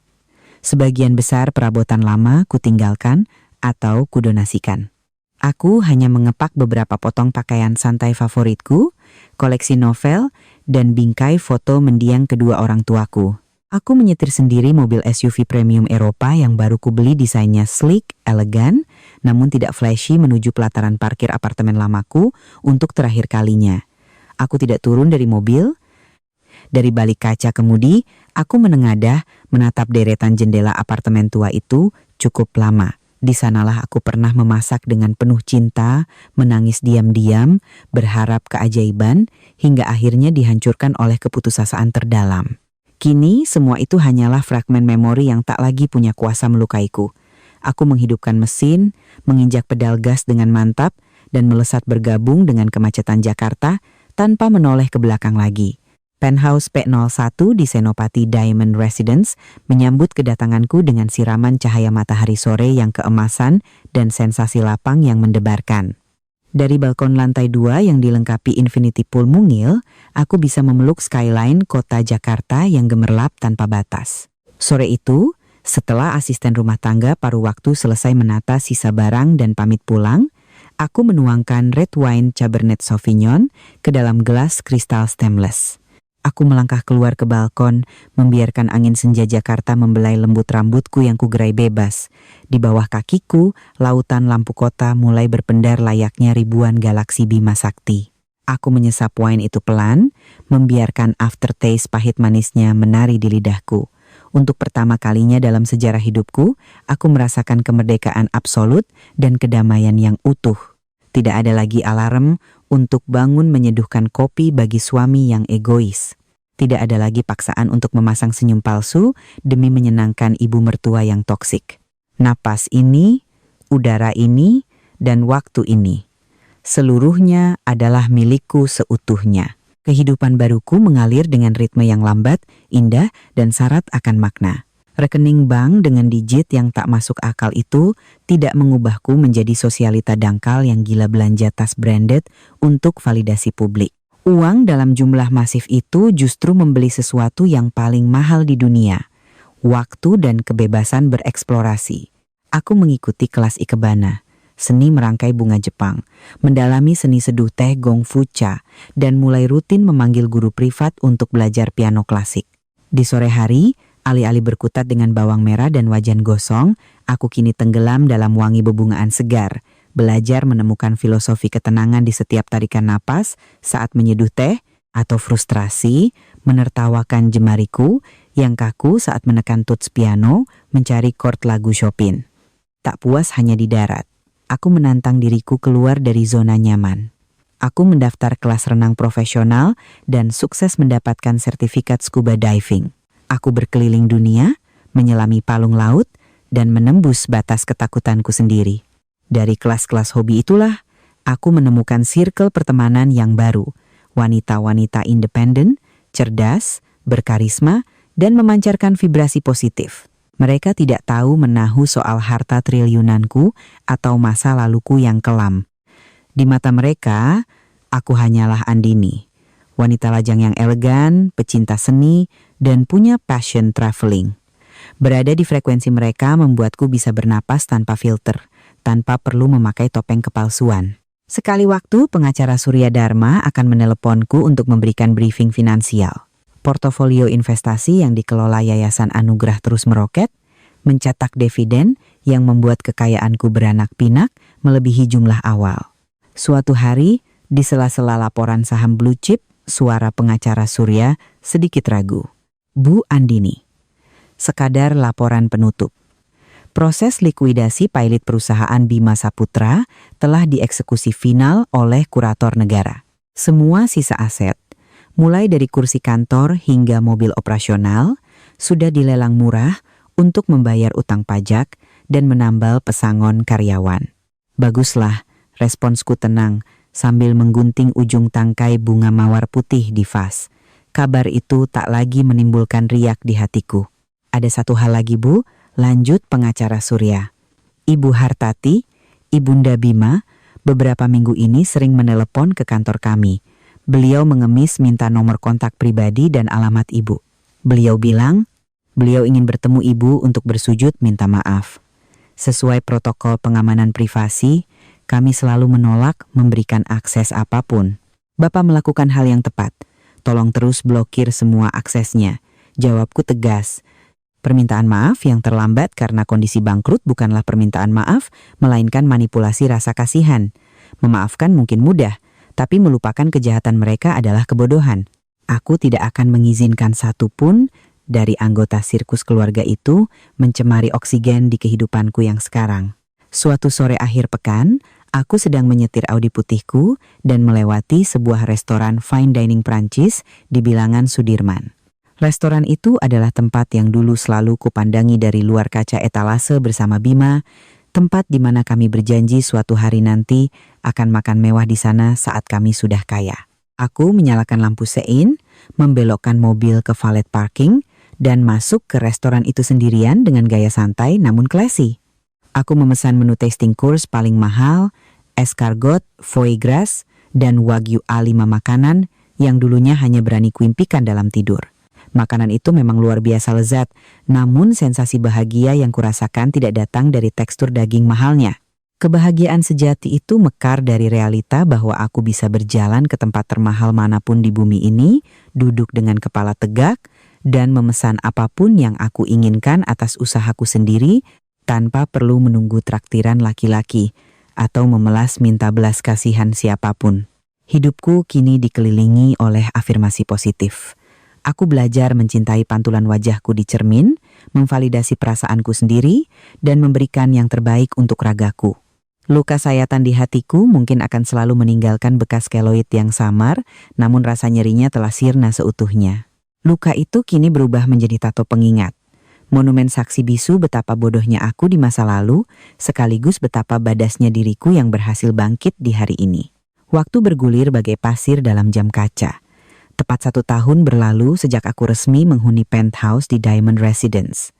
A: Sebagian besar perabotan lama kutinggalkan atau kudonasikan. Aku hanya mengepak beberapa potong pakaian santai favoritku, koleksi novel, dan bingkai foto mendiang kedua orang tuaku. Aku menyetir sendiri mobil SUV premium Eropa yang baru kubeli, desainnya sleek, elegan, namun tidak flashy, menuju pelataran parkir apartemen lamaku untuk terakhir kalinya. Aku tidak turun dari mobil. Dari balik kaca kemudi, aku menengadah menatap deretan jendela apartemen tua itu cukup lama. Di sanalah aku pernah memasak dengan penuh cinta, menangis diam-diam, berharap keajaiban, hingga akhirnya dihancurkan oleh keputusasaan terdalam. Kini semua itu hanyalah fragmen memori yang tak lagi punya kuasa melukaiku. Aku menghidupkan mesin, menginjak pedal gas dengan mantap, dan melesat bergabung dengan kemacetan Jakarta tanpa menoleh ke belakang lagi. Penthouse P01 di Senopati Diamond Residence menyambut kedatanganku dengan siraman cahaya matahari sore yang keemasan dan sensasi lapang yang mendebarkan. Dari balkon lantai 2 yang dilengkapi infinity pool mungil, aku bisa memeluk skyline kota Jakarta yang gemerlap tanpa batas. Sore itu, setelah asisten rumah tangga paruh waktu selesai menata sisa barang dan pamit pulang, aku menuangkan red wine Cabernet Sauvignon ke dalam gelas kristal stainless. Aku melangkah keluar ke balkon, membiarkan angin senja Jakarta membelai lembut rambutku yang kugerai bebas. Di bawah kakiku, lautan lampu kota mulai berpendar layaknya ribuan galaksi Bima Sakti. Aku menyesap wine itu pelan, membiarkan aftertaste pahit manisnya menari di lidahku. Untuk pertama kalinya dalam sejarah hidupku, aku merasakan kemerdekaan absolut dan kedamaian yang utuh. Tidak ada lagi alarm untuk bangun menyeduhkan kopi bagi suami yang egois. Tidak ada lagi paksaan untuk memasang senyum palsu demi menyenangkan ibu mertua yang toksik. Napas ini, udara ini, dan waktu ini. Seluruhnya adalah milikku seutuhnya. Kehidupan baruku mengalir dengan ritme yang lambat, indah, dan syarat akan makna. Rekening bank dengan digit yang tak masuk akal itu tidak mengubahku menjadi sosialita dangkal yang gila belanja tas branded untuk validasi publik. Uang dalam jumlah masif itu justru membeli sesuatu yang paling mahal di dunia, waktu dan kebebasan bereksplorasi. Aku mengikuti kelas ikebana, seni merangkai bunga Jepang, mendalami seni seduh teh Gong Fu Cha, dan mulai rutin memanggil guru privat untuk belajar piano klasik. Di sore hari, alih-alih berkutat dengan bawang merah dan wajan gosong, aku kini tenggelam dalam wangi bebungaan segar, belajar menemukan filosofi ketenangan di setiap tarikan napas saat menyeduh teh, atau frustrasi, menertawakan jemariku yang kaku saat menekan tuts piano mencari chord lagu Chopin. Tak puas hanya di darat, aku menantang diriku keluar dari zona nyaman. Aku mendaftar kelas renang profesional dan sukses mendapatkan sertifikat scuba diving. Aku berkeliling dunia, menyelami palung laut, dan menembus batas ketakutanku sendiri. Dari kelas-kelas hobi itulah, aku menemukan circle pertemanan yang baru, Wanita-wanita independen, cerdas, berkarisma, dan memancarkan vibrasi positif. Mereka tidak tahu menahu soal harta triliunanku atau masa laluku yang kelam. Di mata mereka, aku hanyalah Andini, wanita lajang yang elegan, pecinta seni, dan punya passion traveling. Berada di frekuensi mereka membuatku bisa bernapas tanpa filter, tanpa perlu memakai topeng kepalsuan. Sekali waktu, pengacara Surya Dharma akan meneleponku untuk memberikan briefing finansial. Portofolio investasi yang dikelola Yayasan Anugerah terus meroket, mencetak dividen yang membuat kekayaanku beranak pinak melebihi jumlah awal. Suatu hari, di sela-sela laporan saham blue chip, suara pengacara Surya sedikit ragu. Bu Andini, sekadar laporan penutup. Proses likuidasi pilot perusahaan Bima Saputra telah dieksekusi final oleh kurator negara. Semua sisa aset, mulai dari kursi kantor hingga mobil operasional, sudah dilelang murah untuk membayar utang pajak dan menambal pesangon karyawan. Baguslah, responsku tenang sambil menggunting ujung tangkai bunga mawar putih di vas. Kabar itu tak lagi menimbulkan riak di hatiku. Ada satu hal lagi, Bu, lanjut pengacara Surya. Ibu Hartati, Ibunda Bima, beberapa minggu ini sering menelepon ke kantor kami. Beliau mengemis minta nomor kontak pribadi dan alamat ibu. Beliau bilang, beliau ingin bertemu ibu untuk bersujud minta maaf. Sesuai protokol pengamanan privasi, kami selalu menolak memberikan akses apapun. Bapak melakukan hal yang tepat. Tolong terus blokir semua aksesnya. Jawabku tegas. Permintaan maaf yang terlambat karena kondisi bangkrut bukanlah permintaan maaf, melainkan manipulasi rasa kasihan. Memaafkan mungkin mudah, tapi melupakan kejahatan mereka adalah kebodohan. Aku tidak akan mengizinkan satupun dari anggota sirkus keluarga itu mencemari oksigen di kehidupanku yang sekarang. Suatu sore akhir pekan, aku sedang menyetir Audi putihku dan melewati sebuah restoran fine dining Prancis di bilangan Sudirman. Restoran itu adalah tempat yang dulu selalu kupandangi dari luar kaca etalase bersama Bima, tempat di mana kami berjanji suatu hari nanti akan makan mewah di sana saat kami sudah kaya. Aku menyalakan lampu sein, membelokkan mobil ke valet parking, dan masuk ke restoran itu sendirian dengan gaya santai namun classy. Aku memesan menu tasting course paling mahal, escargot, foie gras, dan wagyu A5 makanan yang dulunya hanya berani kuimpikan dalam tidur. Makanan itu memang luar biasa lezat, namun sensasi bahagia yang kurasakan tidak datang dari tekstur daging mahalnya. Kebahagiaan sejati itu mekar dari realita bahwa aku bisa berjalan ke tempat termahal manapun di bumi ini, duduk dengan kepala tegak, dan memesan apapun yang aku inginkan atas usahaku sendiri, tanpa perlu menunggu traktiran laki-laki, atau memelas minta belas kasihan siapapun. Hidupku kini dikelilingi oleh afirmasi positif. Aku belajar mencintai pantulan wajahku di cermin, memvalidasi perasaanku sendiri, dan memberikan yang terbaik untuk ragaku. Luka sayatan di hatiku mungkin akan selalu meninggalkan bekas keloid yang samar, namun rasa nyerinya telah sirna seutuhnya. Luka itu kini berubah menjadi tato pengingat. Monumen saksi bisu betapa bodohnya aku di masa lalu, sekaligus betapa badasnya diriku yang berhasil bangkit di hari ini. Waktu bergulir bagai pasir dalam jam kaca. Tepat 1 tahun berlalu sejak aku resmi menghuni penthouse di Diamond Residence.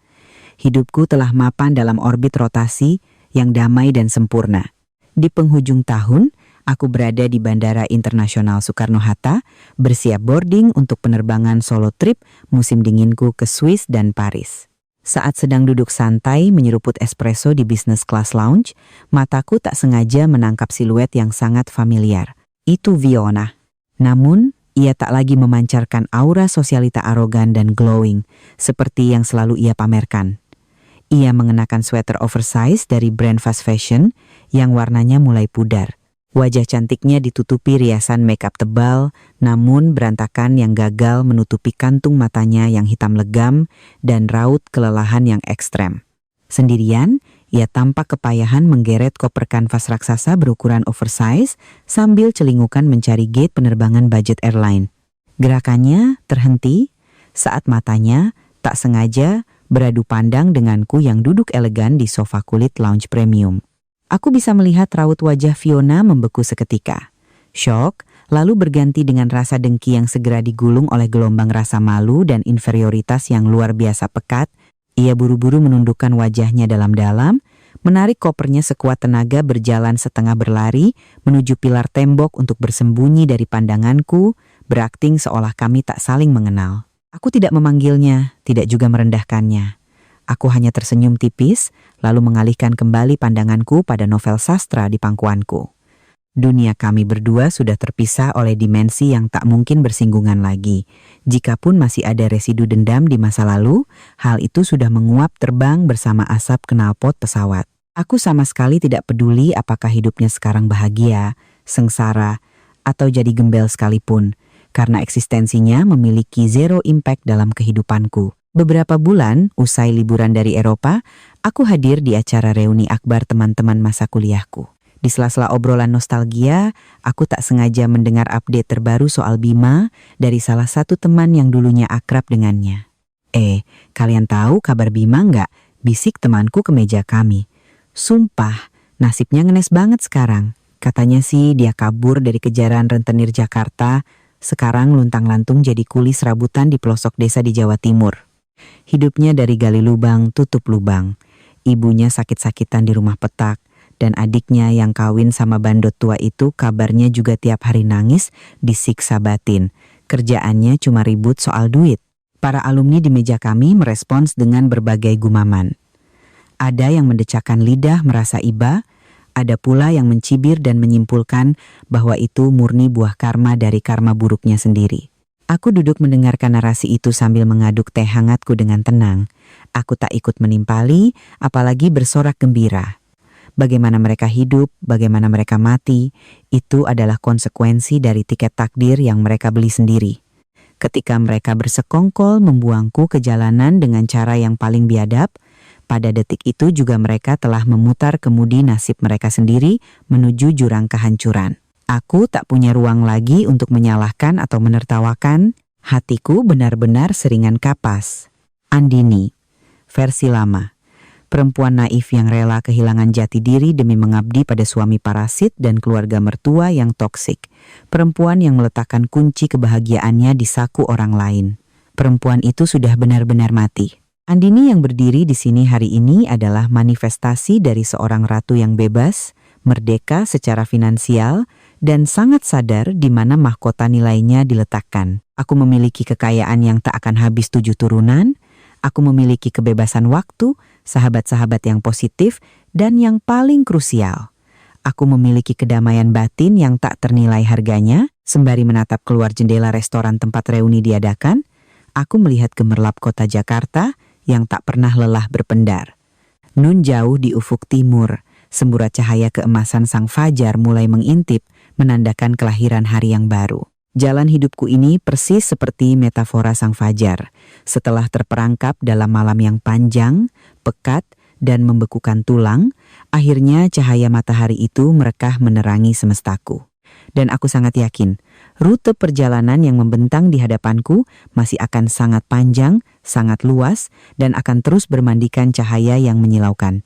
A: Hidupku telah mapan dalam orbit rotasi yang damai dan sempurna. Di penghujung tahun, aku berada di Bandara Internasional Soekarno-Hatta, bersiap boarding untuk penerbangan solo trip musim dinginku ke Swiss dan Paris. Saat sedang duduk santai menyeruput espresso di business class lounge, mataku tak sengaja menangkap siluet yang sangat familiar. Itu Fiona. Namun, ia tak lagi memancarkan aura sosialita arogan dan glowing, seperti yang selalu ia pamerkan. Ia mengenakan sweater oversize dari brand fast fashion yang warnanya mulai pudar. Wajah cantiknya ditutupi riasan makeup tebal, namun berantakan yang gagal menutupi kantung matanya yang hitam legam dan raut kelelahan yang ekstrem. Sendirian, ia tampak kepayahan menggeret koper kanvas raksasa berukuran oversize sambil celingukan mencari gate penerbangan budget airline. Gerakannya terhenti saat matanya tak sengaja beradu pandang denganku yang duduk elegan di sofa kulit lounge premium. Aku bisa melihat raut wajah Fiona membeku seketika. Shock, lalu berganti dengan rasa dengki yang segera digulung oleh gelombang rasa malu dan inferioritas yang luar biasa pekat. Ia buru-buru menundukkan wajahnya dalam-dalam, menarik kopernya sekuat tenaga, berjalan setengah berlari menuju pilar tembok untuk bersembunyi dari pandanganku, berakting seolah kami tak saling mengenal. Aku tidak memanggilnya, tidak juga merendahkannya. Aku hanya tersenyum tipis, lalu mengalihkan kembali pandanganku pada novel sastra di pangkuanku. Dunia kami berdua sudah terpisah oleh dimensi yang tak mungkin bersinggungan lagi. Jikapun masih ada residu dendam di masa lalu, hal itu sudah menguap terbang bersama asap knalpot pesawat. Aku sama sekali tidak peduli apakah hidupnya sekarang bahagia, sengsara, atau jadi gembel sekalipun, karena eksistensinya memiliki zero impact dalam kehidupanku. Beberapa bulan usai liburan dari Eropa, aku hadir di acara reuni akbar teman-teman masa kuliahku. Di sela-sela obrolan nostalgia, aku tak sengaja mendengar update terbaru soal Bima dari salah satu teman yang dulunya akrab dengannya. Kalian tahu kabar Bima nggak? Bisik temanku ke meja kami. Sumpah, nasibnya ngenes banget sekarang. Katanya sih dia kabur dari kejaran rentenir Jakarta, sekarang luntang-lantung jadi kuli serabutan di pelosok desa di Jawa Timur. Hidupnya dari gali lubang tutup lubang. Ibunya sakit-sakitan di rumah petak. Dan adiknya yang kawin sama bandot tua itu kabarnya juga tiap hari nangis, disiksa batin. Kerjaannya cuma ribut soal duit. Para alumni di meja kami merespons dengan berbagai gumaman. Ada yang mendecakkan lidah merasa iba, ada pula yang mencibir dan menyimpulkan bahwa itu murni buah karma dari karma buruknya sendiri. Aku duduk mendengarkan narasi itu sambil mengaduk teh hangatku dengan tenang. Aku tak ikut menimpali, apalagi bersorak gembira. Bagaimana mereka hidup, bagaimana mereka mati, itu adalah konsekuensi dari tiket takdir yang mereka beli sendiri. Ketika mereka bersekongkol membuangku ke jalanan dengan cara yang paling biadab, pada detik itu juga mereka telah memutar kemudi nasib mereka sendiri menuju jurang kehancuran. Aku tak punya ruang lagi untuk menyalahkan atau menertawakan, hatiku benar-benar seringan kapas. Andini, versi lama. Perempuan naif yang rela kehilangan jati diri demi mengabdi pada suami parasit dan keluarga mertua yang toksik. Perempuan yang meletakkan kunci kebahagiaannya di saku orang lain. Perempuan itu sudah benar-benar mati. Andini yang berdiri di sini hari ini adalah manifestasi dari seorang ratu yang bebas, merdeka secara finansial, dan sangat sadar di mana mahkota nilainya diletakkan. Aku memiliki kekayaan yang tak akan habis 7 turunan. Aku memiliki kebebasan waktu, sahabat-sahabat yang positif, dan yang paling krusial, aku memiliki kedamaian batin yang tak ternilai harganya. Sembari menatap keluar jendela restoran tempat reuni diadakan, aku melihat gemerlap kota Jakarta yang tak pernah lelah berpendar. Nun jauh di ufuk timur, semburat cahaya keemasan sang fajar mulai mengintip, menandakan kelahiran hari yang baru. Jalan hidupku ini persis seperti metafora sang fajar. Setelah terperangkap dalam malam yang panjang, pekat, dan membekukan tulang, akhirnya cahaya matahari itu merekah menerangi semestaku. Dan aku sangat yakin, rute perjalanan yang membentang di hadapanku masih akan sangat panjang, sangat luas, dan akan terus bermandikan cahaya yang menyilaukan.